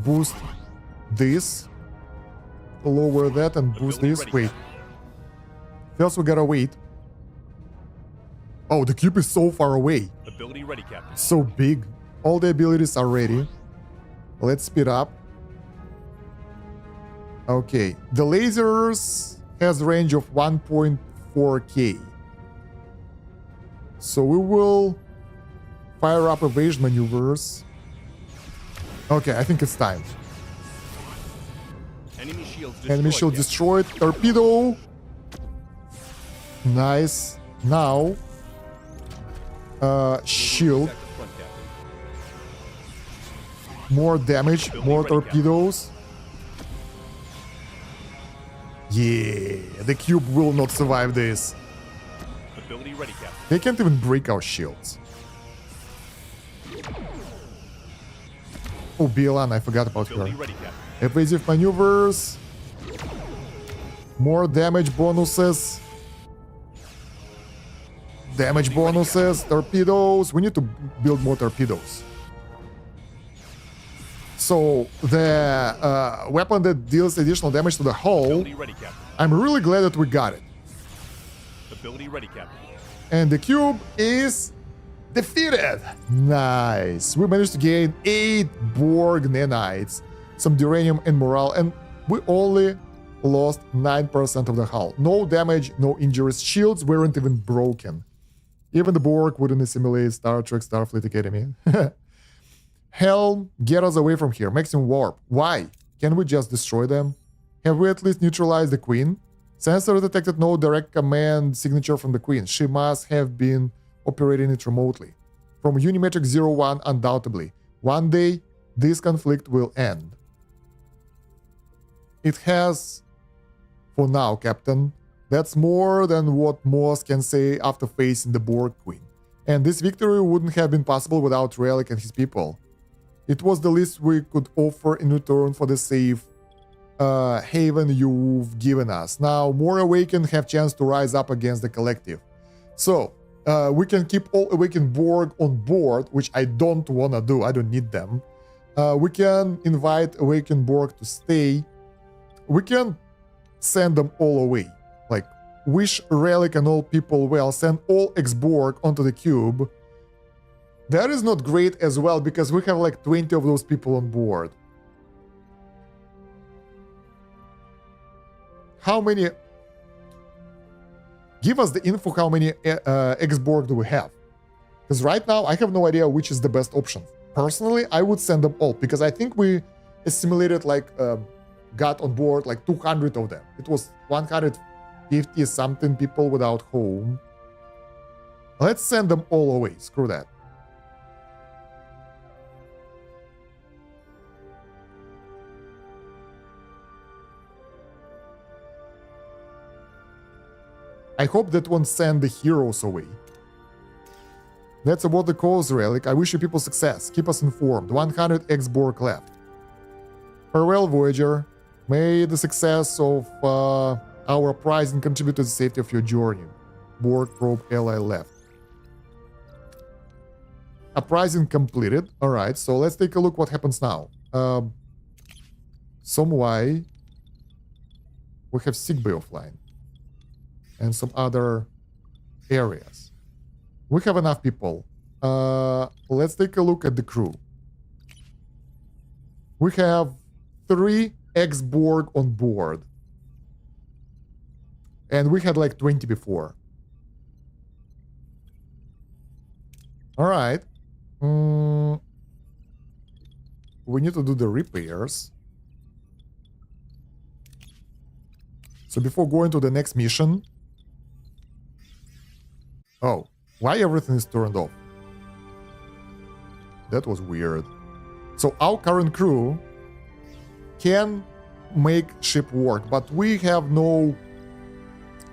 Boost this, lower that, and boost this. Wait. First we gotta wait. Oh, the cube is so far away. Ability ready, Captain. So big. All the abilities are ready. Let's speed up. Okay, the lasers has range of 1.4k. So we will fire up evasion maneuvers. Okay, I think it's time. Enemy shields destroyed. Enemy shield destroyed. Torpedo. Nice. Now, shield. More damage, more torpedoes. Yeah, the cube will not survive this. Ability ready, Captain. They can't even break our shields. Oh, Bielan, I forgot about her. Ready, Evasive maneuvers. More damage bonuses. Damage bonuses. Torpedoes. We need to build more torpedoes. So the weapon that deals additional damage to the hull, ready, I'm really glad that we got it. Ability ready, Captain. And the cube is defeated. Nice. We managed to gain 8 Borg nanites, some duranium and morale, and we only lost 9% of the hull. No damage, no injuries. Shields weren't even broken. Even the Borg wouldn't assimilate Star Trek Starfleet Academy. Helm, get us away from here. Maximum warp. Why? Can we just destroy them? Have we at least neutralized the Queen? Sensor detected no direct command signature from the Queen. She must have been operating it remotely. From Unimetric 01, undoubtedly. One day, this conflict will end. It has, for now, Captain. That's more than what Moss can say after facing the Borg Queen. And this victory wouldn't have been possible without Relic and his people. It was the least we could offer in return for the safe haven you've given us. Now, more Awakened have chance to rise up against the Collective. So, we can keep all Awakened Borg on board, which I don't want to do. I don't need them. We can invite Awakened Borg to stay. We can send them all away. Like, wish Relic and all people well. Send all ex-Borg onto the cube. That is not great as well, because we have like 20 of those people on board. How many... Give us the info how many ex-Borg do we have. Because right now, I have no idea which is the best option. Personally, I would send them all, because I think we assimilated like... got on board like 200 of them. It was 150 something people without home. Let's send them all away. Screw that. I hope that won't send the heroes away. That's about the cause, Relic. I wish you people success. Keep us informed. 100 ex-Borg left. Farewell, Voyager. May the success of our uprising contribute to the safety of your journey. Borg probe ally left. Uprising completed. Alright, so let's take a look what happens now. Some Y. We have Sickbay offline. And some other areas. We have enough people. Let's take a look at the crew. We have 3 ex-Borg on board. And we had like 20 before. Alright. We need to do the repairs. So before going to the next mission... Oh, why everything is turned off? That was weird. So our current crew can make ship work, but we have no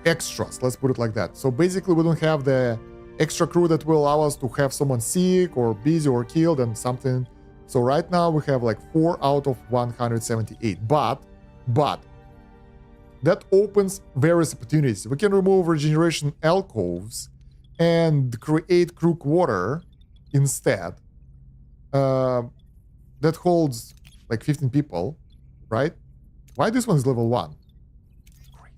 extras, let's put it like that. So basically we don't have the extra crew that will allow us to have someone sick or busy or killed and something. So right now we have like 4 out of 178, but that opens various opportunities. We can remove regeneration alcoves and create crew quarter instead. That holds like 15 people, right? Why this one is level 1? Great.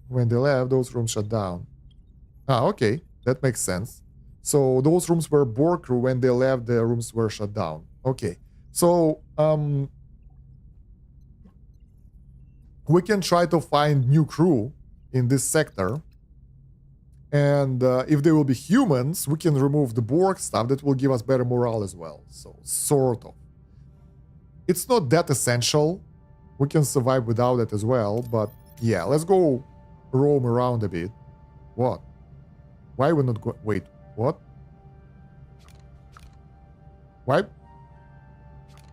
When they left, those rooms shut down. Ah, okay, that makes sense. So those rooms were Borg crew. When they left, the rooms were shut down. Okay, so we can try to find new crew in this sector. And if they will be humans, we can remove the Borg stuff. That will give us better morale as well. So, sort of. It's not that essential. We can survive without it as well. But yeah, let's go roam around a bit. What? Why we not go? Wait, what? Why?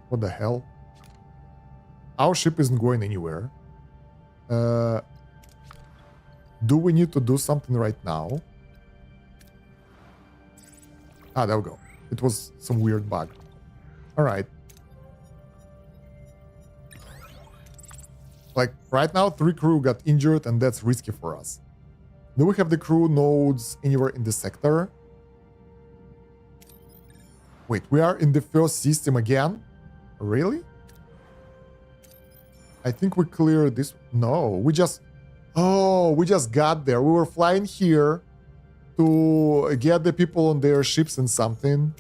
What the hell? Our ship isn't going anywhere. Do we need to do something right now? Ah, there we go. It was some weird bug. Alright. Like, right now, 3 crew got injured, and that's risky for us. Do we have the crew nodes anywhere in the sector? Wait, we are in the first system again? Really? I think we cleared this... No, we just... Oh, we just got there. We were flying here to get the people on their ships and something.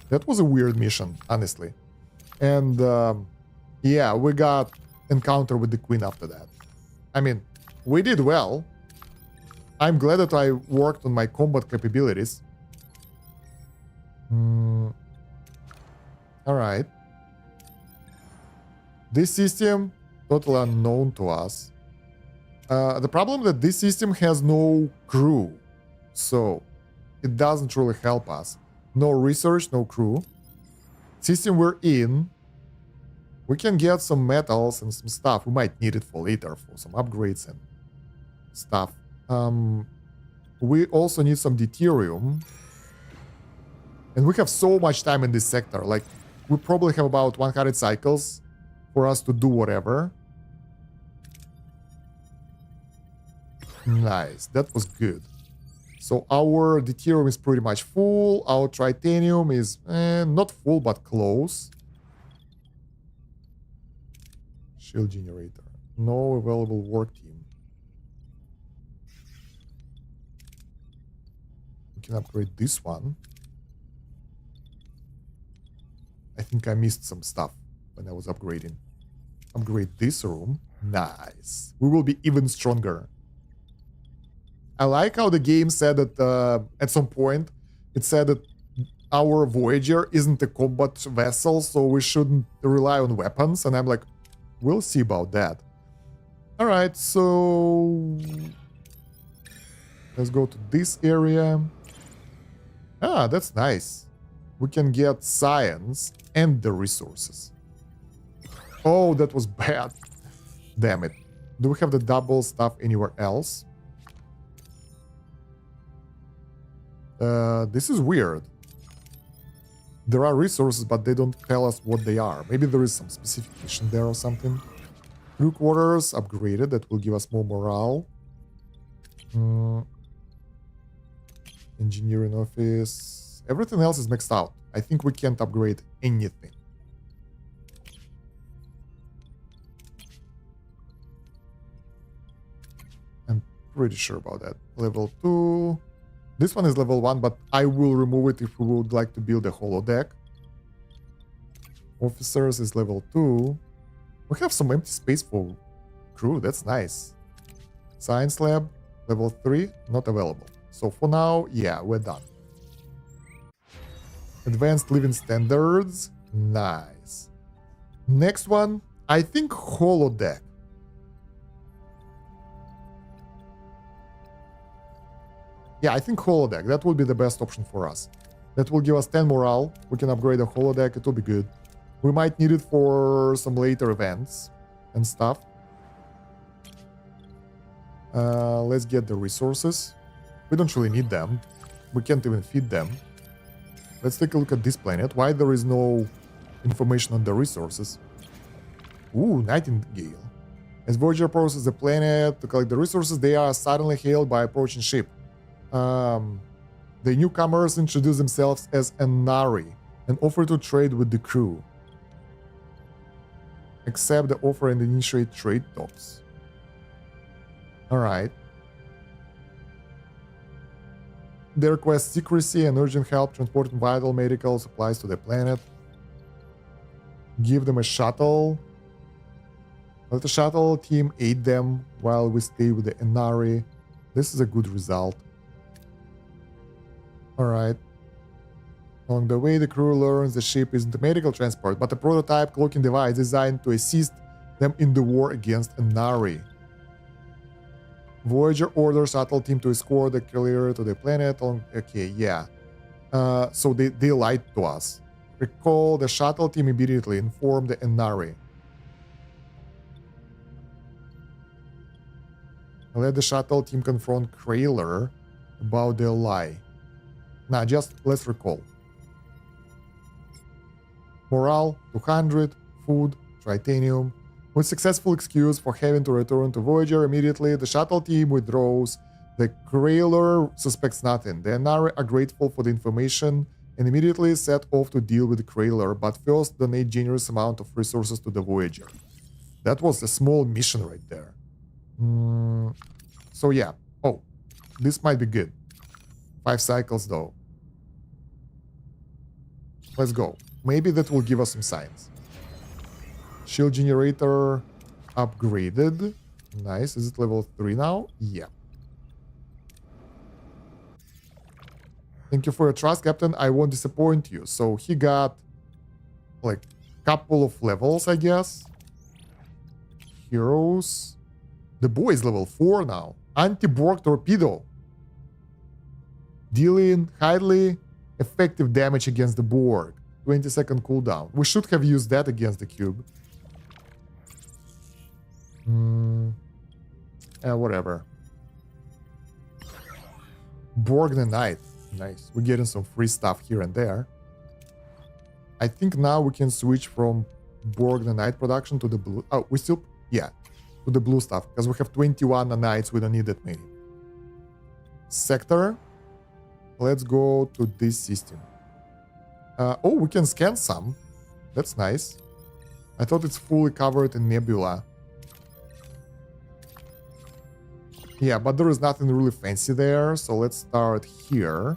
That was a weird mission, honestly. And yeah, we got encounter with the queen after that. I mean, we did well. I'm glad that I worked on my combat capabilities. All right. This system, totally unknown to us. The problem that this system has no crew, so it doesn't really help us. No research, no crew. System we're in, we can get some metals and some stuff. We might need it for later for some upgrades and stuff. We also need some deuterium. And we have so much time in this sector. Like, we probably have about 100 cycles for us to do whatever. Nice, that was good. So our deuterium is pretty much full. Our tritanium is not full, but close. Shield generator. No available work team. We can upgrade this one. I think I missed some stuff when I was upgrading. Upgrade this room. Nice. We will be even stronger. I like how the game said that at some point, it said that our Voyager isn't a combat vessel, so we shouldn't rely on weapons. And I'm like, we'll see about that. All right, so let's go to this area. Ah, that's nice. We can get science and the resources. Oh, that was bad. Damn it. Do we have the double stuff anywhere else? This is weird. There are resources, but they don't tell us what they are. Maybe there is some specification there or something. Crew quarters upgraded. That will give us more morale. Engineering office. Everything else is maxed out. I think we can't upgrade anything. I'm pretty sure about that. Level 2. This one is level 1, but I will remove it if we would like to build a holodeck. Officers is level 2. We have some empty space for crew. That's nice. Science lab, level 3, not available. So for now, yeah, we're done. Advanced living standards. Nice. Next one, I think holodeck. Yeah, I think holodeck. That would be the best option for us. That will give us 10 morale. We can upgrade a holodeck. It will be good. We might need it for some later events and stuff. Let's get the resources. We don't really need them. We can't even feed them. Let's take a look at this planet. Why there is no information on the resources? Ooh, Nightingale. As Voyager approaches the planet to collect the resources, they are suddenly hailed by approaching ship. The newcomers introduce themselves as Anari and offer to trade with the crew. Accept the offer and initiate trade talks. Alright. They request secrecy and urgent help transporting vital medical supplies to the planet. Give them a shuttle. Let the shuttle team aid them while we stay with the Anari. This is a good result. Alright. Along the way, the crew learns the ship isn't a medical transport, but a prototype cloaking device designed to assist them in the war against Anari. Voyager orders shuttle team to escort the carrier to the planet. Okay, yeah. So they lied to us. Recall the shuttle team immediately informed the Anari. Let the shuttle team confront Krayler about their lie. Nah, just let's recall. Morale, 200, food, tritanium. With successful excuse for having to return to Voyager immediately, the shuttle team withdraws. The Krayler suspects nothing. The Anari are grateful for the information and immediately set off to deal with the Krayler, but first donate generous amount of resources to the Voyager. That was a small mission right there. So yeah. Oh, this might be good. 5 cycles though. Let's go. Maybe that will give us some science. Shield generator upgraded. Nice. Is it level 3 now? Yeah. Thank you for your trust, Captain. I won't disappoint you. So he got like couple of levels, I guess. Heroes. The boy is level 4 now. Anti-Borg torpedo. Dealing highly effective damage against the Borg. 20-second cooldown. We should have used that against the cube. Whatever. Borg the Knight. Nice. We're getting some free stuff here and there. I think now we can switch from Borg the Knight production to the blue. Oh, we still... Yeah. To the blue stuff. Because we have 21 Knights. We don't need that many. Sector. Let's go to this system. Oh, we can scan some. That's nice. I thought it's fully covered in nebula. Yeah, but there is nothing really fancy there. So let's start here.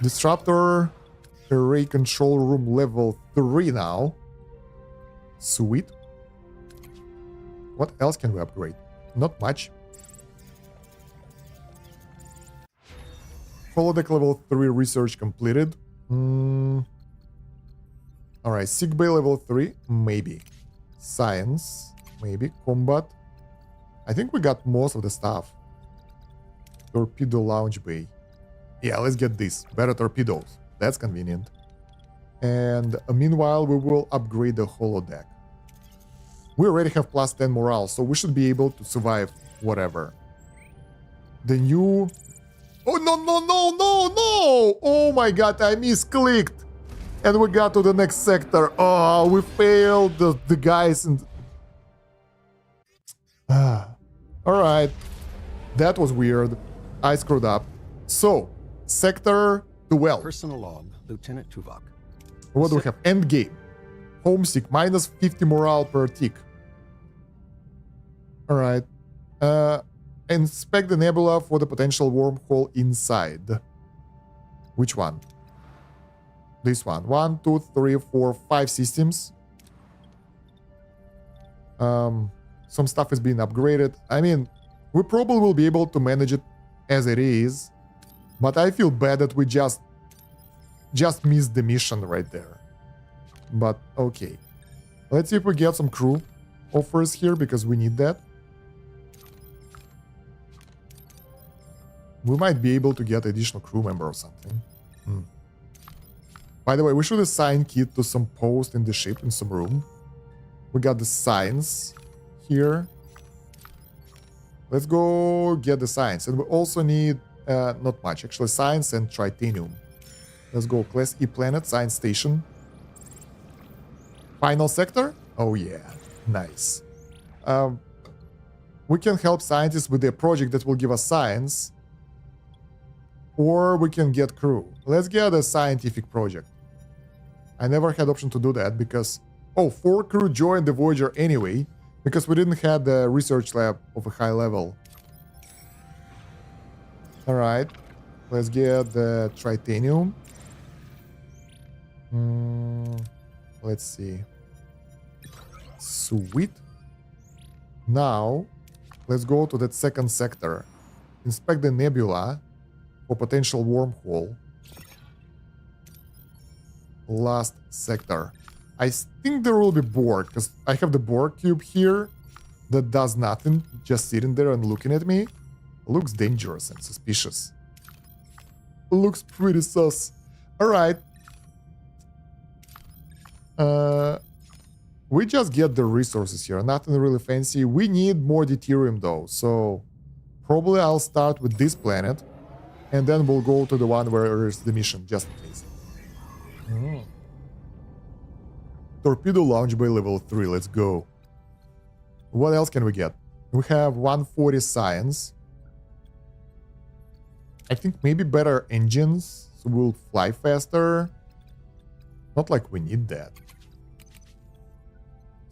Disruptor array control room level 3 now. Sweet. What else can we upgrade? Not much. Holodeck level 3 research completed. Alright, sick bay level 3, maybe. Science, maybe. Combat. I think we got most of the stuff. Torpedo launch bay. Yeah, let's get this. Better torpedoes. That's convenient. And meanwhile, we will upgrade the holodeck. We already have plus 10 morale, so we should be able to survive whatever. The new... Oh, no, no, no, no, no! Oh my god, I misclicked! And we got to the next sector. Oh, we failed the guys in... Alright. That was weird. I screwed up. So, Sector 12. Personal log, Lieutenant Tuvok. What do we have? Endgame. Homesick, minus 50 morale per tick. Alright. Inspect the nebula for the potential wormhole inside. Which one? This one. 1, 2, 3, 4, 5 systems. Some stuff is being upgraded. I mean, we probably will be able to manage it as it is. But I feel bad that we just missed the mission right there. But okay. Let's see if we get some crew offers here, because we need that. We might be able to get additional crew member or something. By the way, we should assign Kit to some post in the ship, in some room. We got the science here. Let's go get the science. And we also need, not much, actually, science and tritanium. Let's go, Class E planet, science station. Final sector? Oh yeah, nice. We can help scientists with their project that will give us science. Or we can get crew. Let's get a scientific project. I never had option to do that because... Oh, 4 crew joined the Voyager anyway, because we didn't have the research lab of a high level. Alright, let's get the tritanium. Let's see. Sweet. Now, let's go to that second sector. Inspect the nebula for potential wormhole. Last sector. I think there will be Borg, because I have the Borg cube here that does nothing, just sitting there and looking at me. Looks dangerous and suspicious. Looks pretty sus. Alright. We just get the resources here, nothing really fancy. We need more deuterium though, so probably I'll start with this planet and then we'll go to the one where is the mission, just in case. Torpedo launch bay level 3, let's go. What else can we get? We have 140 science. I think maybe better engines, so we'll fly faster. Not like we need that.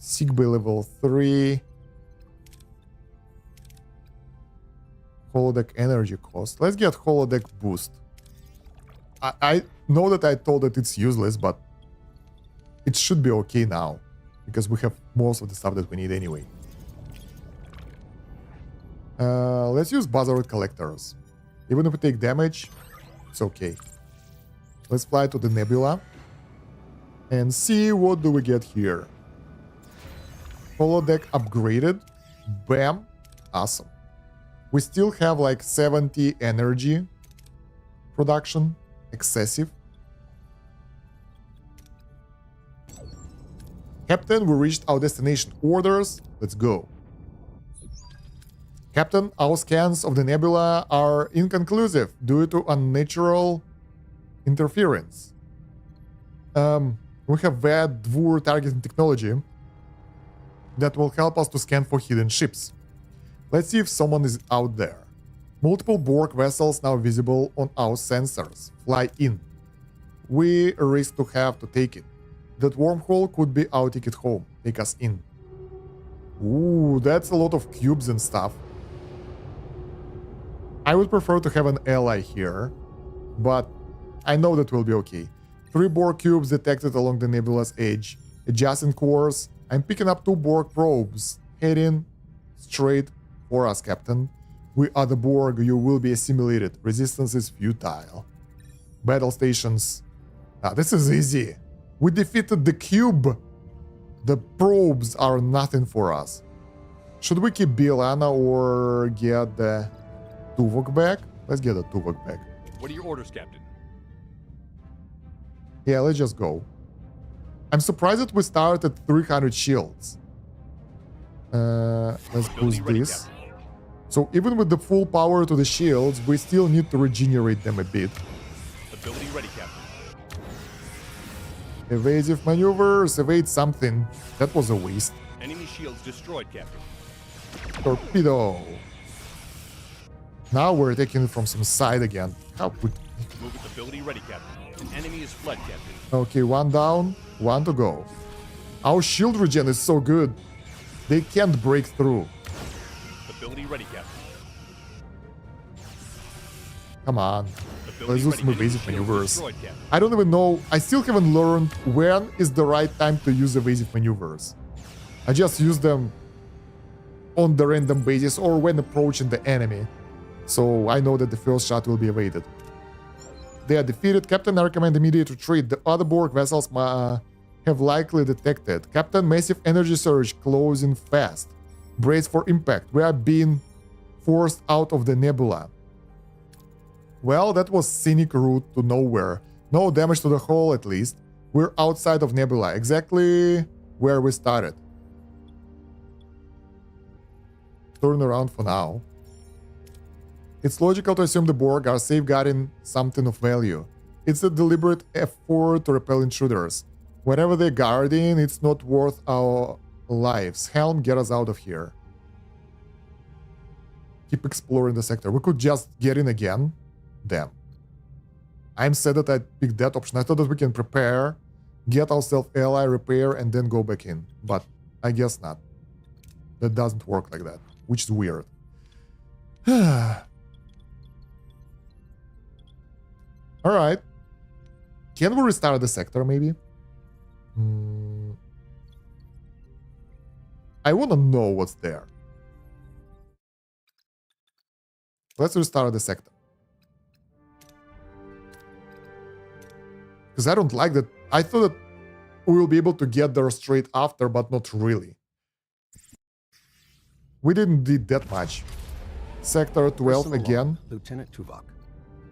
Sigbay level 3. Holodeck energy cost. Let's get holodeck boost. I know that I told that it's useless, but it should be okay now. Because we have most of the stuff that we need anyway. Let's use buzzard collectors. Even if we take damage, it's okay. Let's fly to the nebula. And see what do we get here. Holodeck upgraded. Bam. Awesome. We still have like 70 energy production. Excessive. Captain, we reached our destination. Orders. Let's go. Captain, our scans of the nebula are inconclusive due to unnatural interference. We have VAD Dvur targeting technology that will help us to scan for hidden ships. Let's see if someone is out there. Multiple Borg vessels now visible on our sensors. Fly in. We risk to have to take it. That wormhole could be our ticket home. Take us in. Ooh, that's a lot of cubes and stuff. I would prefer to have an ally here, but I know that will be okay. 3 Borg cubes detected along the nebula's edge. Adjacent course. I'm picking up 2 Borg probes. Heading straight for us, Captain. We are the Borg. You will be assimilated. Resistance is futile. Battle stations. This is easy. We defeated the cube. The probes are nothing for us. Should we keep Bielana or get the Tuvok back? Let's get the Tuvok back. What are your orders, Captain? Yeah, let's just go. I'm surprised that we started at 300 shields. Let's boost this. Captain. So even with the full power to the shields, we still need to regenerate them a bit. Ability ready, Captain. Evasive maneuvers, evade something. That was a waste. Enemy shields destroyed, Captain. Torpedo. Now we're taking it from some side again. How would... Move with ability ready, Captain. An enemy is fled, Captain. Okay, 1 down, 1 to go. Our shield regen is so good. They can't break through. Ability ready, Captain. Come on. Ability Let's do ready. some Enemy evasive shields maneuvers. destroyed, Captain. I don't even know. I still haven't learned when is the right time to use evasive maneuvers. I just use them on the random basis or when approaching the enemy. So I know that the first shot will be evaded. They are defeated. Captain, I recommend immediate retreat. The other Borg vessels have likely detected. Captain, massive energy surge closing fast. Brace for impact. We are being forced out of the nebula. Well, that was scenic route to nowhere. No damage to the hull, at least. We're outside of nebula, exactly where we started. Turn around for now. It's logical to assume the Borg are safeguarding something of value. It's a deliberate effort to repel intruders. Whatever they're guarding, it's not worth our lives. Helm, get us out of here. Keep exploring the sector. We could just get in again. Damn. I'm sad that I picked that option. I thought that we can prepare, get ourselves ally, repair, and then go back in. But I guess not. That doesn't work like that, which is weird. Alright. Can we restart the sector, maybe? I want to know what's there. Let's restart the sector. Because I don't like that. I thought that we will be able to get there straight after, but not really. We didn't did that much. Sector 12 Personal again. log, Lieutenant Tuvok.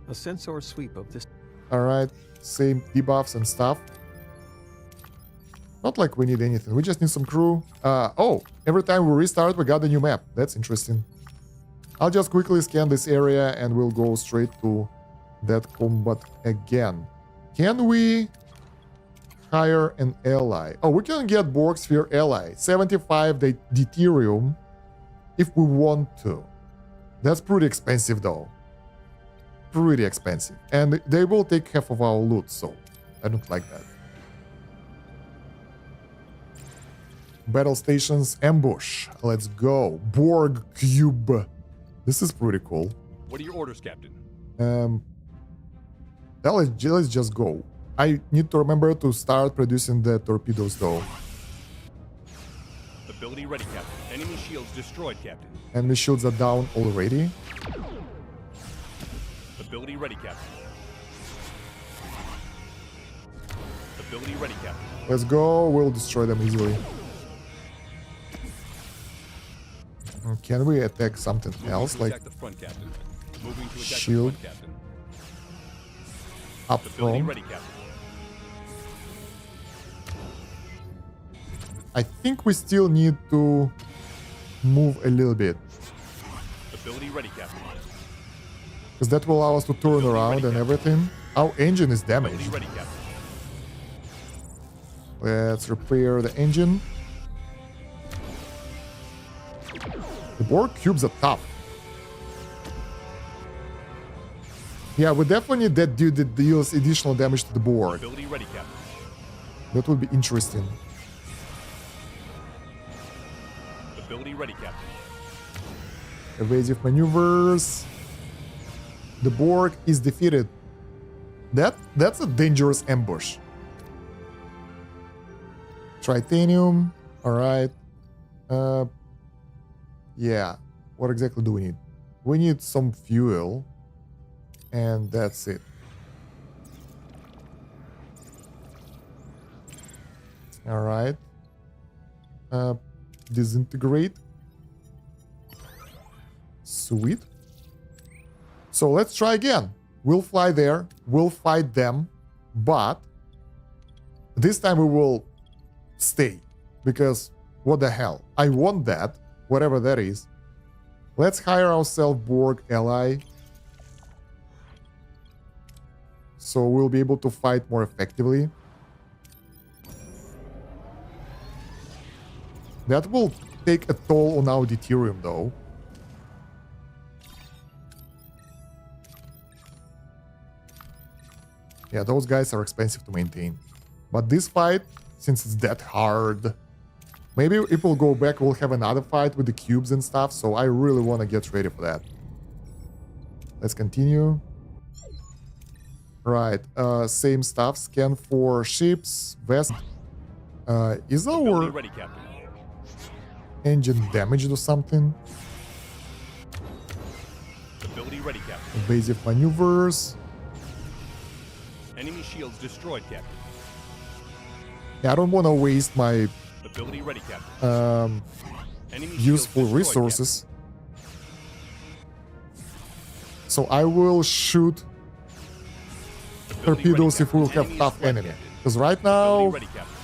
A sensor sweep of this. Alright, same debuffs and stuff. Not like we need anything, we just need some crew. Oh, every time we restart we got a new map. That's interesting. I'll just quickly scan this area and we'll go straight to that combat again. Can we hire an ally? Oh, we can get Borg Sphere ally. 75 deuterium if we want to. That's pretty expensive though. Pretty expensive. And they will take half of our loot, so I don't like that. Battle stations ambush. Let's go. Borg cube. This is pretty cool. What are your orders, Captain? Let's just go. I need to remember to start producing the torpedoes though. Ability ready, Captain. Enemy shields destroyed, Captain. Enemy shields are down already. Ability ready, Captain. Ability ready, Captain. Let's go. We'll destroy them easily. Can we attack something else like Attack the front, Captain. Moving to attack shield the front, Captain. up Ability front? ready, Captain. I think we still need to move a little bit Ability ready, Captain. because that will allow us to turn around and everything. Our engine is Ability damaged. ready, Captain. Let's repair the engine. The Borg cubes are tough. Yeah, we definitely need that dude that deals additional damage to the board. Ability ready, Captain. That would be interesting. Ability ready, Captain. Evasive maneuvers. The Borg is defeated. That's a dangerous ambush. Tritanium. Alright. Yeah. What exactly do we need? We need some fuel. And that's it. Alright. Disintegrate. Sweet. So let's try again. We'll fly there. We'll fight them. But this time we will stay. Because what the hell? I want that. Whatever that is. Let's hire ourselves Borg ally. So we'll be able to fight more effectively. That will take a toll on our deuterium though. Yeah, those guys are expensive to maintain. But this fight, since it's that hard, maybe if we'll go back, we'll have another fight with the cubes and stuff. So I really want to get ready for that. Let's continue. Right, same stuff. Scan for ships. Vest. Is Ability our ready, Captain. engine damaged or something? Ability ready, Captain. Evasive maneuvers. Enemy shields destroyed, Captain. Yeah, I don't want to waste my Ability ready, Captain. Enemy shields useful destroyed, resources. So I will shoot Captain. Ability torpedoes ready, if we'll Captain. have Enemy tough is fled, enemy. Captain. Because right Ability now, ready, Captain.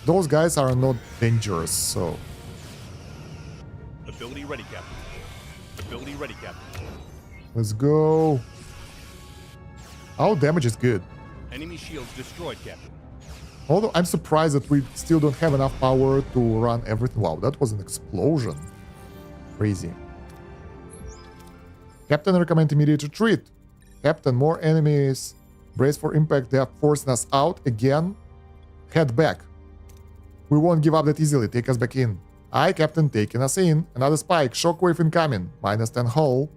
those guys are not dangerous, so... Ability ready, Captain. Ability ready, Captain. Let's go. Our damage is good. Enemy shields destroyed, Captain. Although I'm surprised that we still don't have enough power to run everything. Wow, that was an explosion. Crazy. Captain, recommend immediate retreat. Captain, more enemies. Brace for impact. They are forcing us out again. Head back. We won't give up that easily. Take us back in. Aye, Captain, taking us in. Another spike. Shockwave incoming. -10 hull.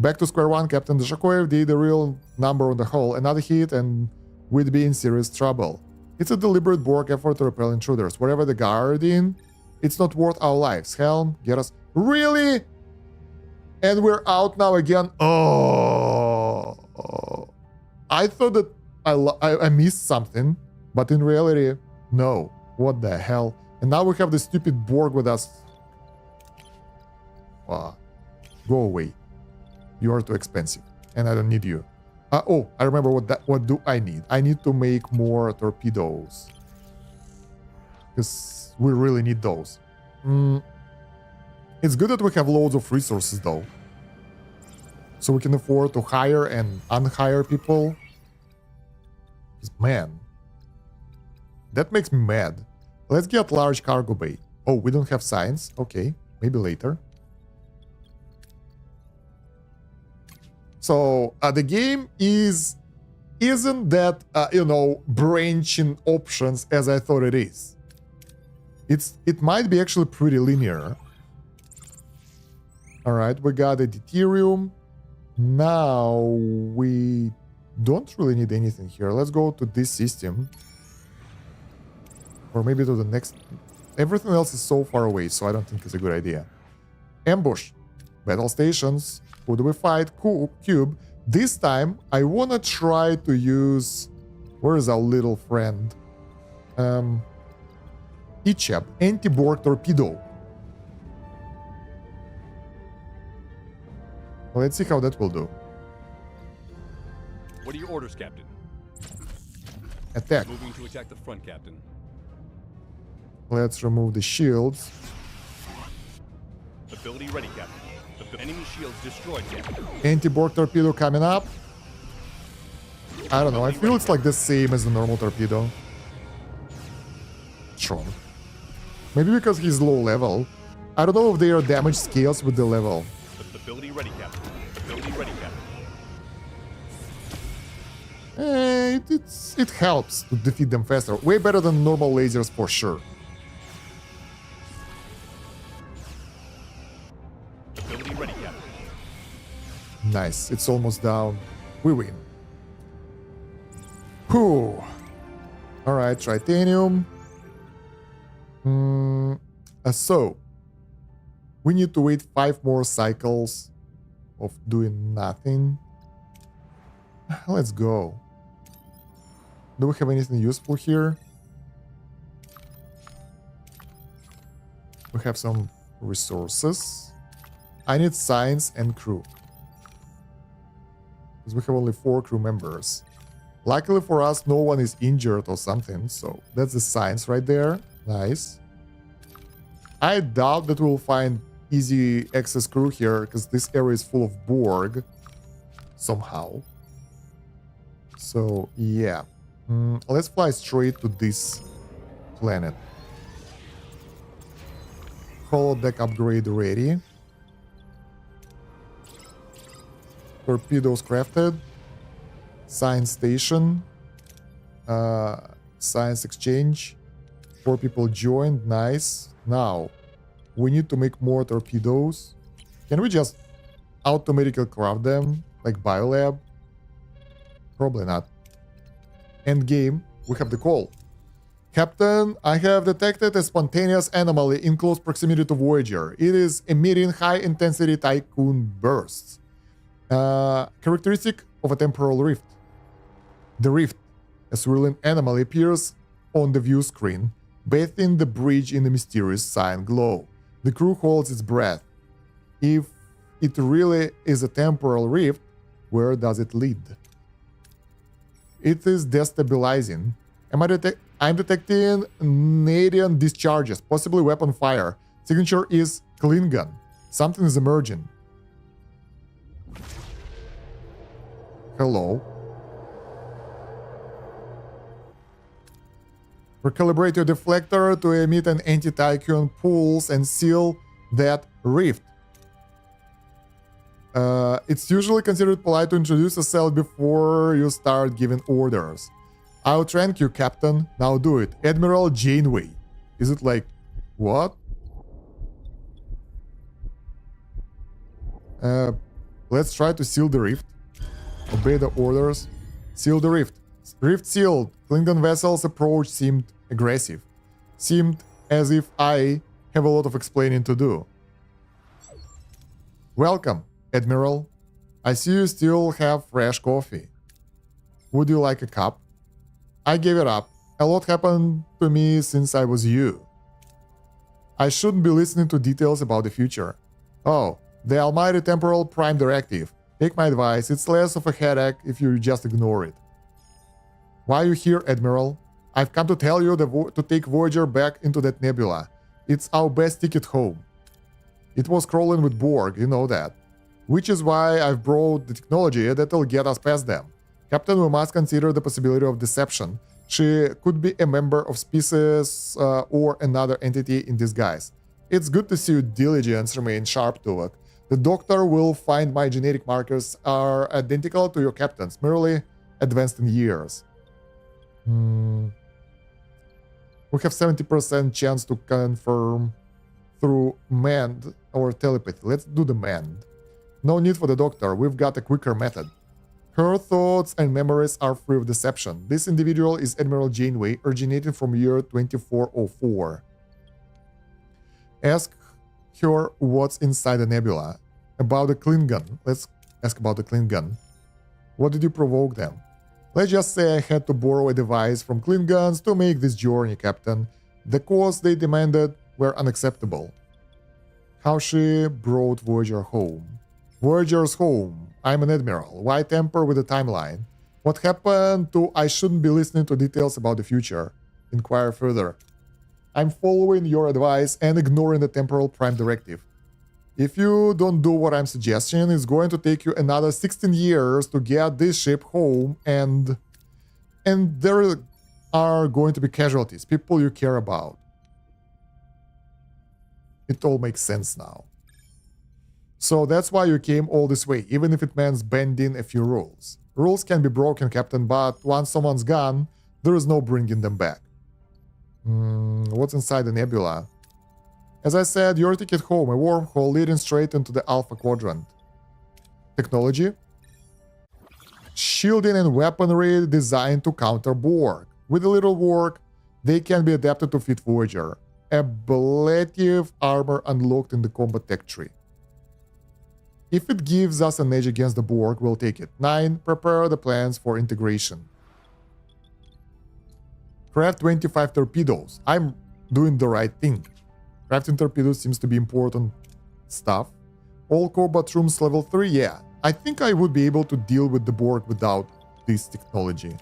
Back to square one, Captain. The shockwave did the real number on the hull. Another hit and we'd be in serious trouble. It's a deliberate Borg effort to repel intruders. Wherever the guard in, it's not worth our lives. Helm, get us... Really? And we're out now again? Oh. I thought that I missed something, but in reality, no. What the hell? And now we have the stupid Borg with us. Go away. You are too expensive, and I don't need you. Oh, I remember what do I need? I need to make more torpedoes. Because we really need those. It's good that we have loads of resources, though. So we can afford to hire and unhire people. 'Cause, man, that makes me mad. Let's get large cargo bay. Oh, we don't have science? Okay, maybe later. So the game isn't that branching options as I thought it is. It might be actually pretty linear. All right, we got a deuterium. Now we don't really need anything here. Let's go to this system. Or maybe to the next. Everything else is so far away, so I don't think it's a good idea. Ambush. Battle stations. Who do we fight? Cube. This time, I want to try to use... Where is our little friend? Ichab. Anti-Borg torpedo. Let's see how that will do. What are your orders, Captain? Attack. Moving to attack the front, Captain. Let's remove the shields. Ability ready, Captain. The enemy shields destroyed, Captain. Anti-Borg torpedo coming up. I don't know, I feel it's like the same as the normal torpedo. Strong. Maybe because he's low level. I don't know if their damage scales with the level. Ability ready, Captain. Ability ready, Captain. It helps to defeat them faster. Way better than normal lasers for sure. Ability ready, Captain. Nice, it's almost down. We win. Whew. Alright, titanium. So, we need to wait 5 more cycles of doing nothing. Let's go. Do we have anything useful here? We have some resources. I need science and crew. Because we have only 4 crew members. Luckily for us, no one is injured or something, so that's the science right there. Nice. I doubt that we'll find easy access crew here, because this area is full of Borg. Somehow. So, yeah. Let's fly straight to this planet. Holodeck upgrade ready. Torpedoes crafted. Science station. Science exchange. 4 people joined. Nice. Now, we need to make more torpedoes. Can we just automatically craft them? Like Biolab? Probably not. Endgame. We have the call. Captain, I have detected a spontaneous anomaly in close proximity to Voyager. It is emitting high-intensity tycoon bursts. Characteristic of a temporal rift. The rift, a swirling anomaly, appears on the view screen, bathing the bridge in a mysterious cyan glow. The crew holds its breath. If it really is a temporal rift, where does it lead? It is destabilizing. I'm detecting Nadian discharges, possibly weapon fire. Signature is Klingon. Something is emerging. Hello. Recalibrate your deflector to emit an anti-tycoon pulse and seal that rift. It's usually considered polite to introduce yourself before you start giving orders. I'll thank you, Captain. Now do it. Admiral Janeway. Is it like... what? Let's try to seal the rift. Obey the orders. Seal the rift. Rift sealed. Klingon vessel's approach seemed aggressive. Seemed as if I have a lot of explaining to do. Welcome, Admiral. I see you still have fresh coffee. Would you like a cup? I gave it up. A lot happened to me since I was you. I shouldn't be listening to details about the future. Oh, the almighty temporal prime directive. Take my advice, it's less of a headache if you just ignore it. Why are you here, Admiral? I've come to tell you to take Voyager back into that nebula. It's our best ticket home. It was crawling with Borg, you know that. Which is why I've brought the technology that'll get us past them. Captain, we must consider the possibility of deception. She could be a member of species or another entity in disguise. It's good to see your diligence remain sharp, Tuvok. The doctor will find my genetic markers are identical to your captain's, merely advanced in years. We have 70% chance to confirm through mend or telepathy. Let's do the mend. No need for the doctor. We've got a quicker method. Her thoughts and memories are free of deception. This individual is Admiral Janeway, originating from year 2404. Ask her what's inside the nebula. About the Klingon. Let's ask about the Klingon. What did you provoke them? Let's just say I had to borrow a device from Klingons to make this journey, Captain. The costs they demanded were unacceptable. How she brought Voyager home. Voyager's home. I'm an admiral. Why tamper with the timeline? What happened to I shouldn't be listening to details about the future? Inquire further. I'm following your advice and ignoring the temporal prime directive. If you don't do what I'm suggesting, it's going to take you another 16 years to get this ship home, and there are going to be casualties, people you care about. It all makes sense now. So that's why you came all this way, even if it means bending a few rules. Rules can be broken, Captain, but once someone's gone, there is no bringing them back. What's inside the nebula? As I said, your ticket home, a wormhole leading straight into the Alpha Quadrant. Technology? Shielding and weaponry designed to counter Borg. With a little work, they can be adapted to fit Voyager. Ablative armor unlocked in the combat tech tree. If it gives us an edge against the Borg, we'll take it. 9. Prepare the plans for integration. Craft 25 torpedoes. I'm doing the right thing. Crafting torpedoes seems to be important stuff. All combat rooms level 3, yeah. I think I would be able to deal with the Borg without this technology.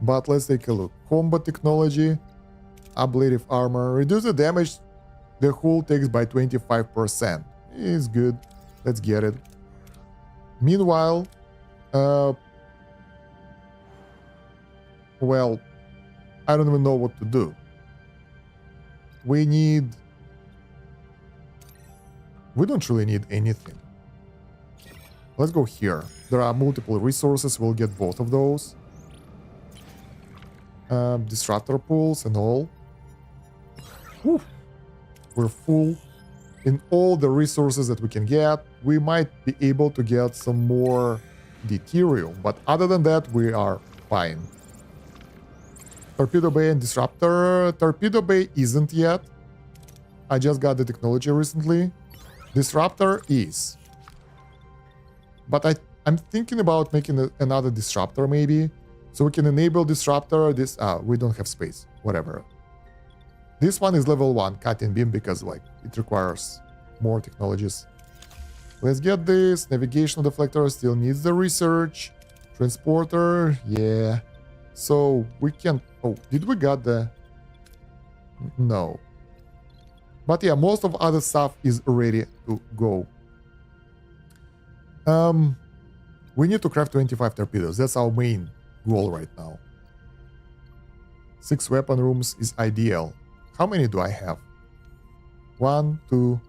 But let's take a look. Combat technology. Ablative armor. Reduce the damage the hull takes by 25%. It's good. Let's get it. Meanwhile, well, I don't even know what to do. We don't really need anything. Let's go here. There are multiple resources. We'll get both of those. Disruptor pools and all. Whew. We're full in all the resources that we can get. We might be able to get some more deuterium, but other than that, we are fine. Torpedo Bay and Disruptor. Torpedo Bay isn't yet. I just got the technology recently. Disruptor is. But I'm thinking about making another Disruptor maybe. So we can enable Disruptor. We don't have space. Whatever. This one is level 1 cutting beam because like it requires more technologies. Let's get this. Navigational deflector still needs the research. Transporter, yeah. So we can... Oh, did we got the... No. But yeah, most of other stuff is ready to go. We need to craft 25 torpedoes. That's our main goal right now. 6 weapon rooms is ideal. How many do I have? 1, 2,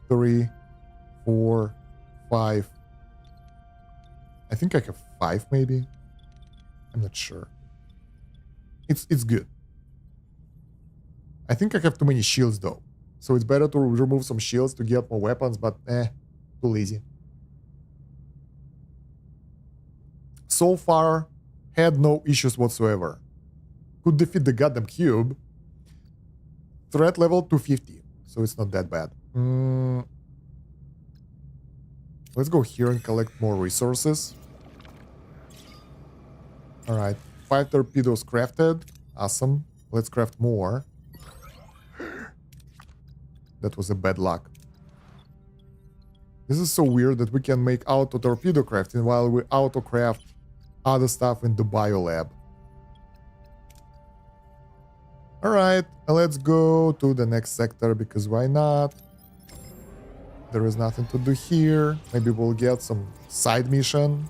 3, 4, 5. I think I have 5 maybe. I'm not sure. It's good. I think I have too many shields though. So it's better to remove some shields to get more weapons, but too lazy. So far, had no issues whatsoever. Could defeat the goddamn cube. Threat level 250, so it's not that bad. Let's go here and collect more resources. Alright, 5 torpedoes crafted. Awesome. Let's craft more. That was a bad luck. This is so weird that we can make auto torpedo crafting while we auto craft other stuff in the biolab. Alright, let's go to the next sector because why not? There is nothing to do here. Maybe we'll get some side mission.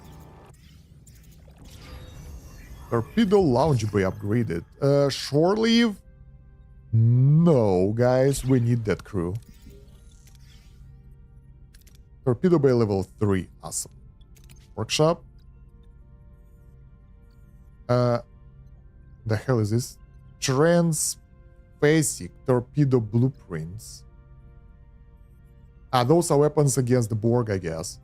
Torpedo launch bay upgraded. Shore leave? No, guys, we need that crew. Torpedo bay level 3. Awesome. Workshop. The hell is this? Trans-basic torpedo blueprints. Ah, those are weapons against the Borg, I guess.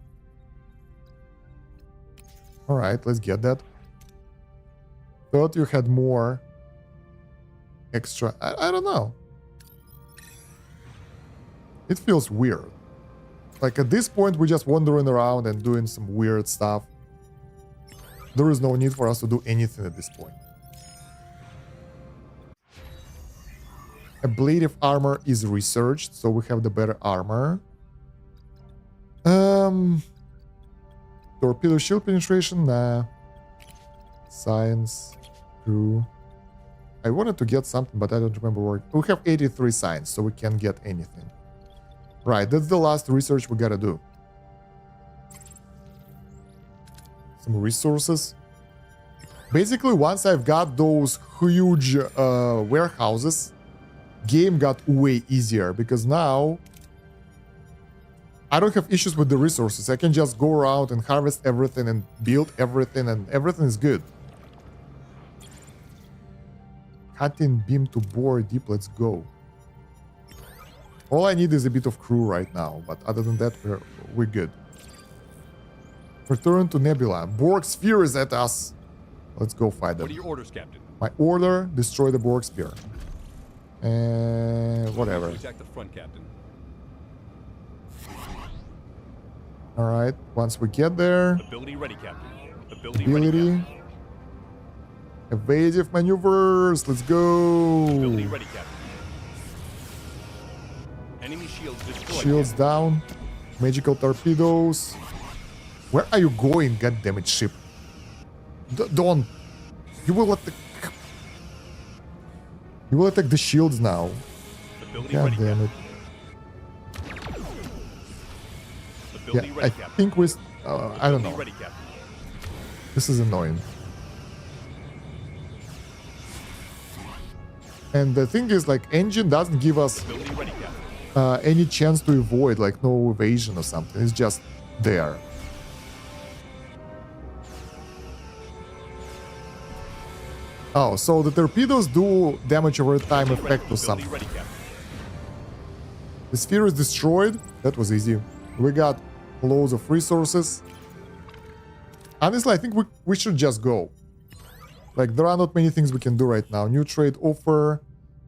Alright, let's get that. Thought you had more extra. I don't know. It feels weird. Like at this point, we're just wandering around and doing some weird stuff. There is no need for us to do anything at this point. Ablative armor is researched, so we have the better armor. Torpedo shield penetration, nah. Science, crew. I wanted to get something, but I don't remember where. We have 83 science, so we can't get anything. Right, that's the last research we gotta do. Some resources. Basically, once I've got those huge warehouses, game got way easier because now I don't have issues with the resources. I can just go around and harvest everything and build everything, and everything is good. Cutting beam to bore deep, let's go. All I need is a bit of crew right now, but other than that, we're good. Return to Nebula. Borg sphere is at us. Let's go fight them. What are your orders, Captain? My order, destroy the Borg sphere. Whatever. Attack the front, Captain. Alright, once we get there... Ability ready, Captain. Ability ready, Captain. Evasive maneuvers, let's go! Ability ready, Captain. Enemy shields destroyed. Shields down. Magical torpedoes. Where are you going, goddammit ship? Don't. You will attack. You will attack the shields now. God damn it. Yeah, I think we... I don't know. This is annoying. And the thing is, like, engine doesn't give us any chance to avoid, like, no evasion or something. It's just there. Oh, so the torpedoes do damage over time effect or something. The sphere is destroyed. That was easy. We got loads of resources. Honestly, I think we should just go. Like, there are not many things we can do right now. New trade offer.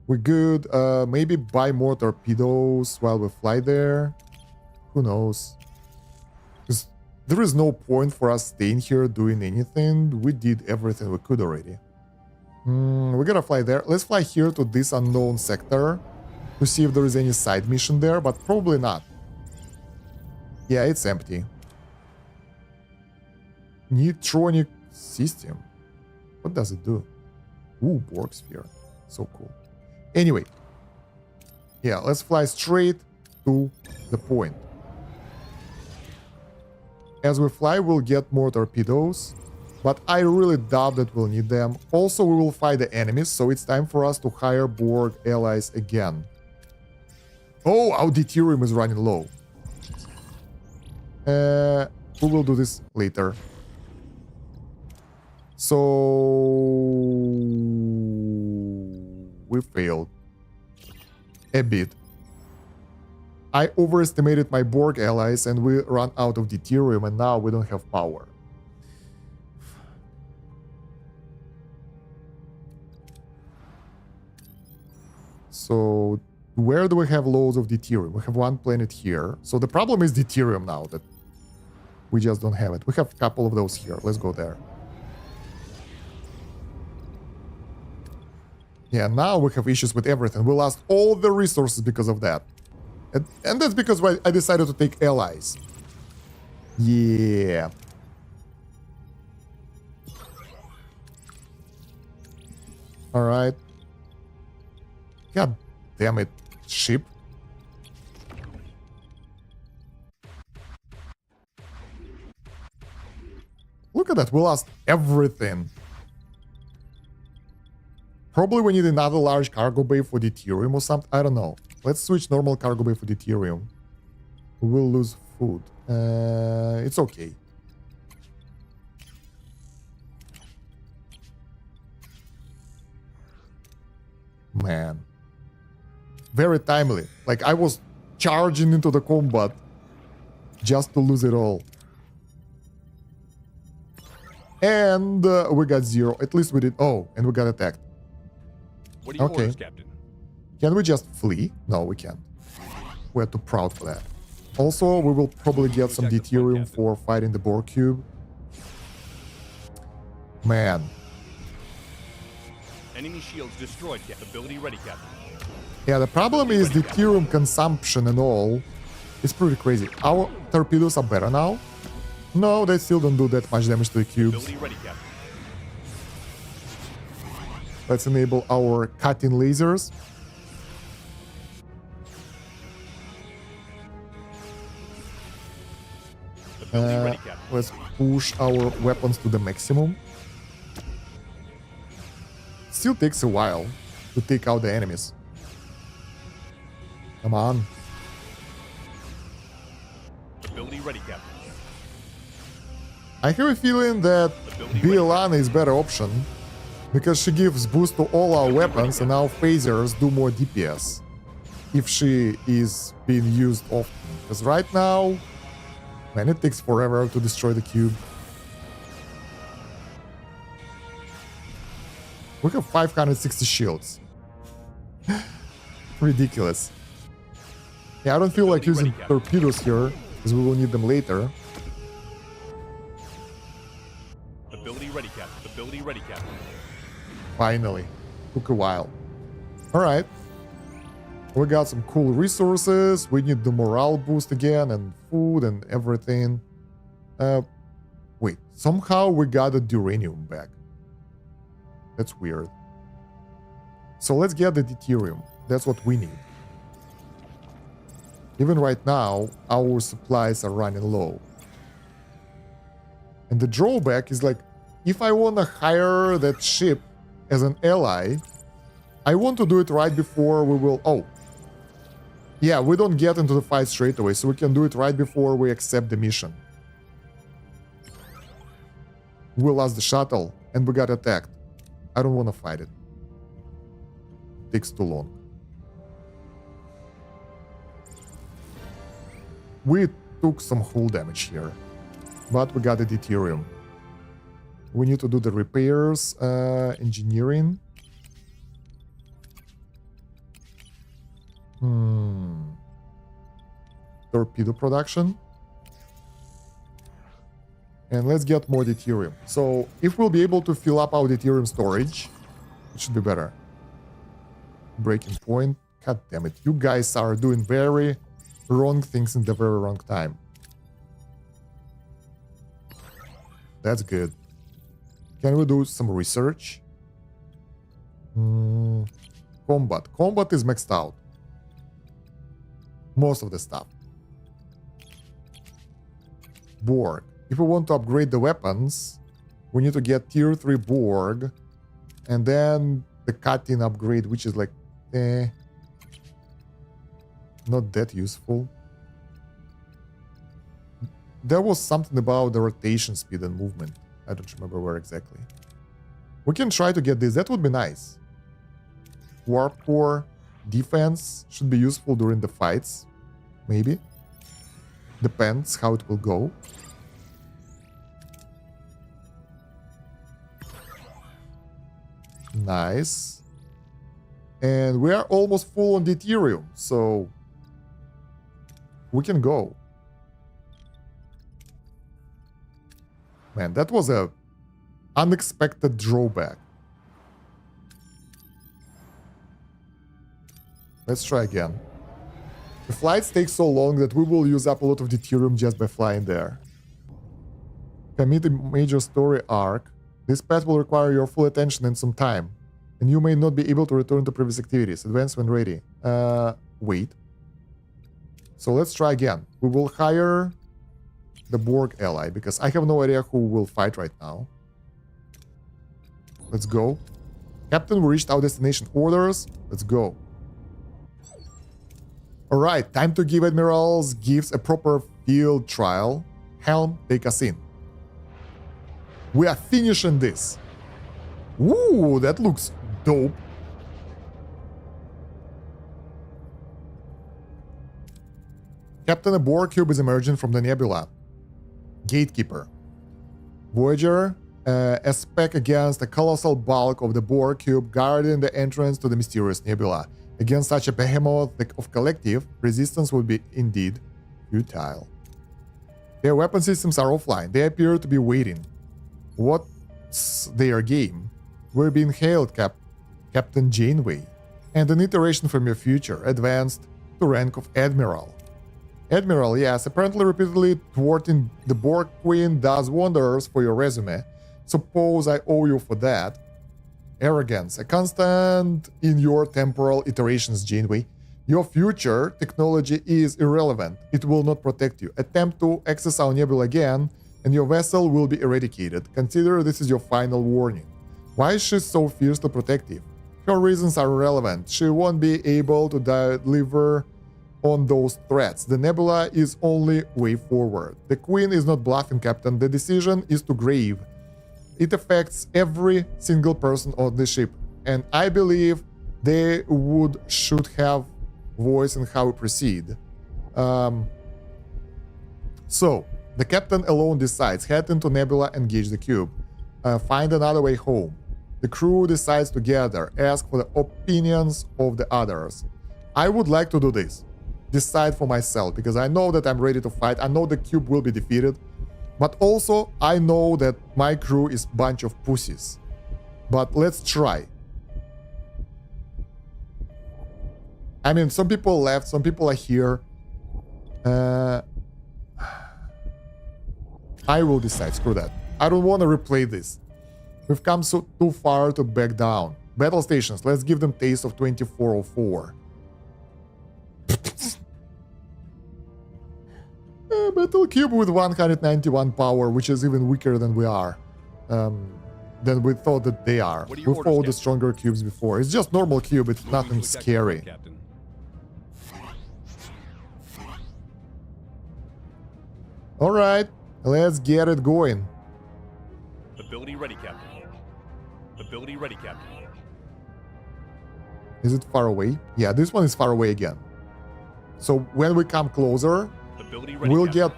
We're good. Maybe buy more torpedoes while we fly there. Who knows? Because there is no point for us staying here doing anything. We did everything we could already. We gotta fly there. Let's fly here to this unknown sector to see if there is any side mission there, but probably not. Yeah, it's empty. Neutronic system. What does it do? Ooh, Borg sphere. So cool. Anyway. Yeah, let's fly straight to the point. As we fly, we'll get more torpedoes. But I really doubt that we'll need them. Also, we will fight the enemies, so it's time for us to hire Borg allies again. Oh, our deuterium is running low. We will do this later. So... we failed. A bit. I overestimated my Borg allies and we ran out of deuterium and now we don't have power. So, where do we have loads of deuterium? We have one planet here. So the problem is deuterium now, that we just don't have it. We have a couple of those here. Let's go there. Yeah, now we have issues with everything. We lost all the resources because of that. And that's because I decided to take allies. Yeah. Alright. God damn it, ship. Look at that, we lost everything. Probably we need another large cargo bay for deuterium or something. I don't know. Let's switch normal cargo bay for deuterium. We will lose food. It's okay. Man. Very timely. Like, I was charging into the combat just to lose it all. And we got 0. At least we did. Oh, and we got attacked. What are your Okay. orders, Captain? Can we just flee? No, we can't. We're too proud for that. Also, we will probably get some deuterium for fighting the Borg cube. Man. Enemy shields destroyed, Captain. Ability ready, Captain. Yeah, the problem is deuterium consumption and all. It's pretty crazy. Our torpedoes are better now. No, they still don't do that much damage to the cubes. Ability ready, Captain. Let's enable our cutting lasers. Ability ready, Captain. Let's push our weapons to the maximum. Still takes a while to take out the enemies. Come on. Ability ready, Captain. I have a feeling that Bielana is better option because she gives boost to all our weapons and our phasers do more DPS if she is being used often. Because right now, man, it takes forever to destroy the cube. We have 560 shields. Ridiculous. Yeah, I don't feel like using torpedoes here because we will need them later. Ability ready, Captain. Ability ready, Captain. Finally. Took a while. Alright. We got some cool resources. We need the morale boost again and food and everything. Wait. Somehow we got the duranium back. That's weird. So let's get the deuterium. That's what we need. Even right now, our supplies are running low. And the drawback is like, if I want to hire that ship as an ally, I want to do it right before we will... Oh. Yeah, we don't get into the fight straight away, so we can do it right before we accept the mission. We lost the shuttle, and we got attacked. I don't want to fight it. It takes too long. We took some hull damage here, but we got the deuterium. We need to do the repairs, engineering. Torpedo production. And let's get more deuterium. So if we'll be able to fill up our deuterium storage, it should be better. Breaking point. God damn it. You guys are doing very wrong things in the very wrong time. That's good. Can we do some research? Combat. Combat is maxed out. Most of the stuff. Borg. If we want to upgrade the weapons, we need to get tier 3 Borg. And then the cutting upgrade, which is like... not that useful. There was something about the rotation speed and movement. I don't remember where exactly. We can try to get this. That would be nice. Warp core, defense should be useful during the fights. Maybe. Depends how it will go. Nice. And we are almost full on deuterium, so we can go. Man, that was a unexpected drawback. Let's try again. The flights take so long that we will use up a lot of deuterium just by flying there. Commit a major story arc. This path will require your full attention and some time, and you may not be able to return to previous activities. Advance when ready. Wait. So let's try again. We will hire the Borg ally, because I have no idea who will fight right now. Let's go. Captain, we reached our destination. Orders. Let's go. Alright, time to give admirals gifts a proper field trial. Helm, take us in. We are finishing this. Ooh, that looks dope. Captain, a Borg cube is emerging from the nebula. Gatekeeper. Voyager, a spec against the colossal bulk of the Borg cube guarding the entrance to the mysterious nebula. Against such a behemoth of collective, resistance would be indeed futile. Their weapon systems are offline. They appear to be waiting. What's their game? We're being hailed, Captain Janeway, and an iteration from your future, advanced to rank of Admiral. Admiral, yes, apparently repeatedly thwarting the Borg Queen does wonders for your resume. Suppose I owe you for that. Arrogance, a constant in your temporal iterations, Janeway. Your future technology is irrelevant. It will not protect you. Attempt to access our nebula again, and your vessel will be eradicated. Consider this is your final warning. Why is she so fiercely protective? Her reasons are irrelevant. She won't be able to deliver on those threats. The nebula is only way forward. The Queen is not bluffing, Captain. The decision is too grave. It affects every single person on the ship, and I believe they should have voice in how we proceed. So, the captain alone decides, head into Nebula, engage the cube, find another way home. The crew decides together, ask for the opinions of the others. I would like to do this. Decide for myself, because I know that I'm ready to fight. I know the cube will be defeated. But also, I know that my crew is a bunch of pussies. But let's try. I mean, some people left, some people are here. I will decide, screw that. I don't want to replay this. We've come too far to back down. Battle stations, let's give them taste of 2404. Battle cube with 191 power, which is even weaker than we are. Than we thought that they are. We fought the stronger cubes before. It's just normal cube, it's nothing scary. Alright, let's get it going. Ability ready, Captain. Ability ready, Captain. Is it far away? Yeah, this one is far away again. So when we come closer, we'll get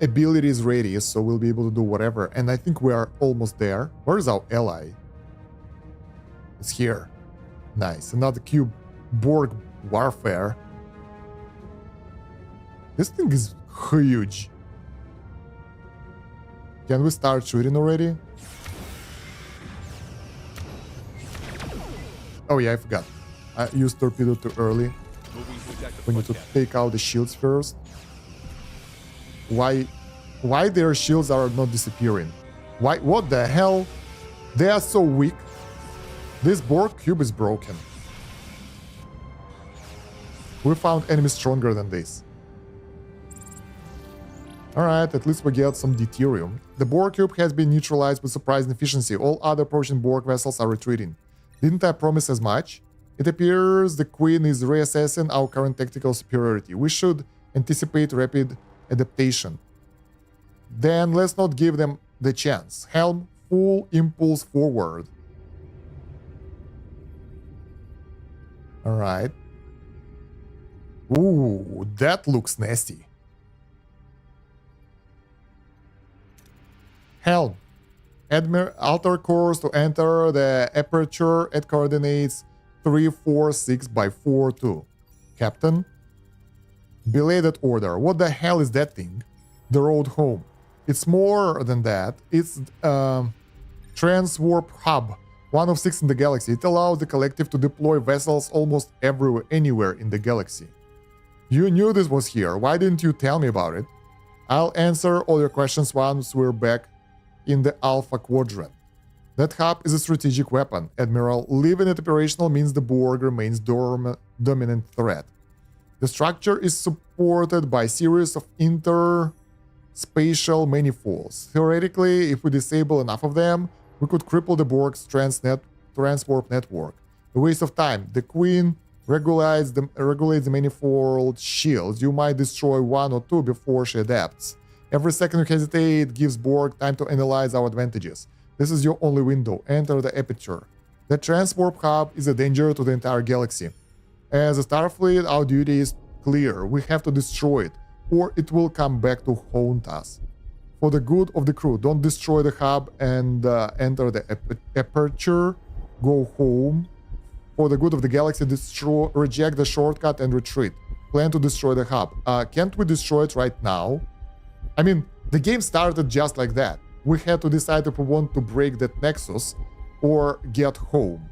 abilities ready, so we'll be able to do whatever. And I think we are almost there. Where is our ally? It's here. Nice. Another cube. Borg warfare. This thing is huge. Can we start shooting already? Oh yeah, I forgot. I used torpedo too early. We need to take out the shields first. Why their shields are not disappearing? Why? What the hell? They are so weak. This Borg cube is broken. We found enemies stronger than this. Alright, at least we get some deuterium. The Borg cube has been neutralized with surprising efficiency. All other approaching Borg vessels are retreating. Didn't I promise as much? It appears the Queen is reassessing our current tactical superiority. We should anticipate rapid adaptation. Then let's not give them the chance. Helm, full impulse forward. Alright. Ooh, that looks nasty. Helm. Alter course to enter the aperture at coordinates 346 by 42. Captain. Belay that order. What the hell is that thing? The road home. It's more than that. It's Transwarp Hub, one of 6 in the galaxy. It allows the collective to deploy vessels almost everywhere, anywhere in the galaxy. You knew this was here. Why didn't you tell me about it? I'll answer all your questions once we're back in the Alpha Quadrant. That hub is a strategic weapon, Admiral. Leaving it operational means the Borg remains dominant threat. The structure is supported by a series of interspatial manifolds. Theoretically, if we disable enough of them, we could cripple the Borg's transwarp network. A waste of time. The Queen regulates the manifold shields. You might destroy 1 or 2 before she adapts. Every second you hesitate gives Borg time to analyze our advantages. This is your only window. Enter the aperture. The Transwarp Hub is a danger to the entire galaxy. As a Starfleet, our duty is clear. We have to destroy it. or it will come back to haunt us. For the good of the crew, don't destroy the hub and enter the aperture. Go home. For the good of the galaxy, reject the shortcut and retreat. Plan to destroy the hub. Can't we destroy it right now? I mean, the game started just like that. We had to decide if we want to break that nexus or get home.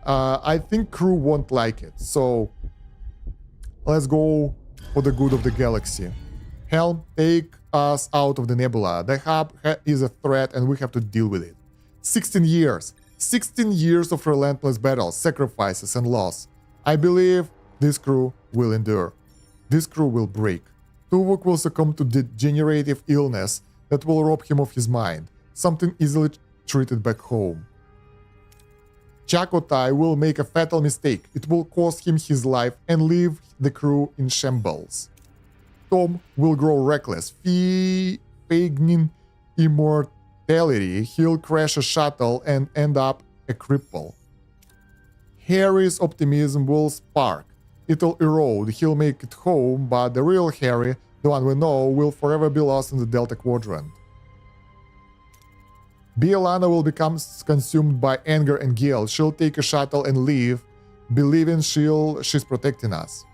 I think crew won't like it, so let's go for the good of the galaxy. Helm, take us out of the nebula. The hub is a threat and we have to deal with it. 16 years. 16 years of relentless battles, sacrifices, and loss. I believe this crew will endure. This crew will break. Tuvok will succumb to degenerative illness that will rob him of his mind, something easily treated back home. Chakotay will make a fatal mistake. It will cost him his life and leave the crew in shambles. Tom will grow reckless, feigning immortality. He'll crash a shuttle and end up a cripple. Harry's optimism will spark. It'll erode. He'll make it home, but the real Harry, the one we know, will forever be lost in the Delta Quadrant. Bielana will become consumed by anger and guilt. She'll take a shuttle and leave, believing she's protecting us.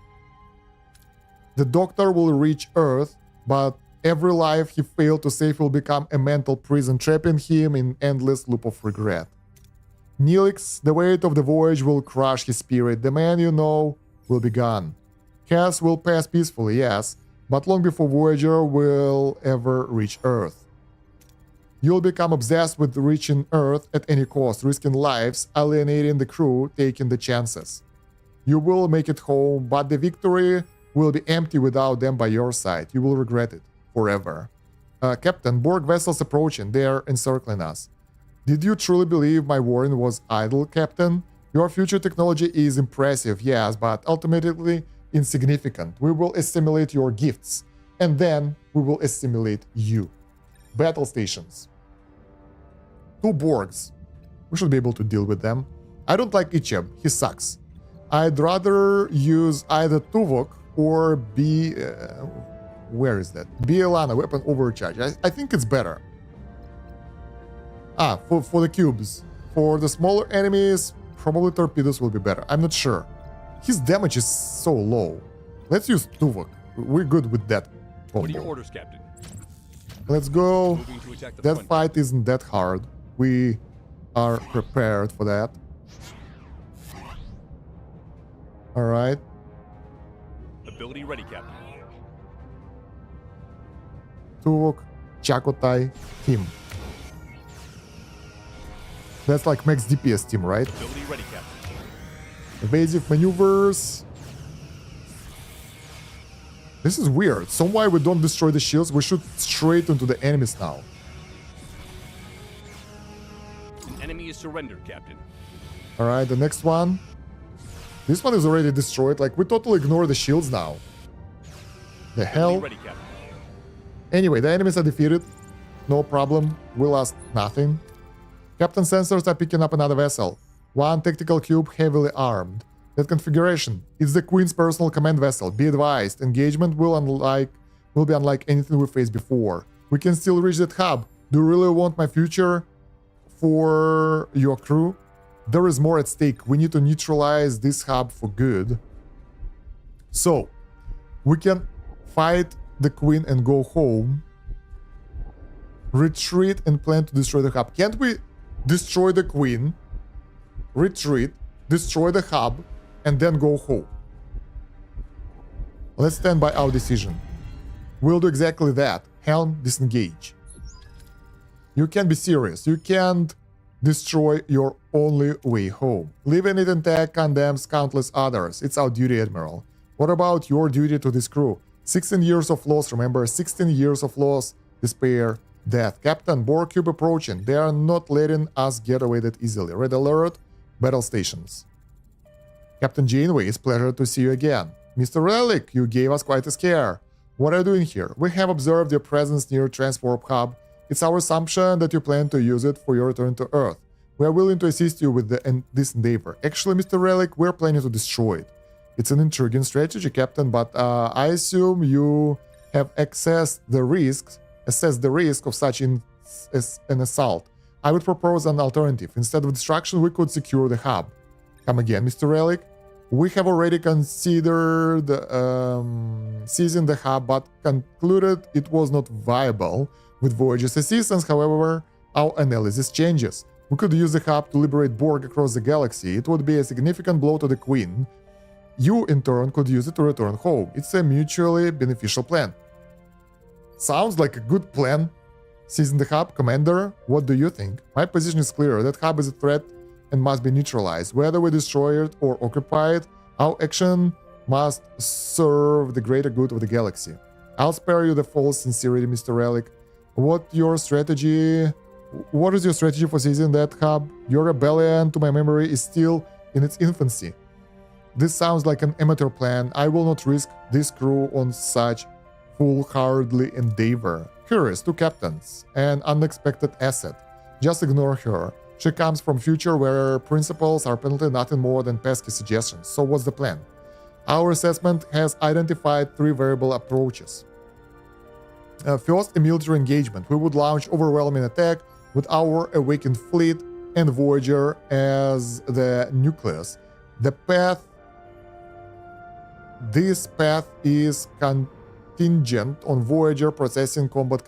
The Doctor will reach Earth, but every life he failed to save will become a mental prison, trapping him in endless loop of regret. Neelix, the weight of the voyage will crush his spirit. The man you know will be gone. Cass will pass peacefully, yes, but long before Voyager will ever reach Earth. You'll become obsessed with reaching Earth at any cost, risking lives, alienating the crew, taking the chances. You will make it home, but the victory will be empty without them by your side. You will regret it forever. Captain, Borg vessels approaching. They are encircling us. Did you truly believe my warning was idle, Captain? Your future technology is impressive, yes, but ultimately insignificant. We will assimilate your gifts, and then we will assimilate you. Battle stations. 2 Borgs. We should be able to deal with them. I don't like Icheb. He sucks. I'd rather use either Tuvok or where is that? Bielana, weapon overcharge. I think it's better. For the cubes. For the smaller enemies, probably torpedoes will be better. I'm not sure. His damage is so low. Let's use Tuvok. We're good with that combo. What are your orders, Captain? Let's go. Moving to attack the That front. fight isn't that hard. We are prepared for that. Alright. Ability ready, Captain. Tuvok, Chakotay, him. That's like max DPS team, right? Ability ready, Captain. Evasive maneuvers. This is weird. So why we don't destroy the shields? We shoot straight into the enemies now. An enemy is surrendered, Captain. Alright, the next one. This one is already destroyed. Like, we totally ignore the shields now. The hell? Ability ready, Captain. Anyway, the enemies are defeated. No problem. We lost nothing. Captain sensors are picking up another vessel. 1 tactical cube heavily armed. That configuration. It's the Queen's personal command vessel. Be advised, engagement will be unlike anything we faced before. We can still reach that hub. Do you really want my future for your crew? There is more at stake. We need to neutralize this hub for good. So, we can fight the Queen and go home. Retreat and plan to destroy the hub. Can't we destroy the Queen, retreat, destroy the hub, and then go home? Let's stand by our decision. We'll do exactly that. Helm, disengage. You can't be serious. You can't destroy your only way home. Leaving it intact condemns countless others. It's our duty, Admiral. What about your duty to this crew? 16 years of loss, remember? 16 years of loss, despair, death. Captain, Borg cube approaching. They are not letting us get away that easily. Red alert, battle stations. Captain Janeway, it's a pleasure to see you again. Mr. Relic, you gave us quite a scare. What are you doing here? We have observed your presence near Transwarp Hub. It's our assumption that you plan to use it for your return to Earth. We are willing to assist you with this endeavor. Actually, Mr. Relic, we're planning to destroy it. It's an intriguing strategy, Captain, but I assume you have assessed the risk of such an assault. I would propose an alternative. Instead of destruction, we could secure the hub. Come again, Mr. Relic. We have already considered seizing the hub, but concluded it was not viable. With Voyager's assistance, however, our analysis changes. We could use the hub to liberate Borg across the galaxy. It would be a significant blow to the Queen. You, in turn, could use it to return home. It's a mutually beneficial plan. Sounds like a good plan. Seizing the hub, Commander, what do you think? My position is clear. That hub is a threat and must be neutralized. Whether we destroy it or occupy it, our action must serve the greater good of the galaxy. I'll spare you the false sincerity, Mr. Relic. What is your strategy for seizing that hub? Your rebellion, to my memory, is still in its infancy. This sounds like an amateur plan. I will not risk this crew on such foolhardy endeavor. Curious, 2 captains, an unexpected asset. Just ignore her. She comes from future where principles are apparently nothing more than pesky suggestions. So what's the plan? Our assessment has identified 3 variable approaches. First, a military engagement. We would launch overwhelming attack with our awakened fleet and Voyager as the nucleus. This path is contingent on Voyager possessing great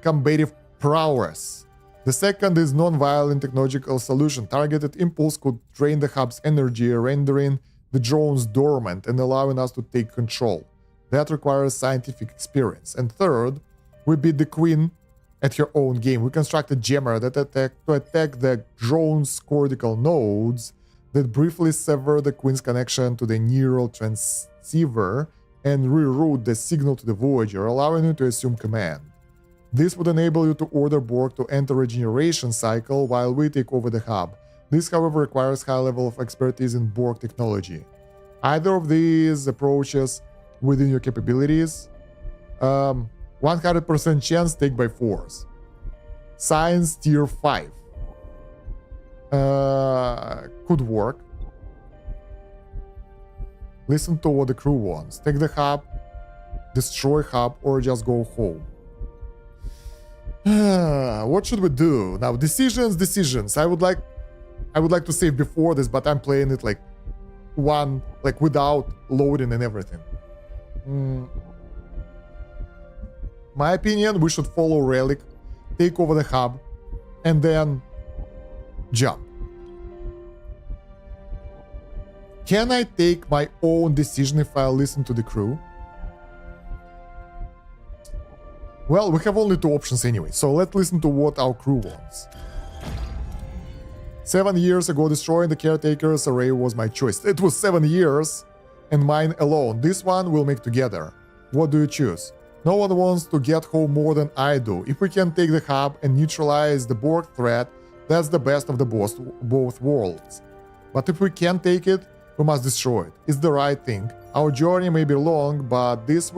combative prowess. The second is non-violent technological solution. Targeted impulse could drain the hub's energy, rendering the drones dormant and allowing us to take control. That requires scientific experience. And third, we beat the Queen at her own game. We construct a jammer to attack the drone's cortical nodes that briefly sever the Queen's connection to the neural transceiver and reroute the signal to the Voyager, allowing you to assume command. This would enable you to order Borg to enter a regeneration cycle while we take over the hub. This, however, requires high level of expertise in Borg technology. Either of these approaches within your capabilities, 100% chance, take by force. Science tier 5. Could work. Listen to what the crew wants. Take the hub, destroy hub, or just go home. What should we do? Now, decisions. I would like to save before this, but I'm playing it like without loading and everything. My opinion, we should follow Relic, take over the hub, and then jump. Can I take my own decision if I listen to the crew? Well, we have only 2 options anyway, so let's listen to what our crew wants. 7 years ago, destroying the Caretaker's array was my choice. It was 7 years, and mine alone. This one we'll make together. What do you choose? No one wants to get home more than I do. If we can take the hub and neutralize the Borg threat, that's the best of the both worlds. But if we can't take it, we must destroy it. It's the right thing. Our journey may be long, but this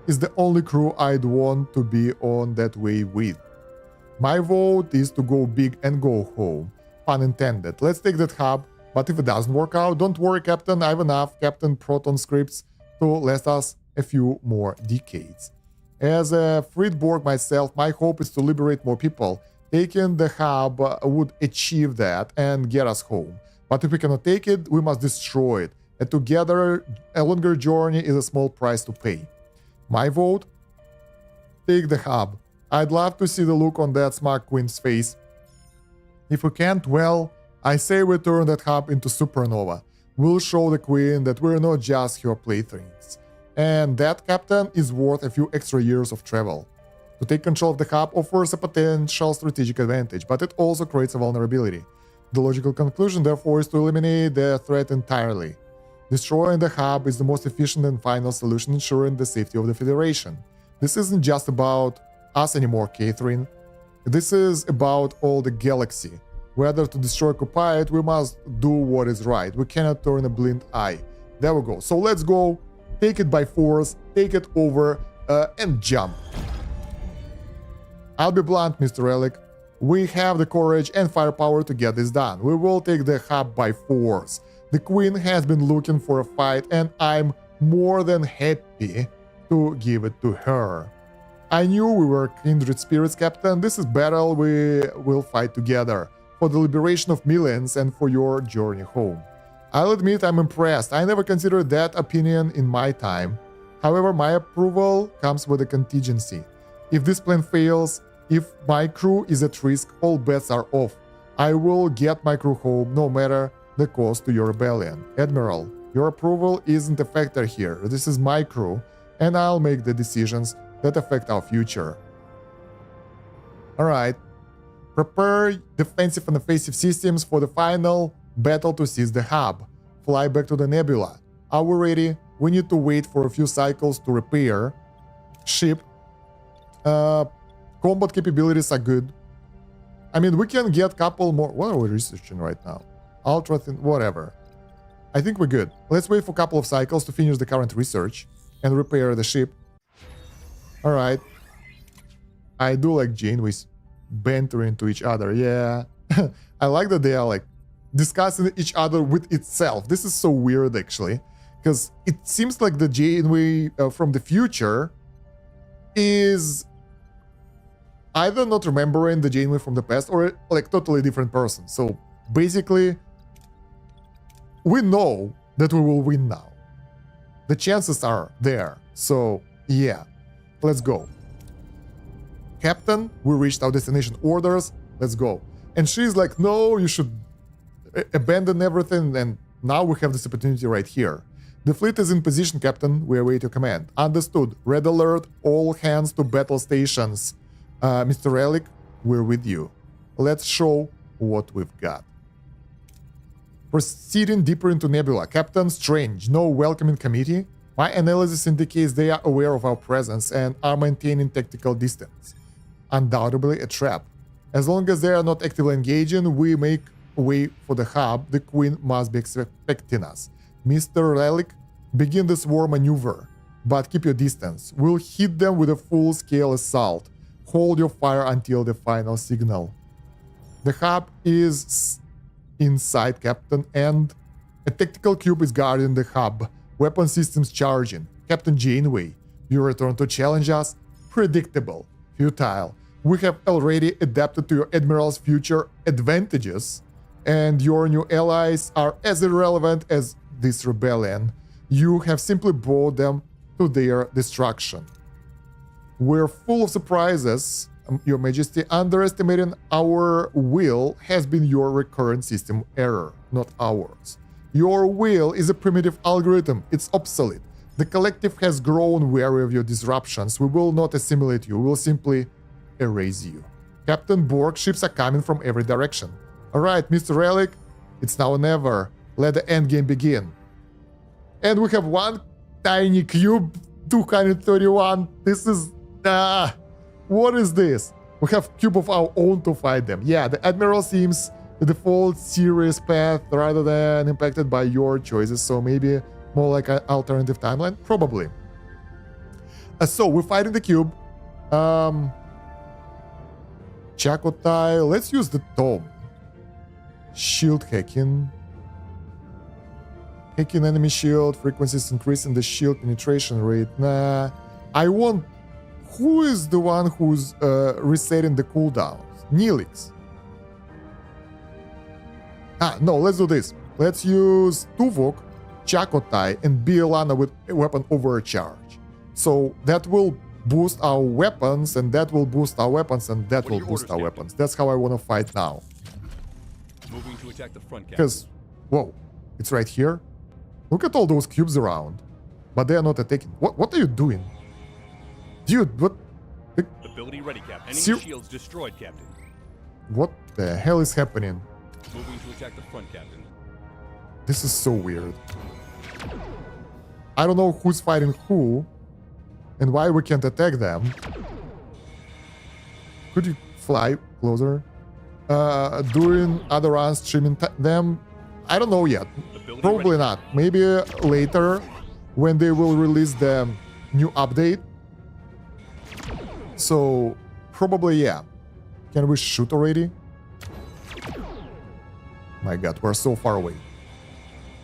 is the only crew I'd want to be on that way with. My vote is to go big and go home. Pun intended. Let's take that hub, but if it doesn't work out, don't worry, Captain. I have enough Captain Proton scripts to last us a few more decades. As a freed Borg myself, my hope is to liberate more people. Taking the hub would achieve that and get us home. But if we cannot take it, we must destroy it. And together, a longer journey is a small price to pay. My vote? Take the hub. I'd love to see the look on that smart Queen's face. If we can't, well, I say we turn that hub into supernova. We'll show the Queen that we're not just her playthings. And that, Captain, is worth a few extra years of travel. To take control of the hub offers a potential strategic advantage, but it also creates a vulnerability. The logical conclusion, therefore, is to eliminate the threat entirely. Destroying the hub is the most efficient and final solution, ensuring the safety of the Federation. This isn't just about us anymore, Catherine. This is about all the galaxy. Whether to destroy or occupy it, we must do what is right. We cannot turn a blind eye. There we go. So let's go, take it by force, take it over, and jump. I'll be blunt, Mr. Relic. We have the courage and firepower to get this done. We will take the hub by force. The queen has been looking for a fight, and I'm more than happy to give it to her. I knew we were kindred spirits, Captain. This is battle we will fight together for the liberation of millions and for your journey home. I'll admit I'm impressed. I never considered that opinion in my time. However, my approval comes with a contingency. If this plan fails, if my crew is at risk, all bets are off. I will get my crew home no matter the cost to your rebellion. Admiral, your approval isn't a factor here. This is my crew, and I'll make the decisions that affect our future. Alright. Prepare defensive and offensive systems for the final battle to seize the hub. Fly back to the nebula. Are we ready? We need to wait for a few cycles to repair. Ship. Combat capabilities are good. I mean, we can get a couple more. What are we researching right now? Ultra thin, whatever. I think we're good. Let's wait for a couple of cycles to finish the current research and repair the ship. Alright. I do like Janeway's bantering to each other. Yeah. I like that they are like discussing each other with itself. This is so weird actually. Because it seems like the Janeway from the future is either not remembering the Janeway from the past or like totally different person. So basically, we know that we will win now. The chances are there. So yeah, let's go. Captain, we reached our destination orders. Let's go. And she's like, no, you should abandon everything. And now we have this opportunity right here. The fleet is in position, Captain. We await your command. Understood. Red alert. All hands to battle stations. Mr. Relic, we're with you. Let's show what we've got. Proceeding deeper into Nebula. Captain Strange, no welcoming committee. My analysis indicates they are aware of our presence and are maintaining tactical distance. Undoubtedly a trap. As long as they are not actively engaging, we make way for the hub. The Queen must be expecting us. Mr. Relic, begin this war maneuver, but keep your distance. We'll hit them with a full-scale assault. Hold your fire until the final signal. The hub is inside, Captain, and a tactical cube is guarding the hub. Weapon systems charging. Captain Janeway, you return to challenge us? Predictable. Futile. We have already adapted to your Admiral's future advantages, and your new allies are as irrelevant as this rebellion. You have simply brought them to their destruction. We're full of surprises, Your Majesty. Underestimating our will has been your recurrent system error, not ours. Your will is a primitive algorithm. It's obsolete. The collective has grown wary of your disruptions. We will not assimilate you. We will simply erase you. Captain Borg, ships are coming from every direction. Alright, Mr. Relic, it's now or never. Let the endgame begin. And we have one tiny cube, 231. This is... what is this? We have cube of our own to fight them. Yeah, the Admiral seems the default serious path rather than impacted by your choices, so maybe more like an alternative timeline? Probably. So, we're fighting the cube. Chakotai, let's use the Tome. Shield hacking. Hacking enemy shield, frequencies increasing the shield penetration rate. Nah, I want... Who is the one who's resetting the cooldowns? Neelix. No, let's do this. Let's use Tuvok, Chakotai, and Bielana with a weapon overcharge. So that will boost our weapons, and that will boost our weapons, and that will boost our weapons. That's how I want to fight now. Moving to attack the front, Captain. Because, whoa, it's right here. Look at all those cubes around, but they are not attacking. What are you doing, dude? What? Ability ready, Captain. Enemy shields destroyed, Captain. What the hell is happening? Moving to attack the front, Captain. This is so weird. I don't know who's fighting who, and why we can't attack them. Could you fly closer? During other runs, streaming them? I don't know yet. Probably not. Maybe later, when they will release the new update. So, probably yeah. Can we shoot already? My god, we're so far away.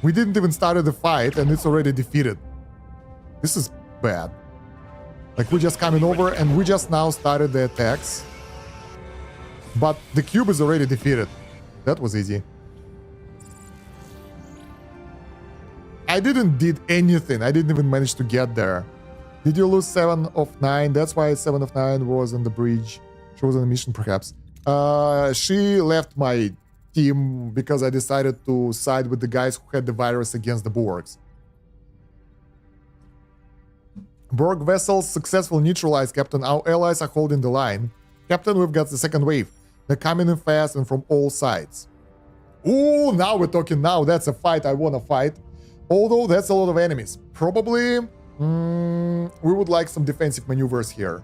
We didn't even start the fight and it's already defeated. This is bad. Like, we're just coming over and we just now started the attacks. But the cube is already defeated. That was easy. I didn't did anything. I didn't even manage to get there. Did you lose 7 of 9? That's why 7 of 9 was on the bridge. She was on a mission, perhaps. She left my team because I decided to side with the guys who had the virus against the Borgs. Borg vessels successfully neutralized, Captain. Our allies are holding the line. Captain, we've got the second wave. They're coming in fast and from all sides. Ooh, now we're talking. Now that's a fight I want to fight. Although that's a lot of enemies. Probably we would like some defensive maneuvers here.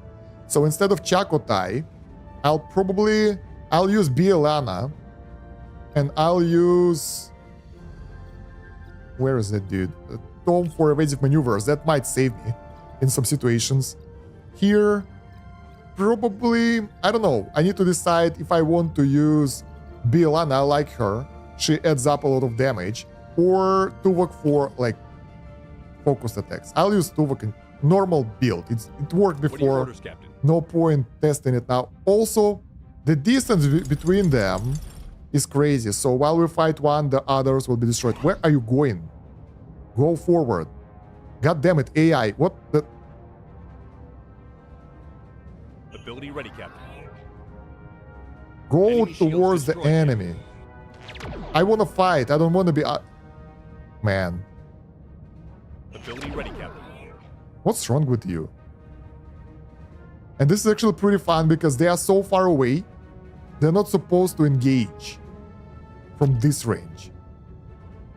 So instead of Chakotay, I'll use Bielana. And I'll use... Where is that dude? Tom for evasive maneuvers. That might save me in some situations. Here, probably... I don't know. I need to decide if I want to use Bielana. I like her. She adds up a lot of damage. Or Tuvok for, like, focused attacks. I'll use Tuvok in normal build. It worked before. What are your orders, Captain? No point testing it now. Also, the distance between them is crazy. So while we fight one, the others will be destroyed. Where are you going? Go forward. God damn it, AI. What the... Ability ready, Captain. Go Enemy shields towards the destroyed, enemy. I want to fight. I don't want to be... Man. Ability ready, Captain. What's wrong with you? And this is actually pretty fun because they are so far away. They're not supposed to engage from this range.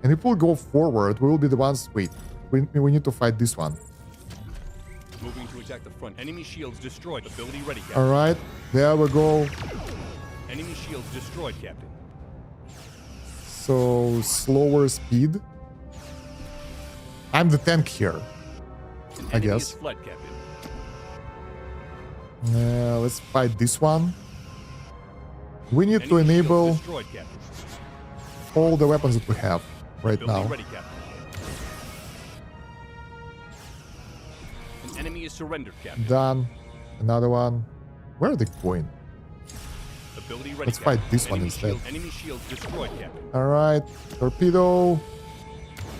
And if we'll go forward, we will be the ones... Wait, we need to fight this one. Moving to attack the front. Enemy shields destroyed. Ability ready, Captain. Alright, there we go. Enemy shields destroyed, Captain. So, slower speed. I'm the tank here, I Enemy guess. is fled, Captain. Let's fight this one. We need to Enemy shields enable destroyed, Captain. all the weapons that we have right Ability now. ready, Captain. An enemy is surrendered, Captain. Done. Another one. Where are they going? Ability ready, Let's Captain. fight this one Enemy instead. shield- enemy shields destroyed, Captain. Alright, torpedo.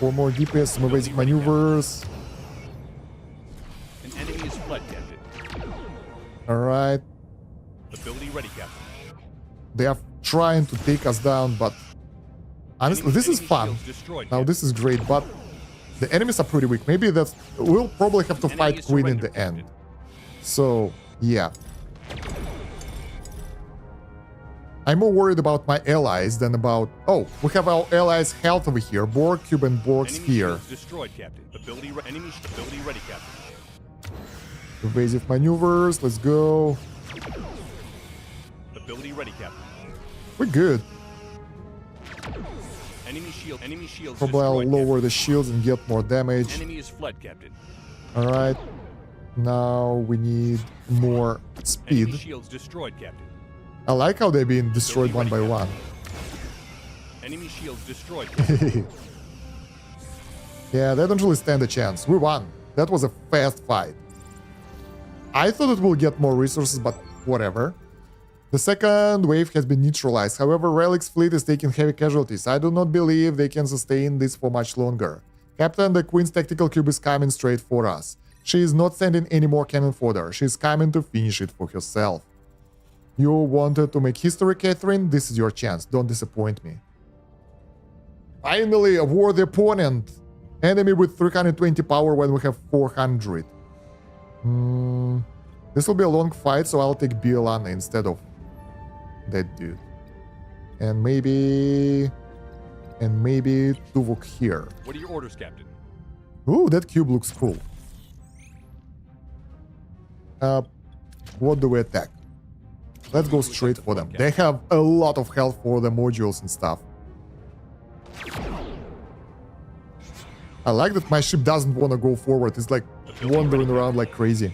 4 more DPS, some evasive maneuvers. An enemy is fled, Captain. Alright. Ability ready, Captain. They are trying to take us down, but honestly, this is Enemy fun. shields destroyed, Now Captain. this is great, but the enemies are pretty weak. Maybe that's... We'll probably have to Enemy fight is Queen in surrendered, the end. Captain. So, yeah. I'm more worried about my allies than about... Oh, we have our allies' health over here. Borg Cube and Borg Enemy Sphere. shields destroyed, Captain. Ability ready, Captain. Evasive maneuvers, let's go. Ability ready, Captain. We're good. Enemy shields Probably I'll destroyed, lower the shields and get more damage. Captain. Enemy is fled, Captain. Alright. Now we need more Enemy speed. shields destroyed, Captain. I like how they're being destroyed one by one. Enemy shields destroyed, Captain. Yeah, they don't really stand a chance. We won. That was a fast fight. I thought it will get more resources, but whatever. The second wave has been neutralized. However, Relic's fleet is taking heavy casualties. I do not believe they can sustain this for much longer. Captain, the Queen's tactical cube is coming straight for us. She is not sending any more cannon fodder. She is coming to finish it for herself. You wanted to make history, Catherine? This is your chance. Don't disappoint me. Finally, a worthy opponent. Enemy with 320 power when we have 400. This will be a long fight, so I'll take Bielana instead of that dude. And maybe Tuvok here. What are your orders, Captain? Ooh, that cube looks cool. What do we attack? Let's go straight for them. They have a lot of health for the modules and stuff. I like that my ship doesn't want to go forward. It's like wandering around like crazy.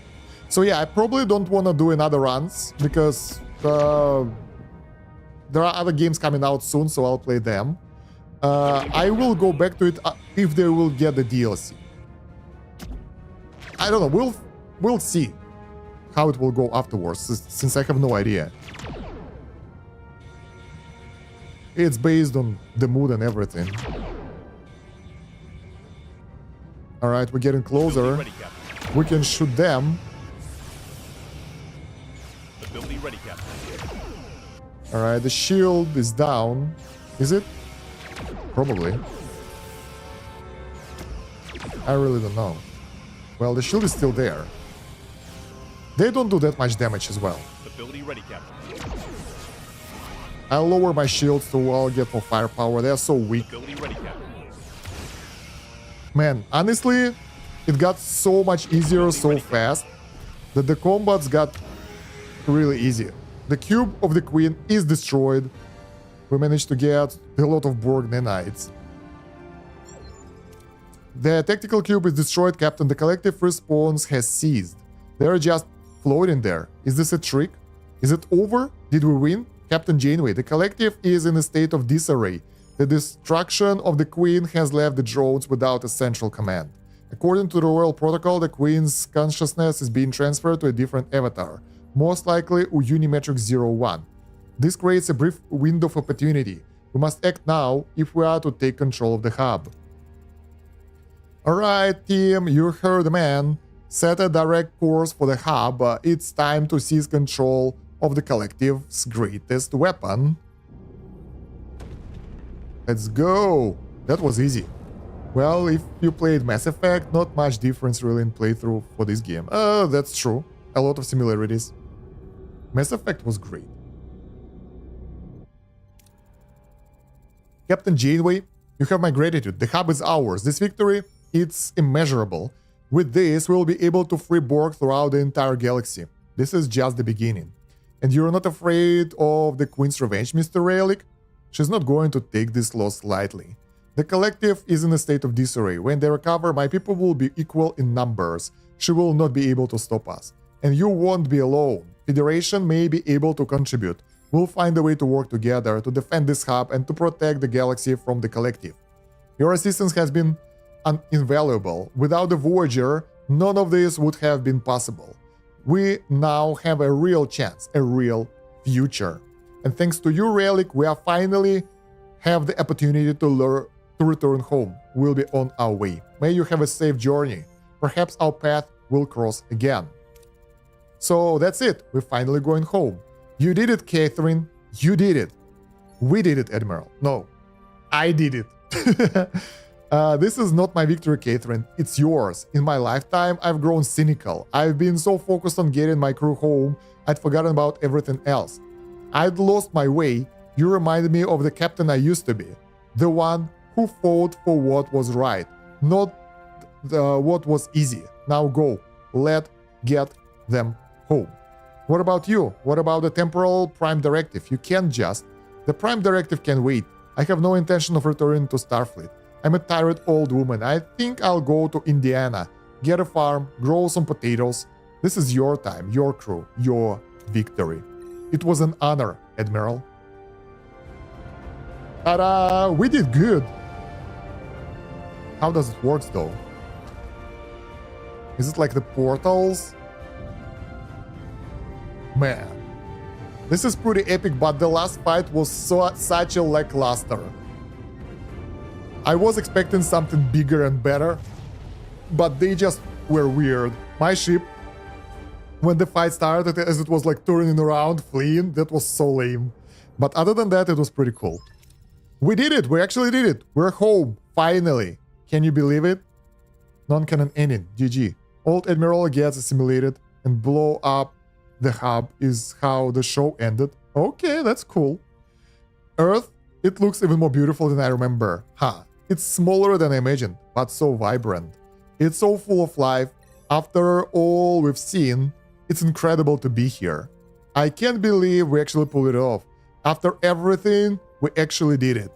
So yeah, I probably don't want to do another runs because there are other games coming out soon, so I'll play them. I will go back to it if they will get the DLC. I don't know. We'll see how it will go afterwards, since I have no idea. It's based on the mood and everything. All right, we're getting closer. Ready, Captain. We can shoot them. Ability ready, Captain. All right, the shield is down. Is it? Probably. I really don't know. Well, the shield is still there. They don't do that much damage as well. Ability ready, Captain. I'll lower my shield so I'll get more firepower. They're so weak. Ability ready, Captain. Man, honestly, it got so much easier so fast that the combats got really easy. The cube of the queen is destroyed. We managed to get a lot of Borg nanites. The tactical cube is destroyed, Captain. The collective response has ceased. They're just floating there. Is this a trick? Is it over? Did we win? Captain Janeway, the collective is in a state of disarray. The destruction of the Queen has left the drones without a central command. According to the Royal Protocol, the Queen's consciousness is being transferred to a different avatar, most likely Unimetric 01. This creates a brief window of opportunity. We must act now if we are to take control of the hub. Alright, team, you heard the man. Set a direct course for the hub. It's time to seize control of the collective's greatest weapon. Let's go! That was easy. Well, if you played Mass Effect, not much difference really in playthrough for this game. That's true. A lot of similarities. Mass Effect was great. Captain Janeway, you have my gratitude. The hub is ours. This victory, it's immeasurable. With this, we'll be able to free Borg throughout the entire galaxy. This is just the beginning. And you're not afraid of the Queen's revenge, Mr. Relic? She's not going to take this loss lightly. The collective is in a state of disarray. When they recover, my people will be equal in numbers. She will not be able to stop us. And you won't be alone. Federation may be able to contribute. We'll find a way to work together to defend this hub and to protect the galaxy from the collective. Your assistance has been invaluable. Without the Voyager, none of this would have been possible. We now have a real chance, a real future. And thanks to you, Relic, we are finally have the opportunity to return home. We'll be on our way. May you have a safe journey. Perhaps our path will cross again. So that's it. We're finally going home. You did it, Catherine. You did it. We did it, Admiral. No, I did it. This is not my victory, Catherine. It's yours. In my lifetime, I've grown cynical. I've been so focused on getting my crew home, I'd forgotten about everything else. I'd lost my way. You reminded me of the captain I used to be. The one who fought for what was right, not what was easy. Now go. Let's get them home. What about you? What about the temporal prime directive? You can't just. The prime directive can wait. I have no intention of returning to Starfleet. I'm a tired old woman. I think I'll go to Indiana, get a farm, grow some potatoes. This is your time, your crew, your victory. It was an honor, Admiral. Ta-da! We did good. How does it work, though? Is it like the portals? Man, this is pretty epic, but the last fight was such a lackluster. I was expecting something bigger and better, but they just were weird. My ship, when the fight started, as it was like turning around, fleeing, that was so lame. But other than that, it was pretty cool. We did it! We actually did it! We're home, finally! Can you believe it? Non-canon ending, GG. Old Admiral gets assimilated and blow up the hub is how the show ended. Okay, that's cool. Earth, it looks even more beautiful than I remember. Huh. It's smaller than I imagined, but so vibrant. It's so full of life. After all we've seen, it's incredible to be here. I can't believe we actually pulled it off. After everything, we actually did it.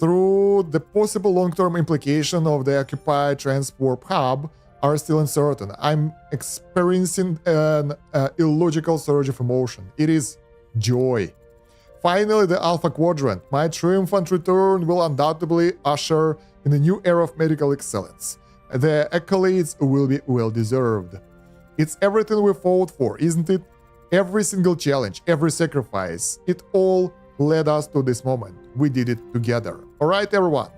Through the possible long-term implication of the occupied transport hub are still uncertain. I'm experiencing an illogical surge of emotion. It is joy. Finally, the Alpha Quadrant. My triumphant return will undoubtedly usher in a new era of medical excellence. The accolades will be well deserved. It's everything we fought for, isn't it? Every single challenge, every sacrifice, it all led us to this moment. We did it together. Alright, everyone.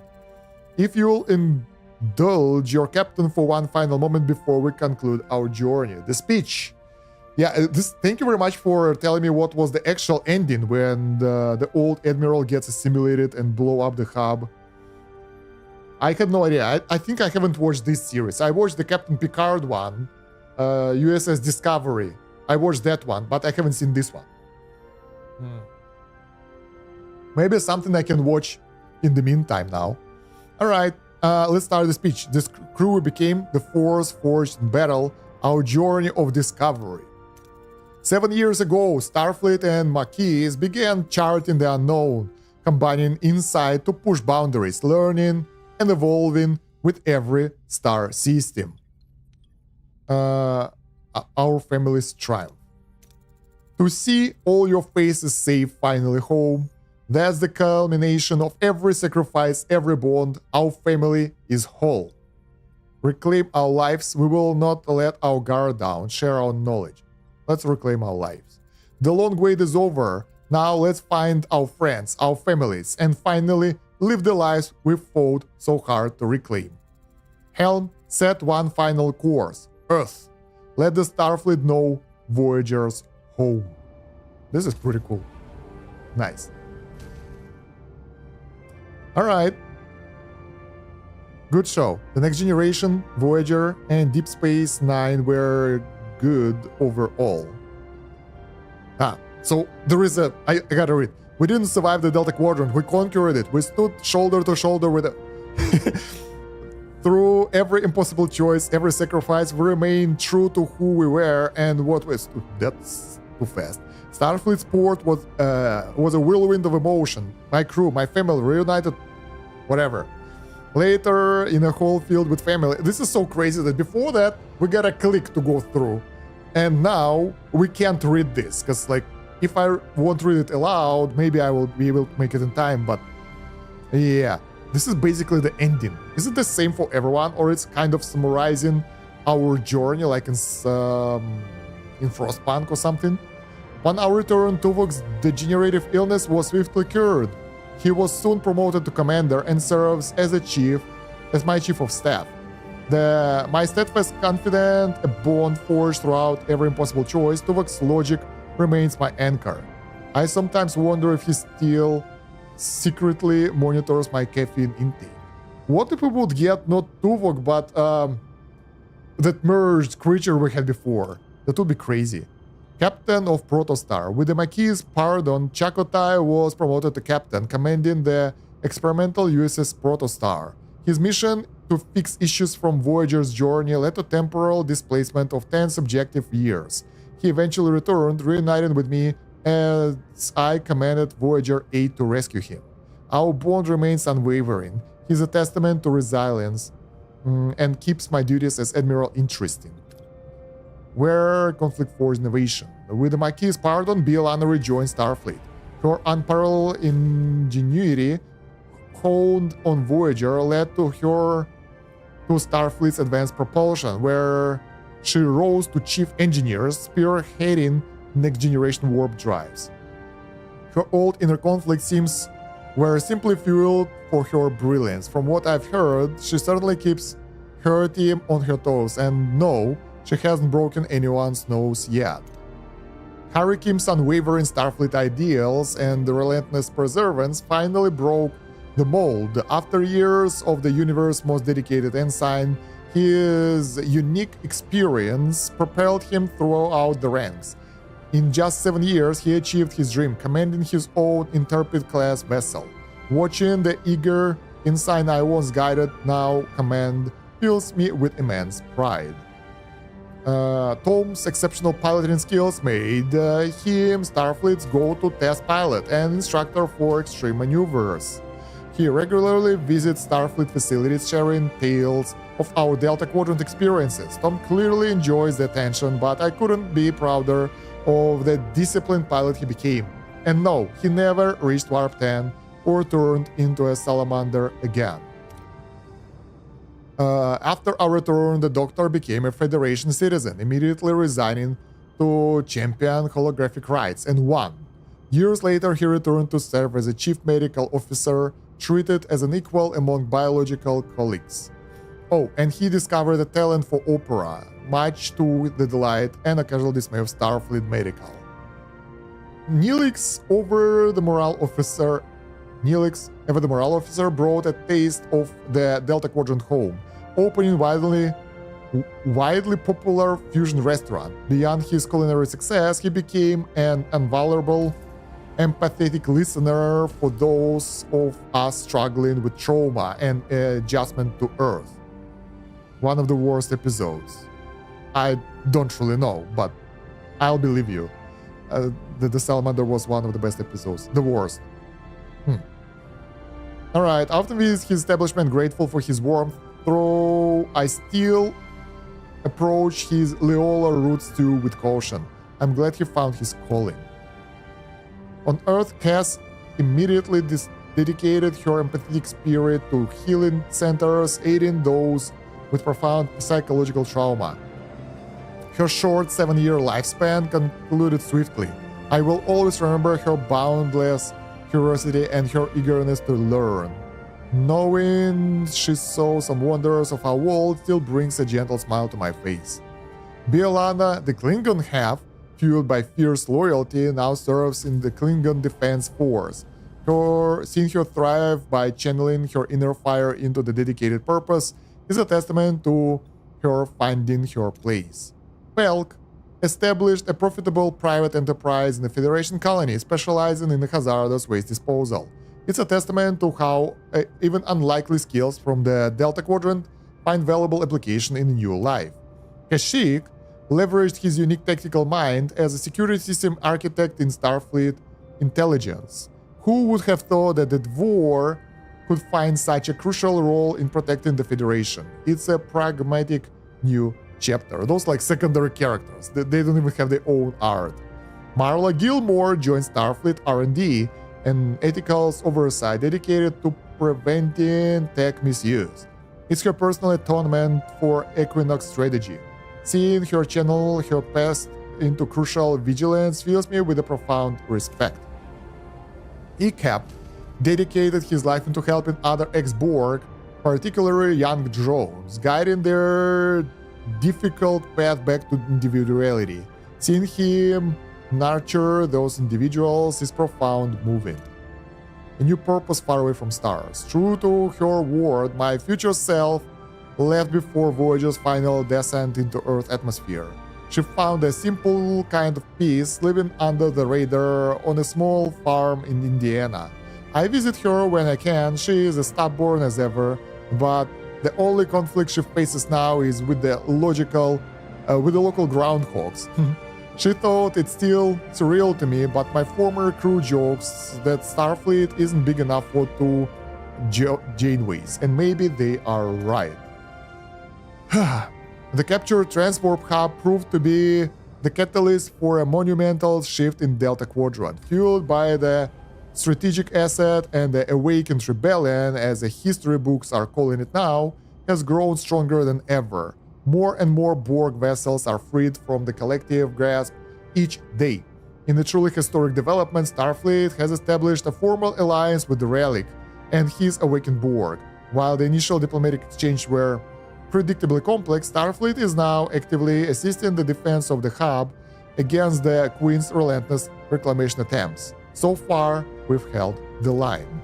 If you'll indulge your captain for one final moment before we conclude our journey. The speech. Yeah, thank you very much for telling me what was the actual ending when the old admiral gets assimilated and blow up the hub. I had no idea. I think I haven't watched this series. I watched the Captain Picard one, U.S.S. Discovery. I watched that one, but I haven't seen this one. Maybe something I can watch in the meantime now. Alright, let's start the speech. This crew became the force forged in battle, our journey of discovery. 7 years ago, Starfleet and Maquis began charting the unknown, combining insight to push boundaries, learning and evolving with every star system. Our family's triumph. To see all your faces safe finally home, that's the culmination of every sacrifice, every bond. Our family is whole. Reclaim our lives. We will not let our guard down. Share our knowledge. Let's reclaim our lives. The long wait is over. Now let's find our friends, our families, and finally live the lives we fought so hard to reclaim. Helm, set one final course. Earth. Let the Starfleet know Voyager's home. This is pretty cool. Nice. Alright. Good show. The Next Generation, Voyager, and Deep Space Nine were good overall. So there is a... I gotta read. We didn't survive the Delta Quadrant. We conquered it. We stood shoulder to shoulder with it. Through every impossible choice, every sacrifice, we remained true to who we were and what we stood. That's too fast. Starfleet's port was a whirlwind of emotion. My crew, my family, reunited, whatever. Later, in a whole field with family. This is so crazy that before that, we got a click to go through. And now, we can't read this. Because, like, if I won't read it aloud, maybe I will be able to make it in time. But, yeah. This is basically the ending. Is it the same for everyone? Or it's kind of summarizing our journey, like in Frostpunk or something? Upon our return, Tuvok's degenerative illness was swiftly cured. He was soon promoted to commander and serves as my chief of staff. My steadfast confident, a bond forged throughout every impossible choice, Tuvok's logic remains my anchor. I sometimes wonder if he still secretly monitors my caffeine intake. What if we would get not Tuvok, but that merged creature we had before? That would be crazy. Captain of Protostar. With the Maquis' pardon, Chakotay was promoted to captain, commanding the experimental U.S.S. Protostar. His mission to fix issues from Voyager's journey led to temporal displacement of 10 subjective years. He eventually returned, reuniting with me as I commanded Voyager 8 to rescue him. Our bond remains unwavering. He's a testament to resilience and keeps my duties as Admiral interesting. Where conflict forged innovation. With the Maquis' pardon, B'Elanna rejoined Starfleet. Her unparalleled ingenuity honed on Voyager led to Starfleet's advanced propulsion, where she rose to chief engineer, spearheading next-generation warp drives. Her old inner conflict seems were simply fuel for her brilliance. From what I've heard, she certainly keeps her team on her toes, and no, she hasn't broken anyone's nose yet. Harry Kim's unwavering Starfleet ideals and the relentless perseverance finally broke the mold. After years of the universe's most dedicated ensign, his unique experience propelled him throughout the ranks. In just 7 years, he achieved his dream, commanding his own Intrepid-class vessel. Watching the eager ensign I once guided now command fills me with immense pride. Tom's exceptional piloting skills made him Starfleet's go-to test pilot and instructor for extreme maneuvers. He regularly visits Starfleet facilities, sharing tales of our Delta Quadrant experiences. Tom clearly enjoys the attention, but I couldn't be prouder of the disciplined pilot he became. And no, he never reached Warp 10 or turned into a salamander again. After our return, the Doctor became a Federation citizen, immediately resigning to champion holographic rights, and won. Years later, he returned to serve as a chief medical officer, treated as an equal among biological colleagues. Oh, and he discovered a talent for opera, much to the delight and occasional dismay of Starfleet Medical. Neelix, ever the morale officer, brought a taste of the Delta Quadrant home, opening widely popular fusion restaurant. Beyond his culinary success, he became an invaluable, empathetic listener for those of us struggling with trauma and adjustment to Earth. One of the worst episodes. I don't really know, but I'll believe you. The Salamander was one of the best episodes. The worst. Alright, often is his establishment grateful for his warmth, though I still approach his Leola roots too with caution. I'm glad he found his calling. On Earth, Cass immediately dedicated her empathetic spirit to healing centers, aiding those with profound psychological trauma. Her short 7-year lifespan concluded swiftly. I will always remember her boundless curiosity and her eagerness to learn. Knowing she saw some wonders of our world still brings a gentle smile to my face. Biolana, the Klingon half, fueled by fierce loyalty, now serves in the Klingon Defense Force. Seeing her thrive by channeling her inner fire into the dedicated purpose is a testament to her finding her place. Pelk established a profitable private enterprise in the Federation colony specializing in hazardous waste disposal. It's a testament to how even unlikely skills from the Delta Quadrant find valuable application in new life. Kashyyyk leveraged his unique tactical mind as a security system architect in Starfleet intelligence. Who would have thought that the Dvor could find such a crucial role in protecting the Federation? It's a pragmatic new chapter. Those like secondary characters, they don't even have their own art. Marla Gilmore joined Starfleet R&D, an ethical oversight dedicated to preventing tech misuse. It's her personal atonement for Equinox strategy. Seeing her channel her past into crucial vigilance fills me with a profound respect. ECAP dedicated his life into helping other ex-Borg, particularly young drones, guiding their difficult path back to individuality. Seeing him nurture those individuals is profound moving. A new purpose far away from stars. True to her word, my future self left before Voyager's final descent into Earth's atmosphere. She found a simple kind of peace living under the radar on a small farm in Indiana. I visit her when I can. She is as stubborn as ever, but the only conflict she faces now is with the local groundhogs. She thought it's still surreal to me, but my former crew jokes that Starfleet isn't big enough for two Janeways, and maybe they are right. The captured transport hub proved to be the catalyst for a monumental shift in Delta Quadrant, fueled by the strategic asset, and the awakened rebellion, as the history books are calling it now, has grown stronger than ever. More and more Borg vessels are freed from the collective grasp each day. In a truly historic development, Starfleet has established a formal alliance with the Relic and his awakened Borg. While the initial diplomatic exchange were predictably complex, Starfleet is now actively assisting the defense of the hub against the Queen's relentless reclamation attempts. So far, we've held the line.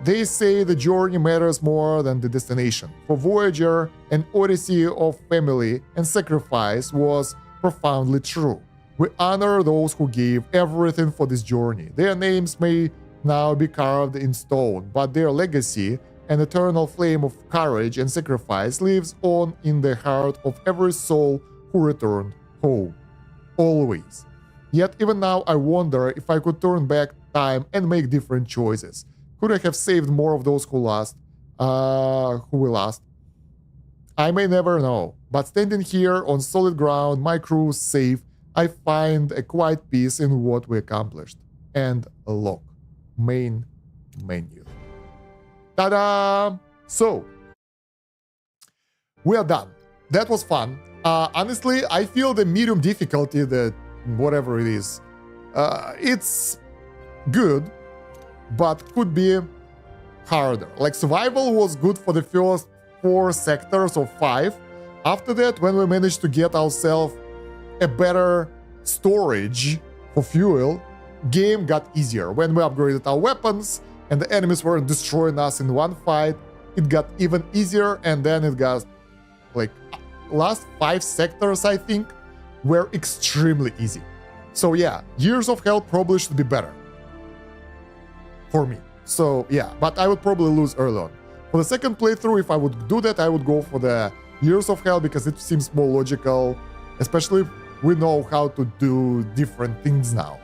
They say the journey matters more than the destination. For Voyager, an odyssey of family and sacrifice was profoundly true. We honor those who gave everything for this journey. Their names may now be carved in stone, but their legacy, an eternal flame of courage and sacrifice, lives on in the heart of every soul who returned home. Always. Yet even now I wonder if I could turn back time and make different choices. Could I have saved more of those who we lost? I may never know, but standing here on solid ground, my crew safe, I find a quiet peace in what we accomplished. And a lock. Main menu. Ta-da! So, we are done. That was fun. Honestly, I feel the medium difficulty, the whatever it is, it's good, but could be harder. Like, survival was good for the first 4 sectors or 5. After that, when we managed to get ourselves a better storage for fuel, game got easier. When we upgraded our weapons and the enemies weren't destroying us in one fight, it got even easier, and then it got like last 5 sectors, I think, were extremely easy. So yeah, Years of Hell probably should be better for me. So yeah, but I would probably lose early on. For the second playthrough, if I would do that, I would go for the Years of Hell because it seems more logical, especially if we know how to do different things now.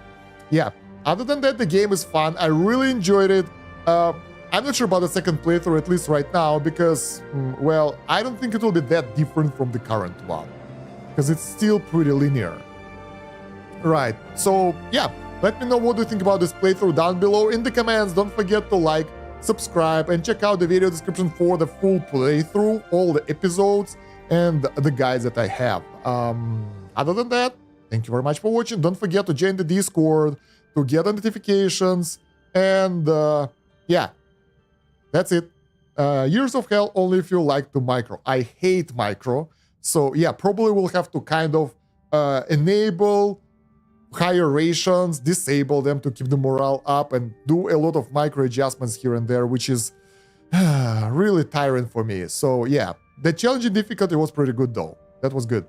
Yeah, other than that, the game is fun. I really enjoyed it. I'm not sure about the second playthrough, at least right now, because, well, I don't think it will be that different from the current one, because it's still pretty linear. Right, so yeah, let me know what you think about this playthrough down below in the comments. Don't forget to like, subscribe, and check out the video description for the full playthrough, all the episodes, and the guides that I have. Other than that, thank you very much for watching. Don't forget to join the Discord to get the notifications, and yeah, that's it. Years of Hell only if you like to micro. I hate micro, so yeah, probably we'll have to kind of enable higher rations, disable them to keep the morale up, and do a lot of micro adjustments here and there, which is really tiring for me. So yeah, the challenging difficulty was pretty good though. That was good.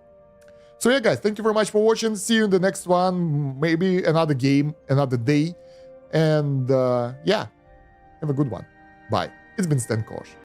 So yeah, guys, thank you very much for watching. See you in the next one. Maybe another game, another day. And yeah, have a good one. Bye. It's been Kosh.